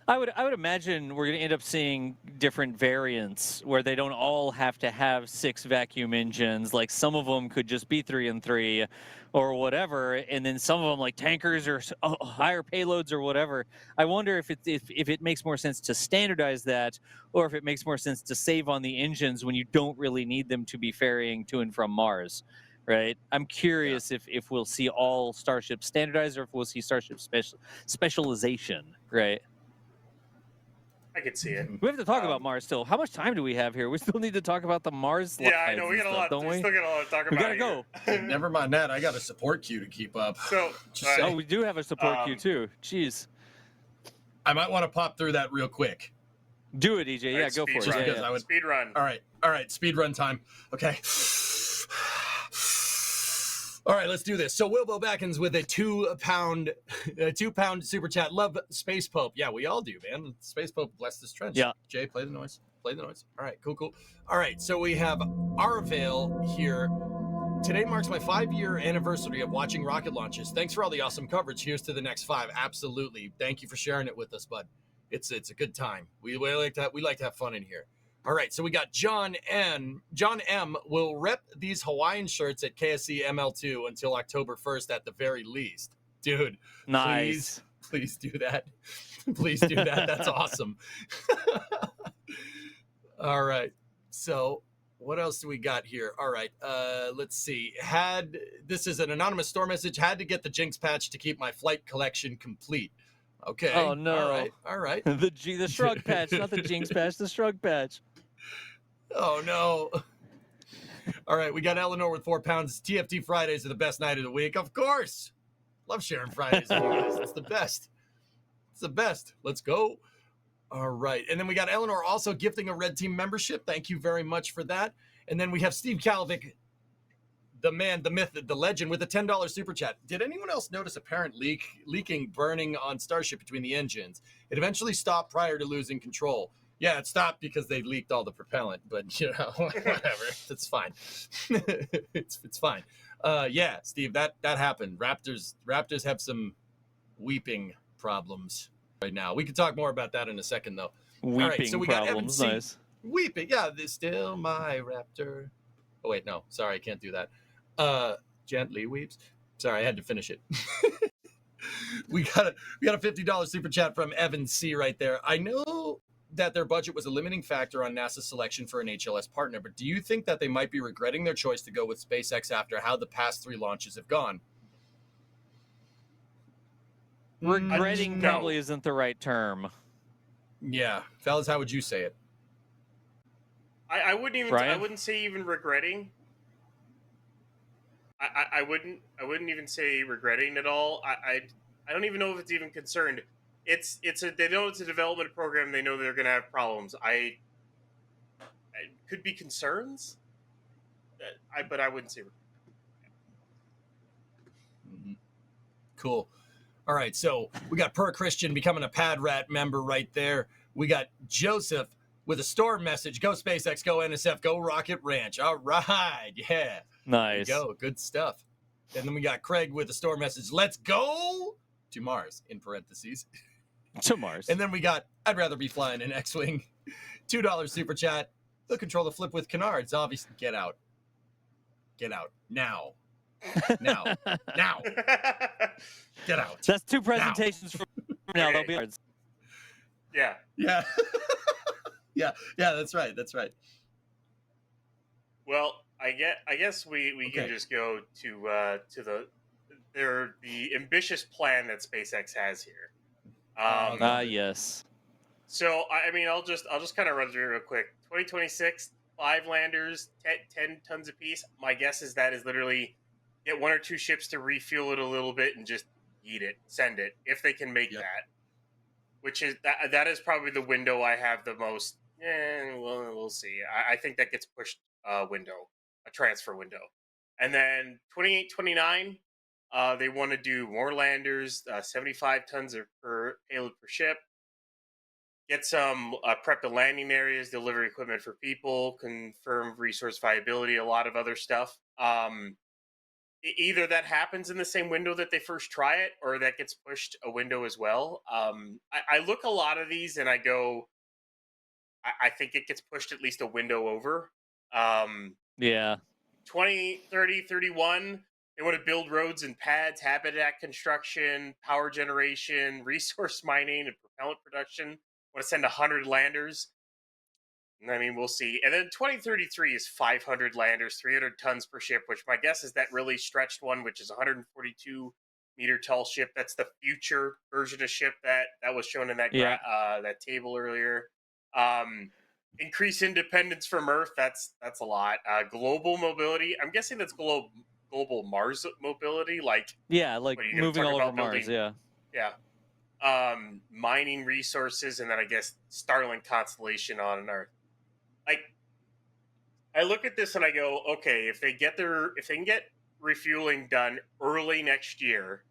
I would imagine we're going to end up seeing different variants where they don't all have to have 6 vacuum engines. Like some of them could just be 3 and 3 or whatever, and then some of them like tankers or higher payloads or whatever. I wonder if it makes more sense to standardize that, or if it makes more sense to save on the engines when you don't really need them to be ferrying to and from Mars. Right. I'm curious if we'll see all starships standardized or if we'll see starship specialization. Right. I could see it. We have to talk about Mars still. How much time do we have here? We still need to talk about the Mars slides. Yeah, I know. We got a lot. Don't we? Still got a lot to talk about. We gotta go. Never mind that. I got a support queue to keep up. So, Oh, we do have a support queue too. Jeez. I might want to pop through that real quick. Do it, EJ. Yeah, go for it. Run. Yeah. Speed run. All right. Speed run time. Okay. All right, let's do this. So Wilbo Backens with a 2-pound super chat. Love Space Pope. Yeah, we all do, man. Space Pope, bless this trench. Yeah. Jay, play the noise. Play the noise. All right, cool. All right, so we have Arvale here. Today marks my 5-year anniversary of watching rocket launches. Thanks for all the awesome coverage. Here's to the next 5. Absolutely. Thank you for sharing it with us, bud. It's a good time. We like to have fun in here. All right, so we got John M. John M. will rep these Hawaiian shirts at KSC ML2 until October 1st at the very least. Dude, nice. Please do that. Please do that. That's awesome. All right, so what else do we got here? All right, let's see. This is an anonymous store message. Had to get the Jinx patch to keep my flight collection complete. Okay. Oh no. All right. The shrug patch, not the Jinx patch, the shrug patch. Oh no. All right, we got Eleanor with 4 pounds. TFT Fridays are the best night of the week. Of course. Love sharing Fridays with you guys. It's the best. It's the best. Let's go. All right. And then we got Eleanor also gifting a Red Team membership. Thank you very much for that. And then we have Steve Kalvik, the man, the myth, the legend, with a $10 super chat. Did anyone else notice apparent leaking burning on Starship between the engines? It eventually stopped prior to losing control. Yeah, it stopped because they leaked all the propellant, but you know, whatever. It's fine. it's fine. Yeah, Steve, that happened. Raptors have some weeping problems right now. We can talk more about that in a second, though. Weeping all right, so we got problems. Evan C. Nice. Weeping. Yeah, they're still my Raptor. Oh wait, no, sorry, I can't do that. Gently weeps. Sorry, I had to finish it. we got a $50 super chat from Evan C. right there. I know that their budget was a limiting factor on NASA's selection for an HLS partner, but do you think that they might be regretting their choice to go with SpaceX after how the past 3 launches have gone? Regretting probably isn't the right term. Yeah, fellas, how would you say it? I wouldn't even. Brian? I wouldn't say even regretting. I wouldn't even say regretting at all. I don't even know if it's even concerned. They know it's a development program. They know they're going to have problems. I could be concerns. But I wouldn't say. Mm-hmm. Cool. All right, so we got Per Christian becoming a Pad Rat member right there. We got Joseph with a storm message. Go SpaceX, go NSF, go Rocket Ranch. All right, yeah. Nice. There you go, good stuff. And then we got Craig with a storm message. Let's go to Mars, in parentheses. To Mars. And then we got, I'd rather be flying an X-Wing. $2 super chat. They'll control the flip with canards. Obviously, get out. Get out. Now. Now. Now. Get out. That's 2 presentations from now. They'll be Yeah. Yeah. Yeah, that's right. Well, I guess we can Okay. just go to the ambitious plan that SpaceX has here. Oh, Ah, God. yes. So I mean, I'll just kind of run through it real quick. 2026, 5 landers, 10 tons apiece. My guess is that is literally get 1 or 2 ships to refuel it a little bit and just eat it, send it if they can make Yep. that. Which is that is probably the window I have the most. Well, we'll see. I think that gets pushed a transfer window, and then 28, 29. They want to do more landers, 75 tons per payload per ship. Get some prep the landing areas, deliver equipment for people, confirm resource viability, a lot of other stuff. Either that happens in the same window that they first try it, or that gets pushed a window as well. I look a lot of these and I go, I think it gets pushed at least a window over. Yeah. 20, 30, 31. They want to build roads and pads, habitat construction, power generation, resource mining, and propellant production. Want to send 100 landers. I mean, we'll see. And then 2033 is 500 landers, 300 tons per ship, which my guess is that really stretched one, which is 142-meter tall ship. That's the future version of ship that was shown in that Yeah. that table earlier. Increase independence from Earth. That's a lot. Global mobility. I'm guessing that's global Mars mobility. Like, Yeah, like what are you going to moving talk all over about Mars. building? Yeah. Yeah. Mining resources, and then I guess Starlink constellation on Earth. Like, I look at this and I go, okay, if they can get refueling done early next year,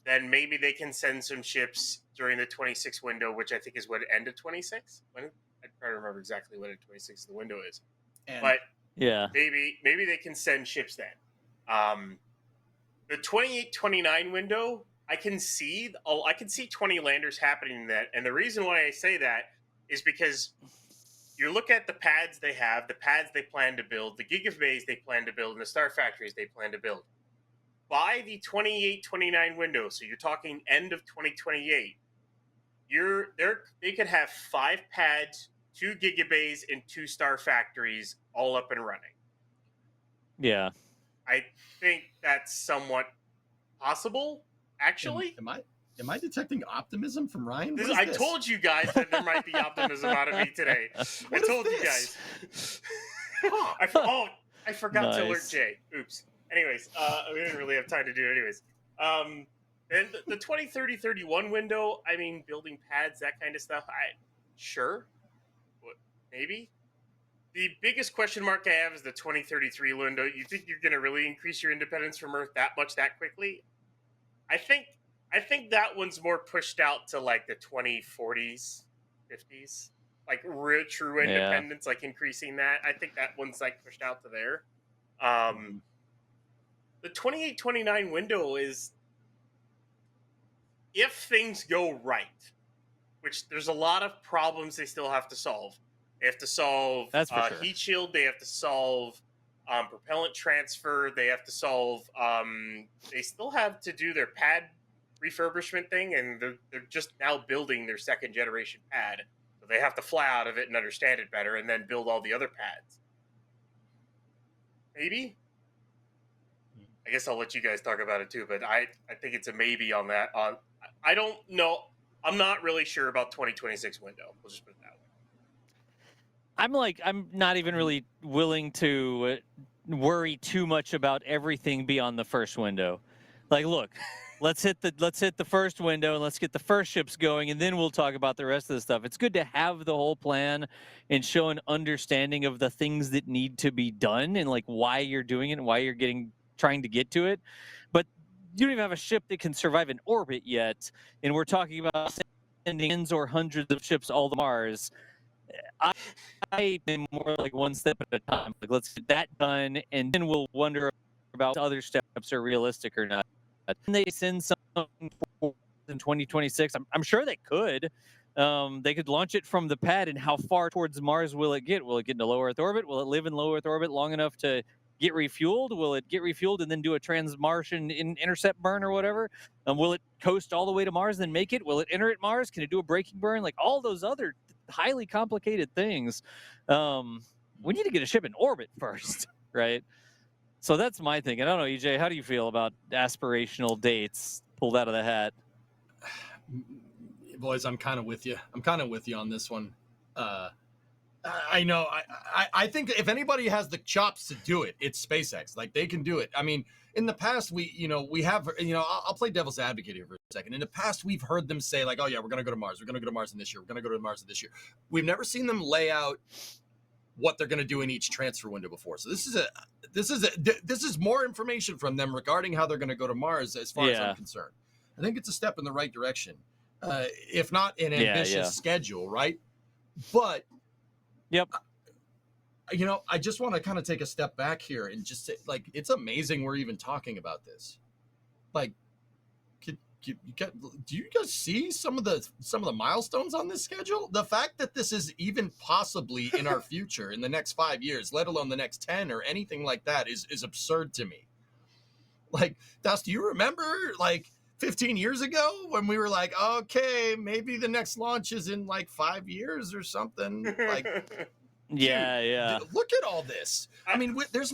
then maybe they can send some ships during the 26 window, which I think is what, end of 26. When I try to remember exactly when 26 the window is, And but Yeah. maybe they can send ships then. The 28-29 window, I can see 20 landers happening in that, and the reason why I say that is because you look at the pads they have, the pads they plan to build, the gigabays they plan to build, and the star factories they plan to build. By the 28-29 window, so you're talking end of 2028, they could have 5 pads, 2 gigabays, and 2 star factories all up and running. Yeah. I think that's somewhat possible, actually. am I detecting optimism from Ryan? What is I this? told you guys that there might be optimism out of me today. I told you guys. I forgot to alert Nice. Jay. Oops. Anyways, we didn't really have time to do it anyways. And the 20, 30, 31 window, I mean, building pads, that kind of stuff, sure. Maybe. The biggest question mark I have is the 2033 window. You think you're going to really increase your independence from Earth that much that quickly? I think that one's more pushed out to like the 2040s, 50s, like real true Yeah. independence, like increasing that. I think that one's like pushed out to there. The 28-29 window is if things go right, which there's a lot of problems they still have to solve. They have to solve That's for sure. heat shield. They have to solve propellant transfer. They have to solve. They still have to do their pad refurbishment thing, and they're just now building their second generation pad. So they have to fly out of it and understand it better, and then build all the other pads. Maybe. I guess I'll let you guys talk about it too, but I think it's a maybe on that. I don't know. I'm not really sure about 2026 window. We'll just put it that way. I'm not even really willing to worry too much about everything beyond the first window. Like, look, let's hit the first window and let's get the first ships going, and then we'll talk about the rest of the stuff. It's good to have the whole plan and show an understanding of the things that need to be done and like why you're doing it and why you're trying to get to it. But you don't even have a ship that can survive in orbit yet, and we're talking about sending tens or hundreds of ships all to Mars. I am more like one step at a time. Like, let's get that done, and then we'll wonder about other steps are realistic or not. Can they send something in 2026? I'm sure they could. They could launch it from the pad, and how far towards Mars will it get? Will it get into low Earth orbit? Will it live in low Earth orbit long enough to get refueled? Will it get refueled and then do a trans-Martian intercept burn or whatever? Will it coast all the way to Mars and then make it? Will it enter at Mars? Can it do a braking burn? Like all those other highly complicated things. we need to get a ship in orbit first, right? So that's my thing. I don't know, EJ, how do you feel about aspirational dates pulled out of the hat? Boys, I'm kind of with you. I'm kind of with you on this one. I know. I think if anybody has the chops to do it, it's SpaceX. Like, they can do it. I mean, in the past, we have, I'll play devil's advocate here for a second. In the past, we've heard them say, like, oh yeah, we're going to go to Mars. We're going to go to Mars in this year. We're going to go to Mars in this year. We've never seen them lay out what they're going to do in each transfer window before. So this is more information from them regarding how they're going to go to Mars, as far as I'm concerned. I think it's a step in the right direction, if not an ambitious schedule, right? But yep. I just want to kind of take a step back here and just say, like, it's amazing we're even talking about this. Like, do you guys see some of the milestones on this schedule? The fact that this is even possibly in our future in the next 5 years, let alone the next 10 or anything like that, is absurd to me. Like, Das, do you remember, like, 15 years ago when we were like, okay, maybe the next launch is in like 5 years or something? Like, yeah. Look at all this. I mean, there's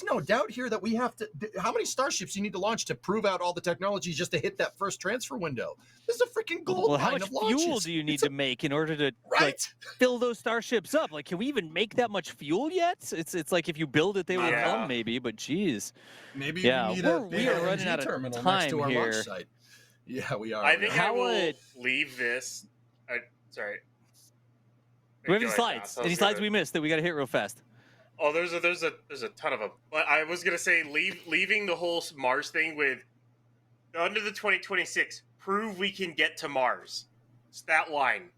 no doubt here that we have to. How many starships you need to launch to prove out all the technology just to hit that first transfer window? This is a freaking gold mine of launches. How much fuel do you need to make in order to like, fill those starships up? Like, can we even make that much fuel yet? It's like if you build it, they will come, maybe. But geez, maybe we are running out of time here. Yeah, we are. I think I will leave this. Sorry. Do we have any slides? Any slides we missed that we got to hit real fast? Oh, there's a ton of them. But I was gonna say leaving the whole Mars thing with under the 2026. Prove we can get to Mars. It's that line.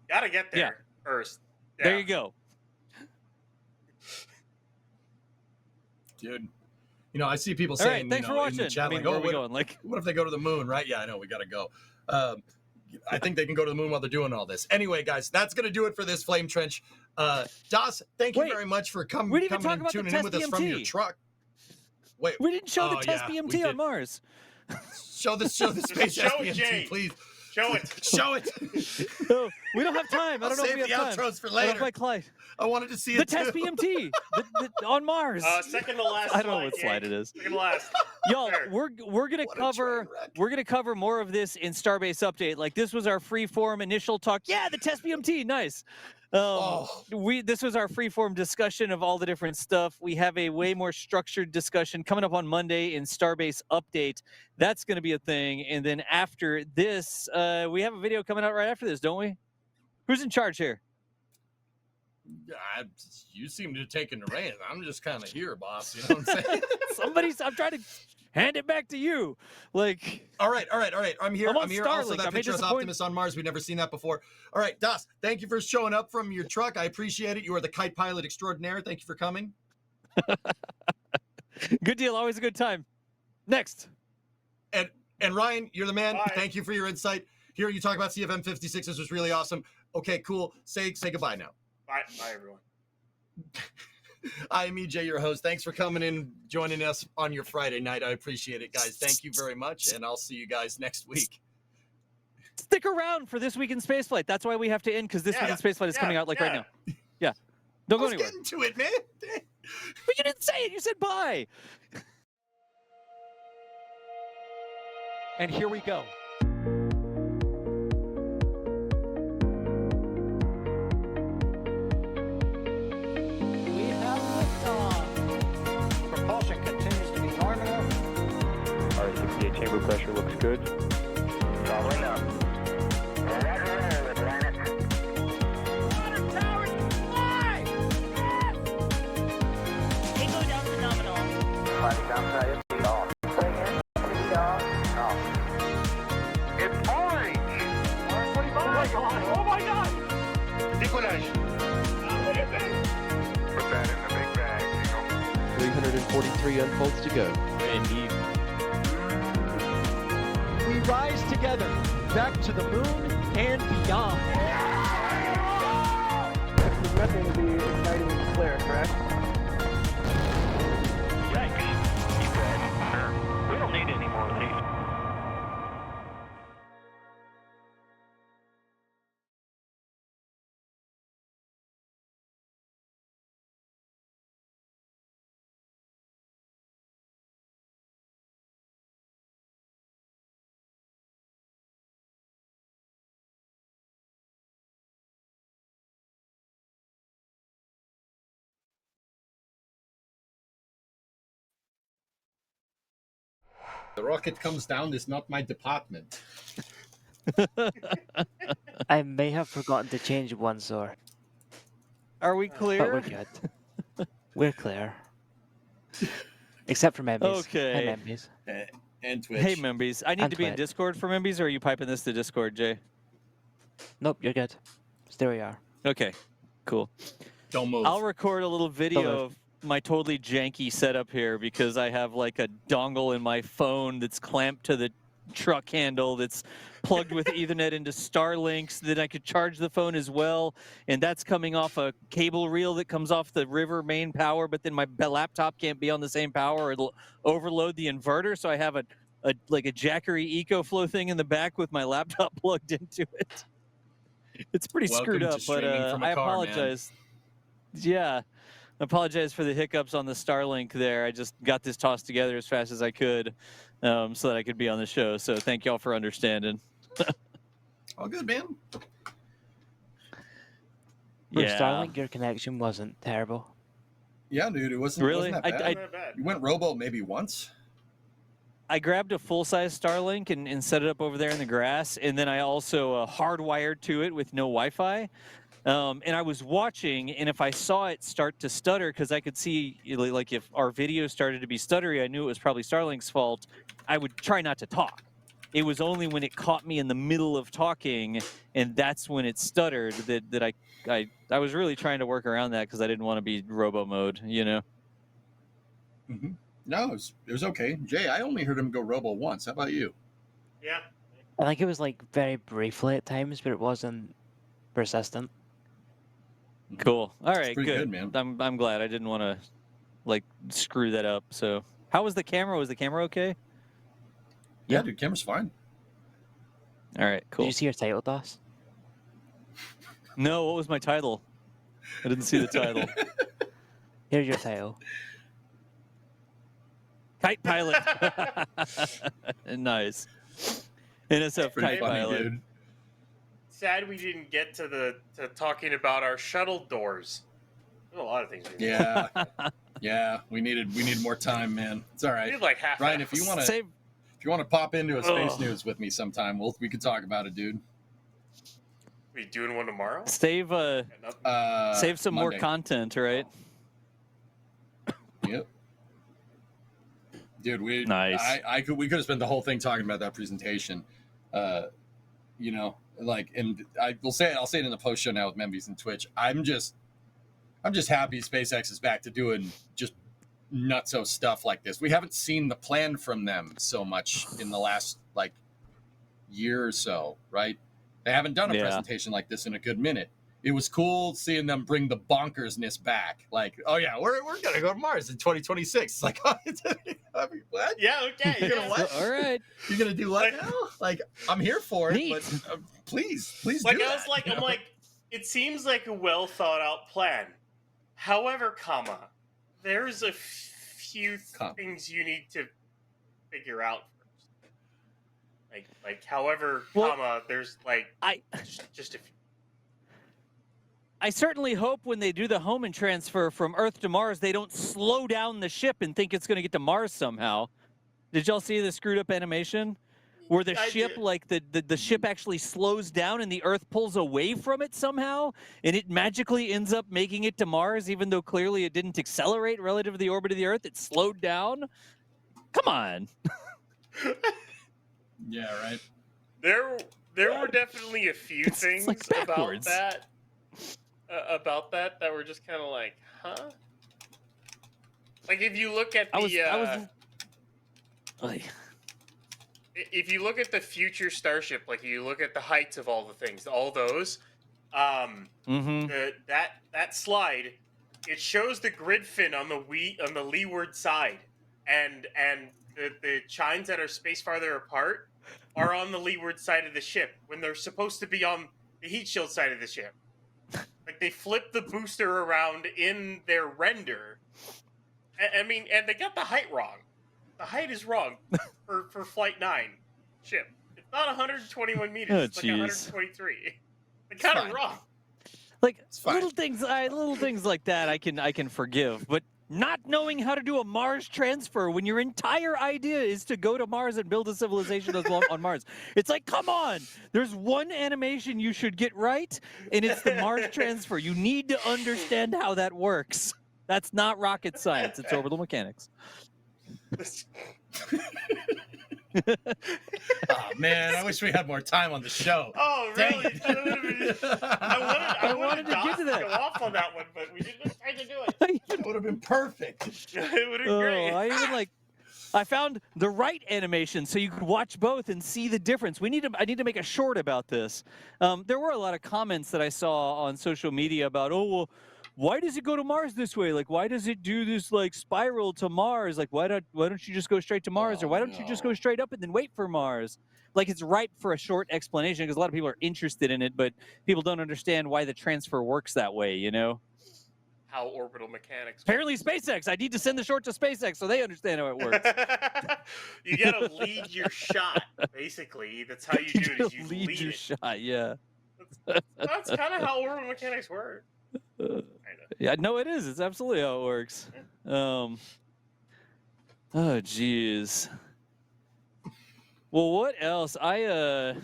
Gotta get there first. Yeah. There you go, dude. I see people saying, thanks for watching. In the chat, where are we going? Like, what if they go to the moon? Right? Yeah, I know we got to go. I think they can go to the moon while they're doing all this. Anyway, guys, that's going to do it for this Flame Trench. Das, thank you very much for coming and tuning in with us from your truck. Wait, we didn't show the test BMT on Mars. Show the space BMT, please. Show it. Show it. No, we don't have time. I don't know if we have time. Save the outros for later. I wanted to see the test BMT on Mars. Second to last. I don't know what slide it is. Second to last. Y'all, we're gonna cover more of this in Starbase Update. Like, this was our freeform initial talk. Yeah, the test BMT, nice. This was our freeform discussion of all the different stuff. We have a way more structured discussion coming up on Monday in Starbase Update. That's going to be a thing. And then after this, we have a video coming out right after this, don't we? Who's in charge here? You seem to have taken the reins. I'm just kind of here, boss. You know what I'm saying? I'm trying to hand it back to you. Like, all right. I'm here. I'm here. Starlink. Also, that picture of Optimus on Mars. We've never seen that before. All right, Das, thank you for showing up from your truck. I appreciate it. You are the kite pilot extraordinaire. Thank you for coming. Good deal. Always a good time. Next. And Ryan, you're the man. Bye. Thank you for your insight. Hearing you talk about CFM 56, this was really awesome. Okay, cool. Say goodbye now. Bye, everyone. I'm EJ, your host. Thanks for coming in, joining us on your Friday night. I appreciate it, guys. Thank you very much, and I'll see you guys next week. Stick around for This Week in Spaceflight. That's why we have to end, because This Week in Spaceflight is coming out right now. Yeah. Don't go anywhere. Get into it, man. But you didn't say it. You said bye. And here we go. Propulsion continues to be normal. R68 chamber pressure looks good. Following up. Water towers, fly! Yes! Tango down to nominal. It's orange! Orange 25! Oh my god! Décollage! What is it? Put that in the big bag, 343 unfolds to go. Indeed. We rise together, back to the moon and beyond. This is meant to be exciting and clear, correct? The rocket comes down is not my department. I may have forgotten to change one, sir, Are we but we're clear? good. We're clear. Except for Membies. Okay. Hi, Membies. And Twitch. Hey, Membies. I need And to be in Twitch. Discord for Membies, or are you piping this to Discord, Jay? Nope, you're good. There we are. Okay, cool. Don't move. I'll record a little video move. of my totally janky setup here because I have like a dongle in my phone that's clamped to the truck handle that's plugged with Ethernet into Starlink so that I could charge the phone as well. And that's coming off a cable reel that comes off the river main power, but then my laptop can't be on the same power. It'll overload the inverter. So I have a like a Jackery EcoFlow thing in the back with my laptop plugged into it. It's pretty screwed Welcome up, to but streaming from a I car, man. apologize. Yeah. I apologize for the hiccups on the Starlink there. I just got this tossed together as fast as I could so that I could be on the show. So thank y'all for understanding. All good, man. For Yeah. Starlink, your connection wasn't terrible. Yeah, dude, it wasn't, Really? wasn't that bad. Not bad. You went robo maybe once. I grabbed a full-size Starlink and set it up over there in the grass, and then I also hardwired to it with no Wi-Fi. And I was watching, and if I saw it start to stutter, because I could see, like, if our video started to be stuttery, I knew it was probably Starlink's fault. I would try not to talk. It was only when it caught me in the middle of talking, and that's when it stuttered, that I was really trying to work around that because I didn't want to be robo mode, you know? Mm-hmm. No, it was okay. Jay, I only heard him go robo once. How about you? Yeah. I think it was like very briefly at times, but it wasn't persistent. Cool. All right, pretty good. good, man. I'm glad. I didn't want to like screw that up. So, how was the camera? Was the camera okay? Yeah, dude, camera's fine. All right, Did cool. you see your title, DOS? No, what was my title? I didn't see the title. Here's your title. Kite pilot. Nice. NSF Pretty kite funny, pilot. dude. Sad we didn't get to talking about our shuttle doors. There's a lot of things. We need. Yeah, yeah. We needed more time, man. It's all We right. need like half. Ryan, an if you hour. want to Save. pop into a space Ugh. news with me sometime, we could talk about it, dude. We doing one tomorrow? Save save some Monday. more content, right? Yep. Dude, Nice. we could have spent the whole thing talking about that presentation. You know, like, and I'll say it in the post show now with Membies and Twitch. I'm just happy SpaceX is back to doing just nutso stuff like this. We haven't seen the plan from them so much in the last like year or so, right? They haven't done a Yeah. presentation like this in a good minute. It was cool seeing them bring the bonkersness back. Like, oh yeah, we're gonna go to Mars in 2026. It's like, what? Yeah. Okay. You're gonna yeah. what? All right. You're gonna do what now? Like, I'm here for it, Neat. but please Like do I that, was like, you I'm know? like, it seems like a well thought out plan. However, there's a few Comma. things you need to figure out first. Like, however, Well, there's like I just a few. I certainly hope when they do the Hohmann transfer from Earth to Mars, they don't slow down the ship and think it's going to get to Mars somehow. Did y'all see the screwed up animation? Where the I ship, did. like the ship actually slows down and the Earth pulls away from it somehow, and it magically ends up making it to Mars, even though clearly it didn't accelerate relative to the orbit of the Earth. It slowed down. Come on. Yeah, right. There were definitely a few It's things like backwards. about that were just kind of like, huh? Like if you look at the if you look at the future Starship, like you look at the heights of all the things, all those, that slide, it shows the grid fin on the leeward side, and the chines that are spaced farther apart are on the leeward side of the ship when they're supposed to be on the heat shield side of the ship. Like they flip the booster around in their render. I mean, and they got the height wrong. The height is wrong for Flight 9 ship. It's not 121 meters. Oh, it's like jeez. 123. They got it wrong. Like fine. little things like that, I can forgive. But not knowing how to do a Mars transfer when your entire idea is to go to Mars and build a civilization on Mars. It's like, come on. There's one animation you should get right, and it's the Mars transfer. You need to understand how that works. That's not rocket science. It's orbital mechanics. Oh man, I wish we had more time on the show. Oh, Dang really? it. I wanted to get to that. go off on that one, but we didn't try to do it. It would have been perfect. It would have been great. I found the right animation so you could watch both and see the difference. I need to make a short about this. There were a lot of comments that I saw on social media about, oh, well, why does it go to Mars this way? Like, why does it do this like spiral to Mars? Like, why don't you just go straight to Mars, or why don't you just go straight up and then wait for Mars? Like, it's ripe for a short explanation because a lot of people are interested in it, but people don't understand why the transfer works that way. You know? How orbital mechanics. Apparently, SpaceX. I need to send the short to SpaceX so they understand how it works. You gotta lead your shot, basically. That's how you do it. Is you lead your it. shot. Yeah. That's kind of how orbital mechanics work. Yeah, no, it is. It's absolutely how it works. Oh, jeez. Well, what else? I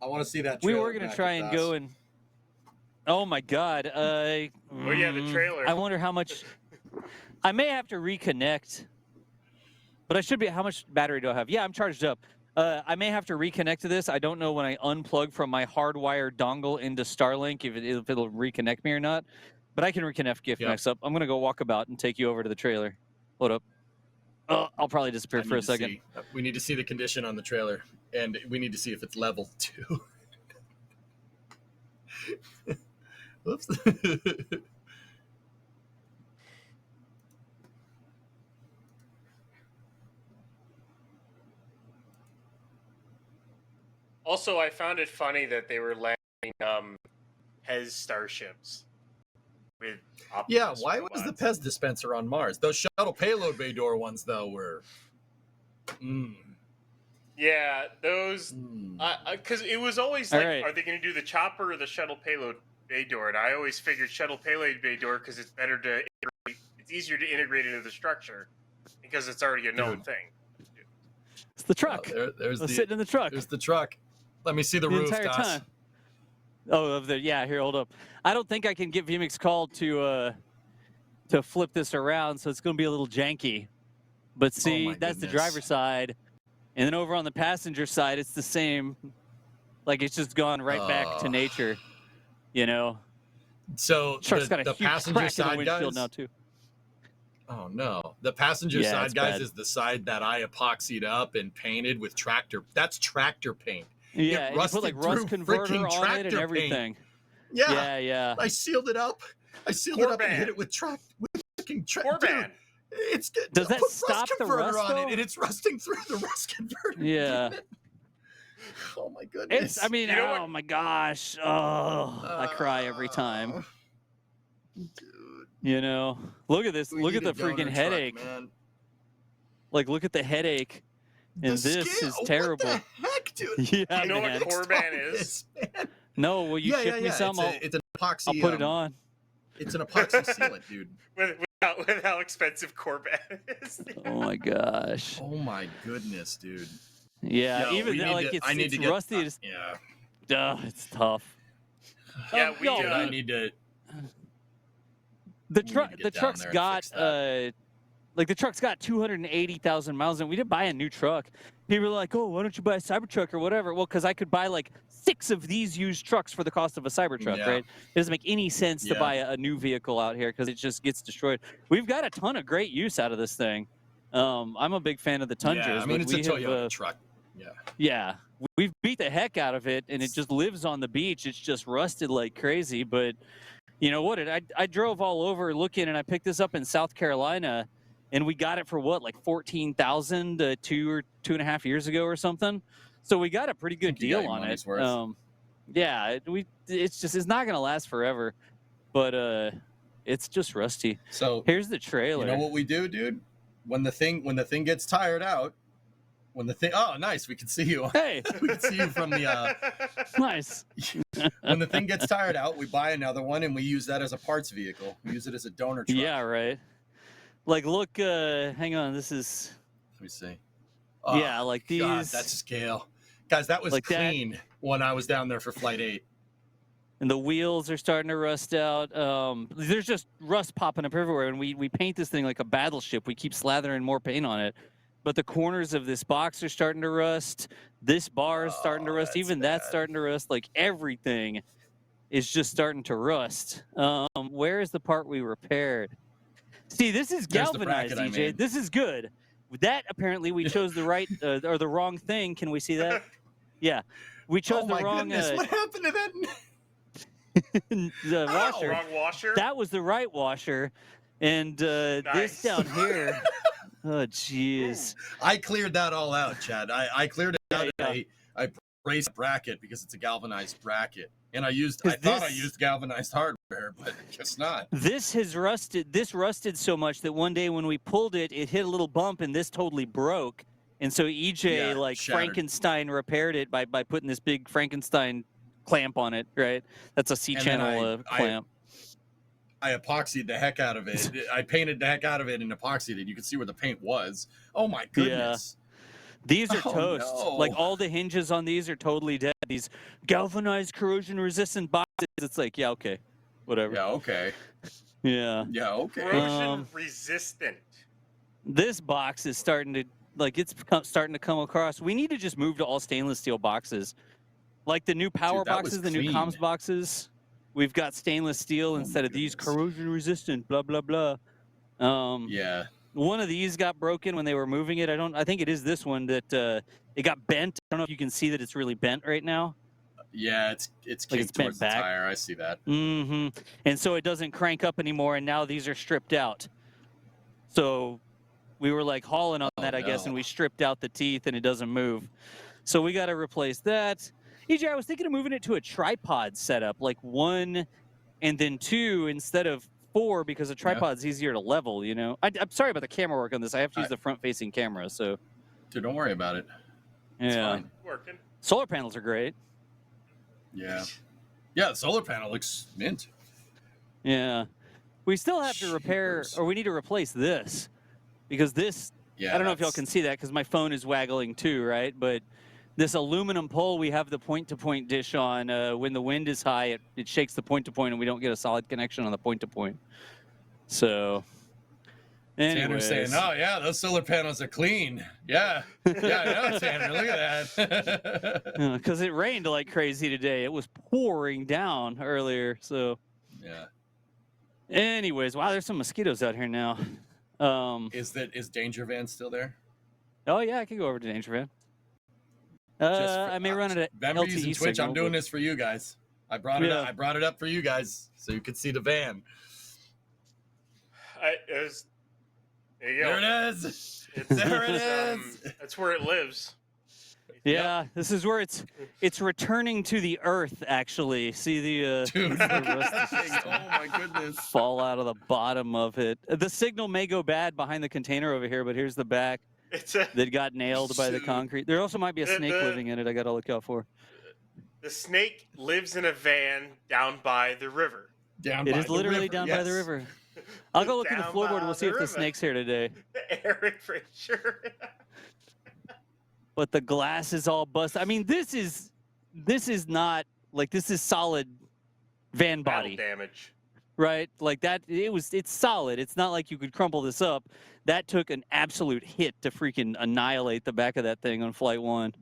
want to see that. We were gonna try and go and. Oh my God. Oh yeah, the trailer. I wonder how much. I may have to reconnect, but I should be. How much battery do I have? Yeah, I'm charged up. I may have to reconnect to this. I don't know when I unplug from my hardwired dongle into Starlink if it'll reconnect me or not. But I can reconnect if next up. I'm gonna go walk about and take you over to the trailer. Hold up. Oh, I'll probably disappear for a second. We need to see the condition on the trailer, and we need to see if it's level too. Whoops. Also, I found it funny that they were landing Pez starships with Optimus why robots. was the Pez dispenser on Mars? Those shuttle payload bay door ones, though, were. Yeah, those. Because it was always like, are they going to do the chopper or the shuttle payload bay door? And I always figured shuttle payload bay door because it's better to integrate. It's easier to integrate into the structure because it's already a known thing. It's the truck. Sitting in the truck. There's the truck. Let me see the roof, entire time. Oh, here, hold up. I don't think I can get VMix call to flip this around, so it's going to be a little janky. But see, that's the driver's side. And then over on the passenger side, it's the same. Like, it's just gone right back to nature, you know? So truck's got a the huge passenger crack in the side windshield guys now, too. Oh, no. The passenger side, guys, bad. is the side that I epoxied up and painted with tractor. That's tractor paint. Yeah, and you put like rust converter on it and everything. Yeah. I sealed it up. I sealed it up and hit it with fucking tractor. It's Does that stop the rust on though? it, and it's rusting through the rust converter. Yeah. Oh my goodness. Oh my gosh. Oh, I cry every time. Dude. You know, look at this. Look at the freaking headache. Man. Like, look at the headache. And this is terrible. What the heck, dude? Yeah, you know what Corban is? No, will you ship me some? It's an epoxy. I'll put it on. It's an epoxy sealant, dude. with how expensive Corban is. Oh my gosh. Oh my goodness, dude. Yeah, even like it's rusty. It's tough. Yeah, I need to. The truck's got like the truck's got 280,000 miles, and we didn't buy a new truck. People were like, "Oh, why don't you buy a Cybertruck or whatever?" Well, because I could buy like 6 of these used trucks for the cost of a Cybertruck, right? It doesn't make any sense to buy a new vehicle out here because it just gets destroyed. We've got a ton of great use out of this thing. I'm a big fan of the Tundras. Yeah, I mean, it's a Toyota truck. Yeah, we've beat the heck out of it, and it just lives on the beach. It's just rusted like crazy, but you know what? I drove all over looking, and I picked this up in South Carolina, and we got it for what, like $14,000 2 or 2.5 years ago or something. So we got a pretty good deal on it. Yeah, it's not gonna last forever, but it's just rusty. So here's the trailer. You know what we do, dude? When the thing gets tired out, oh, nice, we can see you. Hey, we can see you from the nice. When the thing gets tired out, we buy another one and we use that as a parts vehicle. We use it as a donor truck. Yeah, right. Like, look, hang on, this is, Let me see. yeah, like God, these, that's scale. Guys, that was like that. clean when I was down there for Flight 8. And the wheels are starting to rust out. There's just rust popping up everywhere, and we paint this thing like a battleship. We keep slathering more paint on it, but the corners of this box are starting to rust. This bar is starting to rust. That's Even that's bad. starting to rust. Like everything is just starting to rust. Where is the part we repaired? See, this is There's the galvanized, bracket I DJ. made. This is good. With that, apparently, we chose the right or the wrong thing. Can we see that? Yeah, we chose Oh the my wrong goodness, what happened to that? the washer. Wrong washer. That was the right washer, and this Nice. down here. Oh, jeez. I cleared that all out, Chad. I cleared it out. Yeah. And I braced bracket because it's a galvanized bracket, and I 'Cause thought I this- used galvanized hardware, but guess not. This has rusted. This rusted so much that one day when we pulled it, it hit a little bump, and this totally broke. And so EJ Yeah, like shattered. Frankenstein repaired it by putting this big Frankenstein clamp on it. Right? That's a C And then channel clamp. I epoxied the heck out of it. I painted the heck out of it and epoxied it. You could see where the paint was. Oh my goodness. These are Oh, toast. no. Like all the hinges on these are totally dead. These galvanized corrosion resistant boxes. It's like, yeah, okay, whatever. Yeah, okay. Yeah. Yeah, okay. Corrosion resistant. This box is starting to starting to come across. We need to just move to all stainless steel boxes, like the new power Dude, that was boxes, the new clean. comms boxes. We've got stainless steel Oh, instead my of these goodness. corrosion resistant. Blah blah blah. Yeah. One of these got broken when they were moving it. I think it is this one that it got bent. I don't know if you can see that it's really bent right now. Yeah, it's Like kicked it's bent towards the back. tire. I see that. Mm-hmm. And so it doesn't crank up anymore, and now these are stripped out. So we were like hauling on that, I guess, and no. we stripped out the teeth, and it doesn't move. So we got to replace that. EJ, I was thinking of moving it to a tripod setup, like 1 and then 2 instead of 4, because a tripod's easier to level, you know? I'm sorry about the camera work on this. I have to use the front-facing camera, so. Dude, don't worry about it. It's Yeah. fine. Working. Solar panels are great. Yeah. Yeah, the solar panel looks mint. Yeah. We still have to repair, Jeepers. or we need to replace this, because this, Yeah. I don't know if y'all can see that because my phone is waggling too, right? But this aluminum pole we have the point-to-point dish on, when the wind is high, it shakes the point-to-point, and we don't get a solid connection on the point-to-point. So, Tanner's saying, anyways. "Oh yeah, those solar panels are clean." Yeah, yeah, I know, Tanner. Look at that. Because it rained like crazy today. It was pouring down earlier. So, Yeah. anyways, wow, there's some mosquitoes out here now. Is Danger Van still there? Oh yeah, I could go over to Danger Van. I may run it at Remember LTE using Twitch. signal, I'm doing but- this for you guys. I brought it up. Yeah. I brought it up for you guys so you could see the van. There you go. There it is. There it is. That's where it lives. Yeah, this is where it's returning to the earth. Actually, see the Dude, the rust oh my goodness. fall out of the bottom of it. The signal may go bad behind the container over here, but here's the back It's a, that got nailed by the Dude. concrete. There also might be a snake living in it. I got to look out for. the snake lives in a van down by the river. Down It by is the literally river, down by the yes. river. I'll go look in the Down floorboard. by We'll see the if the river. snake's here today. Eric Fraser. But the glass is all busted. I mean, this is not like this is solid van Battle body, damage. right? Like that. It's solid. It's not like you could crumple this up. That took an absolute hit to freaking annihilate the back of that thing on flight 1.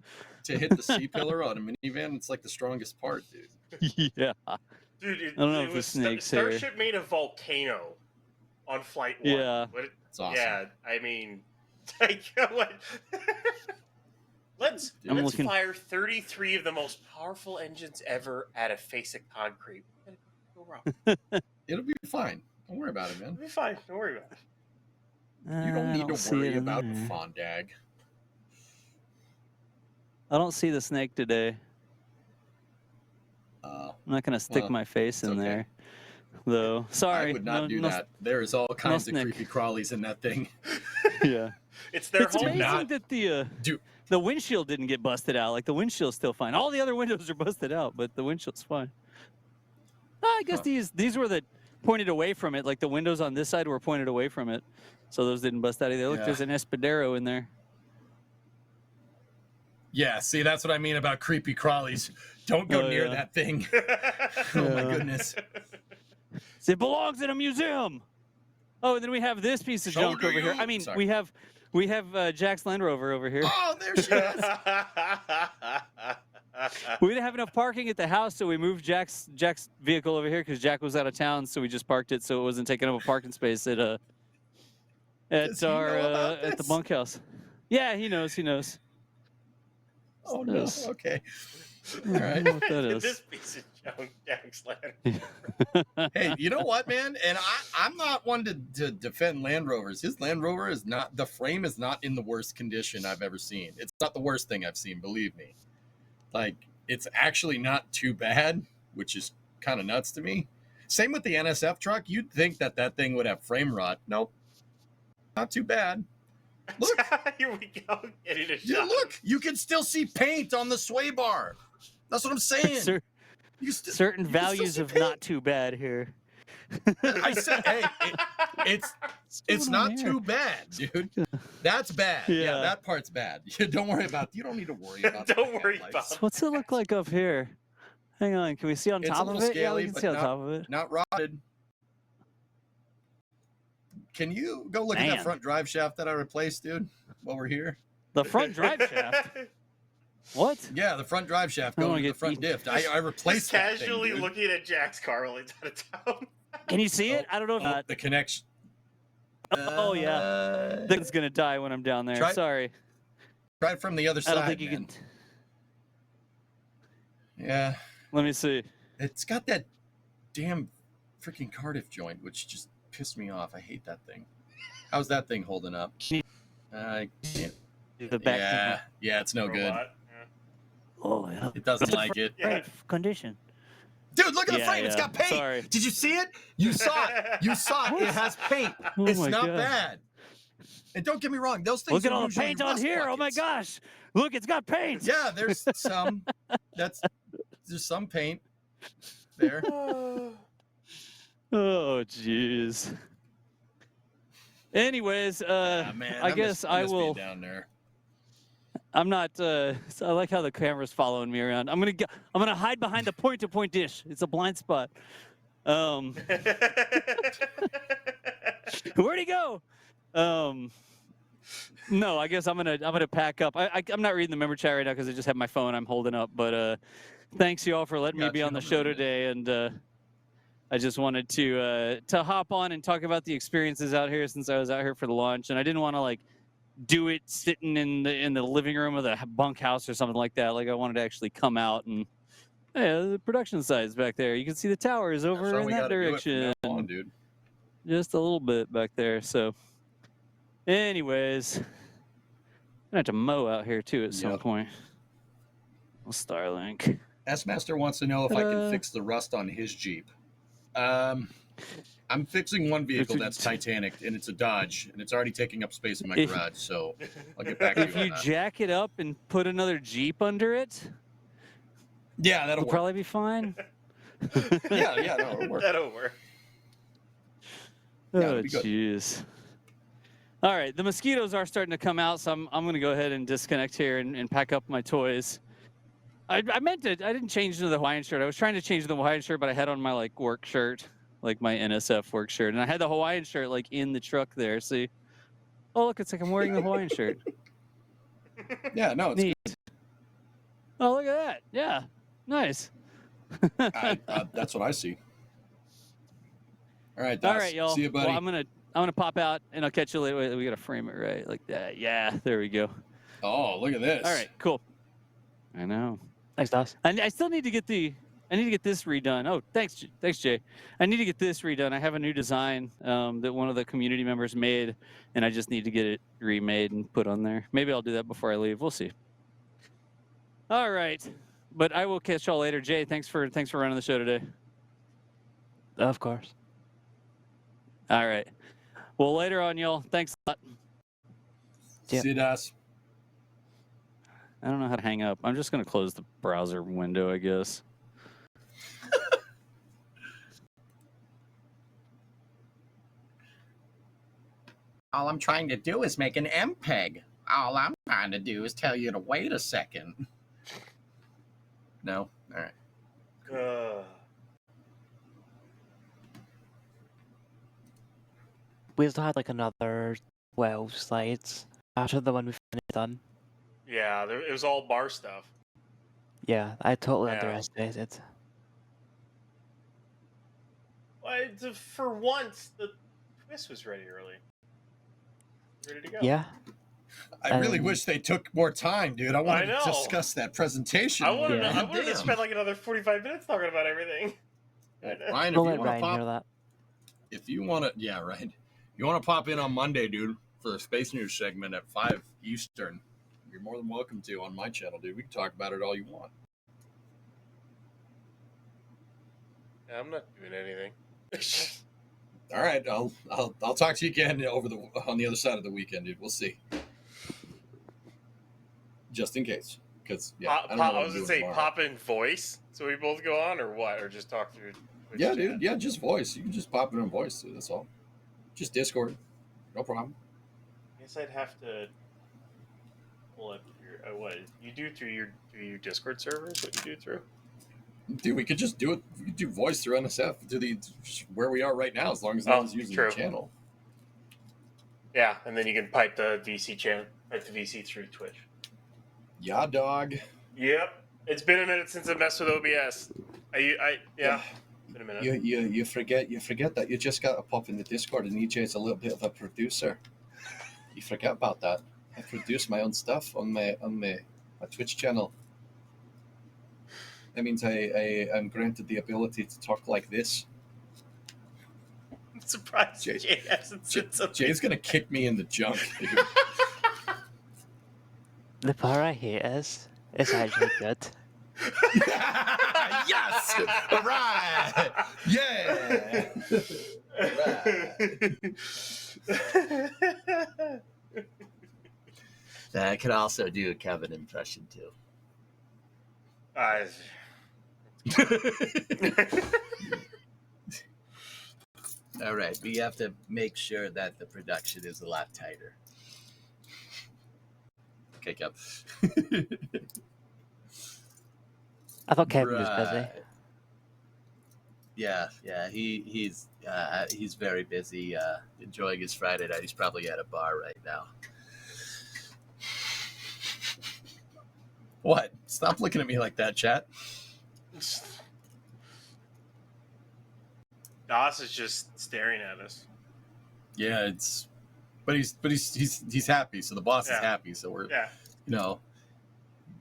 To hit the C-pillar on a minivan, it's like the strongest part, dude. Yeah. Dude, I don't know it if the was snake's here. Starship made a volcano on flight 1. Yeah. But It's awesome. Yeah, I mean, like, what? Let's I'm let's looking- fire 33 of the most powerful engines ever at a face of concrete. What could go wrong? It'll be fine. Don't worry about it, man. It'll be fine. Don't worry about it. You don't I need to see worry it in about there. Fondag. I don't see the snake today. I'm not gonna stick well, my face in okay. there, though. Sorry, I would not no, do no- that. There's all kinds of snake. creepy crawlies in that thing. Yeah. It's their It's home. amazing not- that the Do windshield didn't get busted out. Like the windshield's still fine. All the other windows are busted out, but the windshield's fine. I guess Huh. these were the pointed away from it. Like the windows on this side were pointed away from it, so those didn't bust out either. Look, Yeah. there's an Espadero in there. Yeah, see, that's what I mean about creepy crawlies. Don't go Oh, near yeah. that thing. Oh my goodness. It belongs in a museum. Oh, and then we have this piece of junk over here. I mean, Sorry. we have Jack's Land Rover over here. Oh, there she is. We didn't have enough parking at the house, so we moved Jack's vehicle over here because Jack was out of town, so we just parked it so it wasn't taking up a parking space at Does he our know about at the this? bunkhouse. Yeah, he knows. Oh no. Yes. Okay. All I right. don't know what that is. This piece of junk, Jack's Land. Hey, you know what, man? And I'm not one to defend Land Rovers. His Land Rover is not, the frame is not in the worst condition I've ever seen. It's not the worst thing I've seen, believe me. Like, it's actually not too bad, which is kind of nuts to me. Same with the NSF truck. You'd think that thing would have frame rot. Nope. Not too bad. Look. Here we go. Getting a Yeah, shot. look, you can still see paint on the sway bar. That's what I'm saying. You Certain you can still values see of paint. not too bad here. I said, hey, it's going not on here? too bad, dude. That's bad. Yeah, Yeah. that part's bad. You don't need to worry about. Don't the worry headlights. about So what's it look like up here? Hang on, can we see on It's a top of little it? Yeah, we scaly, can but see on not- top of it. Not rotted. Can you go look at Man. that front drive shaft that I replaced, dude? While we're here. The front drive shaft. What? Yeah, the front drive shaft I don't going wanna to the get front beat. diff. I Just replaced that thing, casually dude. looking at Jack's car while he's out of town. Can you see it? I don't know if Oh, the connection. Oh, yeah. Thing's gonna die when I'm down there. Try- Sorry. Try it from the other I side. don't think you man. can. Yeah, Let me see. it's got that damn freaking Cardiff joint, which just pissed me off. I hate that thing. How's that thing holding up? I can't. The back. Yeah, it's no good. Robot. Oh, yeah. It doesn't like it. Yeah. Great condition. Dude, look at the Yeah, frame. It's yeah. got paint. Sorry. Did you see it? You saw it. You saw it. It has paint. Oh It's my not God. bad. And don't get me wrong, those things Look at are all the usually paint on rust here. Oh my buckets. gosh. Look, it's got paint. Yeah, there's some. There's some paint there. Oh, jeez. Anyways, Ah, man, I guess I miss being will. down there. I'm not. I like how the camera's following me around. I'm gonna hide behind the point-to-point dish. It's a blind spot. Where'd he go? No, I guess I'm gonna pack up. I'm not reading the member chat right now because I just have my phone I'm holding up. But thanks you all for letting me Got be you, on the I'm show reading it. today, and I just wanted to hop on and talk about the experiences out here since I was out here for the launch, and I didn't want to like do it sitting in the living room of the bunkhouse or something like that. Like I wanted to actually come out and. Yeah, the production side's back there. You can see the towers That's over how in we that gotta do it from direction. now on, dude. Just a little bit back there. So, anyways, I'm gonna have to mow out here too at some Yep. point. Well, Starlink. S-Master wants to know if I can Ta-da. fix the rust on his Jeep. I'm fixing one vehicle If you- that's Titanic, and it's a Dodge, and it's already taking up space in my If- garage, so I'll get back to If you on you that. jack it up and put another Jeep under it, Yeah, that'll it'll work. probably be fine. Yeah, no, it'll work. That'll work. Yeah, Oh, it'll be good. jeez. All right, the mosquitoes are starting to come out, so I'm going to go ahead and disconnect here and pack up my toys. I meant to. I didn't change into the Hawaiian shirt. I was trying to change to the Hawaiian shirt, but I had on my like work shirt, like my NSF work shirt, and I had the Hawaiian shirt like in the truck there. See? Oh, look, it's like I'm wearing the Hawaiian shirt. Yeah, no, it's Neat. Oh, look at that. Yeah, nice. that's what I see. All right, All Das. right, y'all. See you, buddy. Well, I'm gonna pop out and I'll catch you later. Wait, we gotta frame it right like that. Yeah, there we go. Oh, look at this. All right, cool. I know. Thanks, Das. I still need to get this redone. Oh, thanks, Jay. I need to get this redone. I have a new design that one of the community members made, and I just need to get it remade and put on there. Maybe I'll do that before I leave. We'll see. All right, but I will catch y'all later. Jay, thanks for running the show today. Of course. All right. Well, later on, y'all. Thanks a lot. Yep. See you, Das. I don't know how to hang up. I'm just gonna close the browser window, I guess. All I'm trying to do is make an MPEG. All I'm trying to do is tell you to wait a second. No? All right. We still had like another 12 slides after the one we finished done. Yeah, it was all bar stuff. Yeah, I totally Yeah. underestimated. For once, the twist was ready early. Ready to go. Yeah. I really wish they took more time, dude. I want to know. discuss that presentation. I wanted Yeah. to spend like another 45 minutes talking about everything. Ryan, if Don't you let want to Ryan hear pop, that. if you want to, yeah, right. You want to pop in on Monday, dude, for the Space News segment at 5 Eastern. You're more than welcome to on my channel, dude. We can talk about it all you want. Yeah, I'm not doing anything. All right, I'll talk to you again on the other side of the weekend, dude. We'll see. Just in case, because yeah, I was gonna say pop in voice, so we both go on, or what, or just talk through. Yeah, dude. Yeah, just voice. You can just pop it in voice, dude. That's all. Just Discord, no problem. I guess I'd have to pull up your what you do through your Discord servers. What you do through? Dude, we could just do it. We could do voice through NSF to where we are right now, as long as no one's using the channel. Yeah, and then you can pipe the VC channel, pipe the VC through Twitch. Yeah, dog. Yep, it's been a minute since I messed with OBS. Yeah. It's been a minute. You forget that you just got to pop in the Discord, and EJ's a little bit of a producer. You forget about that. I produce my own stuff on my Twitch channel. That means I am granted the ability to talk like this. I'm surprised Jay hasn't said something. Jay's gonna kick me in the junk, dude. The part I hate is it's actually good. Yes! All right! Yeah! Right. I could also do a Kevin impression, too. All right, we have to make sure that the production is a lot tighter. Okay, Kev. I thought Kevin was busy. Yeah, he's very busy enjoying his Friday night. He's probably at a bar right now. What? Stop looking at me like that, chat. Doss is just staring at us. Yeah, but he's happy. So the boss is happy. So we're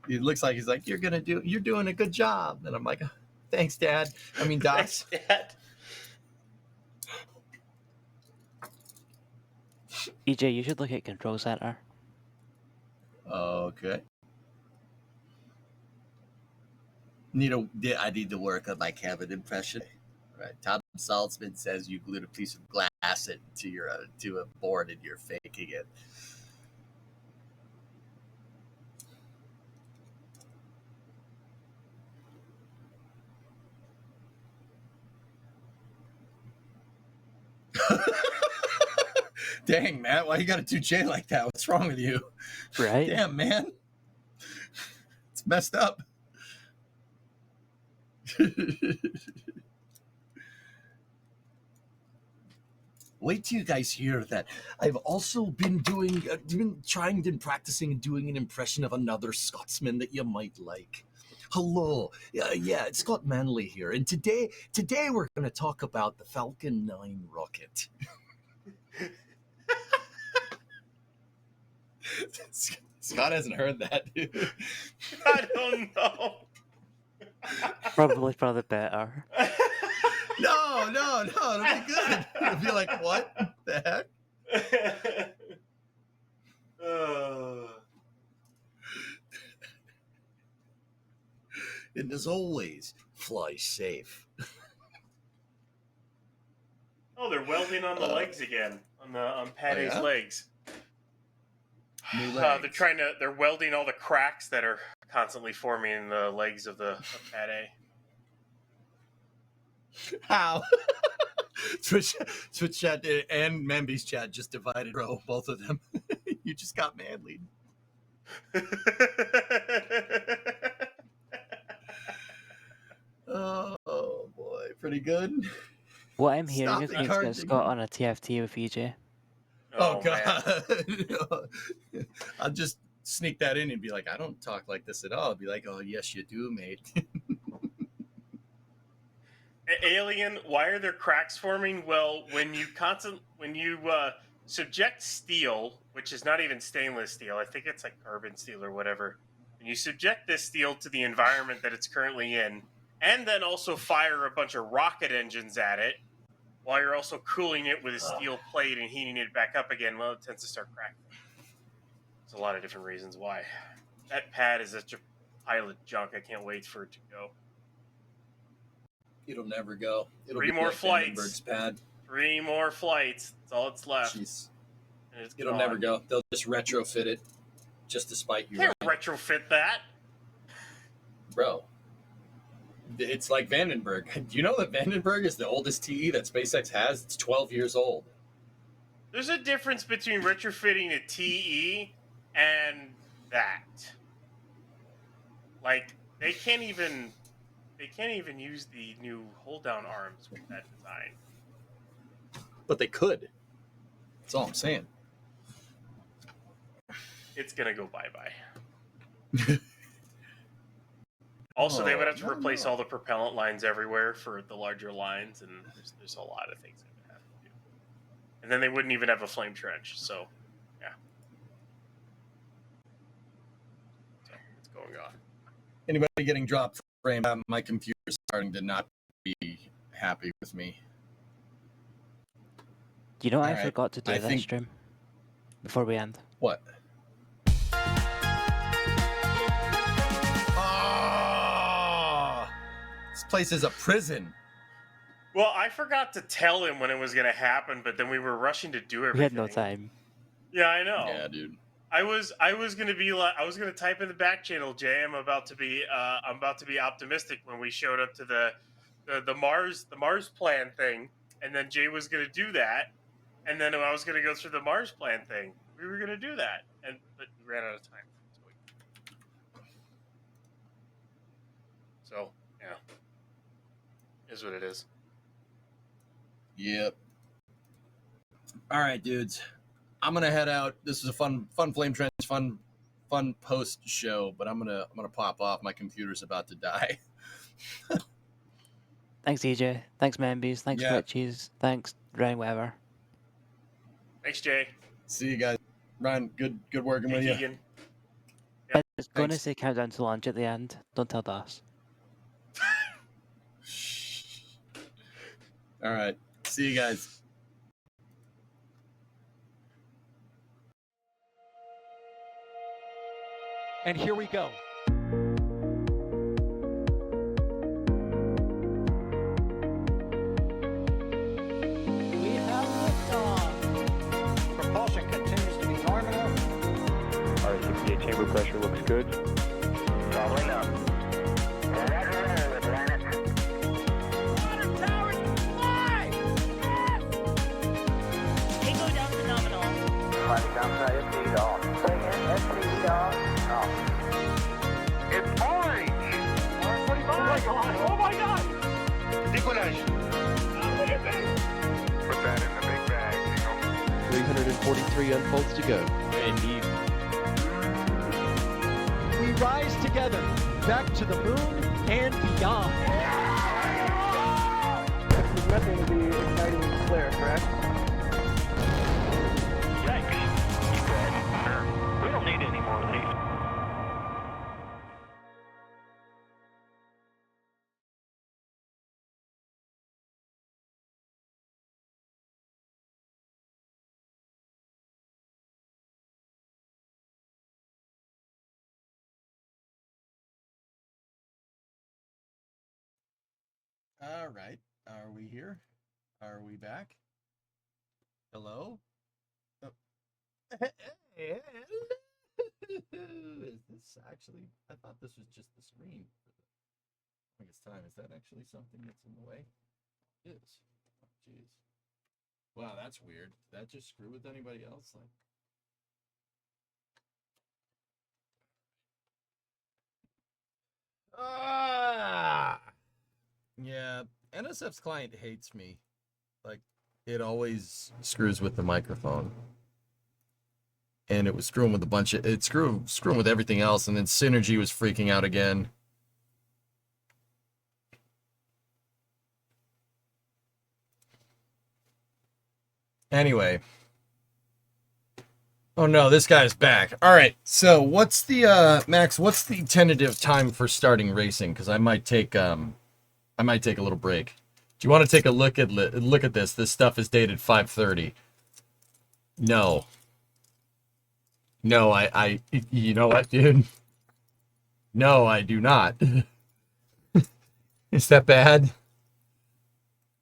it looks like he's like, you're doing a good job, and I'm like, thanks, Dad. I mean, Doss. Thanks, Dad. EJ, you should look at Control Center. Okay. I need to work on my Kevin impression. All right. Tom Saltzman says you glued a piece of glass into to a board and you're faking it. Dang, Matt, why you got to do Jay like that? What's wrong with you? Right? Damn, man. It's messed up. Wait till you guys hear that. I've also been trying and practicing and doing an impression of another Scotsman that you might like. Hello, yeah, it's Scott Manley here, and today we're going to talk about the Falcon 9 rocket. Scott hasn't heard that, dude. I don't know. Probably for the better. No, it'll be good. It'll be like, what the heck? And as always, fly safe. Oh, they're welding on the legs again, on Paddy's legs. New legs. They're welding all the cracks that are constantly forming in the legs of Paddy. How? Twitch chat and Memby's chat just divided, bro. Both of them. You just got man lead. Oh boy, pretty good. What I'm hearing Stop is the we need to card get thing. Scott on a TFT with EJ. Oh, man. God. I'll just sneak that in and be like, I don't talk like this at all. I'll be like, oh, yes, you do, mate. Alien, why are there cracks forming? Well, when you subject steel, which is not even stainless steel, I think it's like carbon steel or whatever. When you subject this steel to the environment that it's currently in, and then also fire a bunch of rocket engines at it, while you're also cooling it with a steel plate and heating it back up again, well, it tends to start cracking. There's a lot of different reasons why. That pad is such a pile of junk. I can't wait for it to go. It'll never go. It'll 3 be more like flights. Vandenberg's pad. 3 more flights. That's all that's left. Jeez. And it's It'll gone. never go. They'll just retrofit it just to spite you. Can't Ryan. retrofit that. Bro. It's like Vandenberg. Do you know that Vandenberg is the oldest TE that SpaceX has? It's 12 years old. There's a difference between retrofitting a TE and that. Like, they can't even use the new hold down arms with that design. But they could. That's all I'm saying. It's gonna go bye-bye. Also, they would have to replace all the propellant lines everywhere for the larger lines, and there's a lot of things they would have to do. And then they wouldn't even have a flame trench, so yeah. So it's going on. Anybody getting dropped frame? My computer's starting to not be happy with me. You know what I Alright, forgot to do I this think- stream? Before we end. What? Oh, this place is a prison. Well, I forgot to tell him when it was going to happen, but then we were rushing to do everything. We had no time. Yeah, I know. Yeah, dude. I was gonna be like, I was gonna type in the back channel, Jay. I'm about to be optimistic when we showed up to the Mars plan thing, and then Jay was gonna do that, and then I was gonna go through the Mars plan thing. We were gonna do that, but we ran out of time. So yeah, is what it is. Yep. All right, dudes. I'm gonna head out. This was a fun flame trench, fun post show, but I'm gonna pop off. My computer's about to die. Thanks, EJ. Thanks, Membies. Thanks, Yeah. Richies. Thanks, Ryan, whatever. Thanks, Jay. See you guys. Ryan, good working with you. Keegan. I'm just going to Thanks. say countdown to launch at the end. Don't tell Das. All right. See you guys. And here we go. We have liftoff. Propulsion continues to be nominal. RS-68 chamber pressure looks good. Following up. Water towers, fly! Yes! Tango down to nominal. It's orange! Oh my god! Décollage! Put that in the big bag, Jingle. 343 unfolds to go. Indeed. We rise together, back to the moon and beyond. There's nothing to be igniting the flare, correct? Thanks. You bet. We don't need any more of these. All right. Are we here? Are we back? Hello? Oh. Hey, is this actually? I thought this was just the screen. I think it's time. Is that actually something that's in the way? It is. jeez. Wow, that's weird. Did that just screw with anybody else? Like, yeah, NSF's client hates me. Like, it always screws with the microphone. And it was screwing with a bunch of screwing with everything else, and then Synergy was freaking out again. Anyway. Oh no, this guy's back. All right. So what's the Max, what's the tentative time for starting racing? Because I might take a little break. Do you want to take a look at this? This stuff is dated 5:30. No. No, I you know what, dude? No, I do not. Is that bad?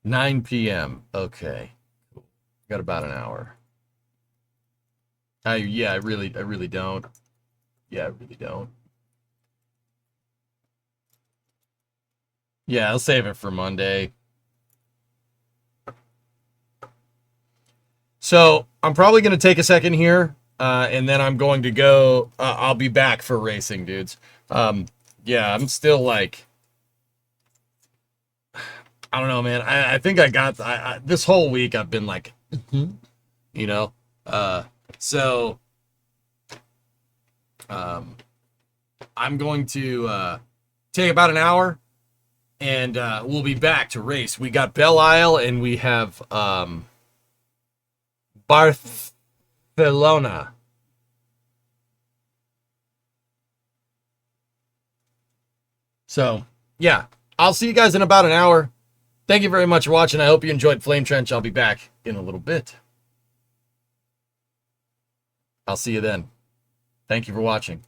9 p.m. Okay. Cool. Got about an hour. Yeah, I really don't. Yeah, I really don't. Yeah, I'll save it for Monday. So I'm probably going to take a second here, and then I'm going to go. I'll be back for racing, dudes. Yeah, I'm still like, I don't know, man. I think I got this whole week. I've been like, you know, so I'm going to take about an hour, and we'll be back to race. We got Belle Isle, and we have Barcelona. So, yeah, I'll see you guys in about an hour. Thank you very much for watching. I hope you enjoyed Flame Trench. I'll be back in a little bit. I'll see you then. Thank you for watching.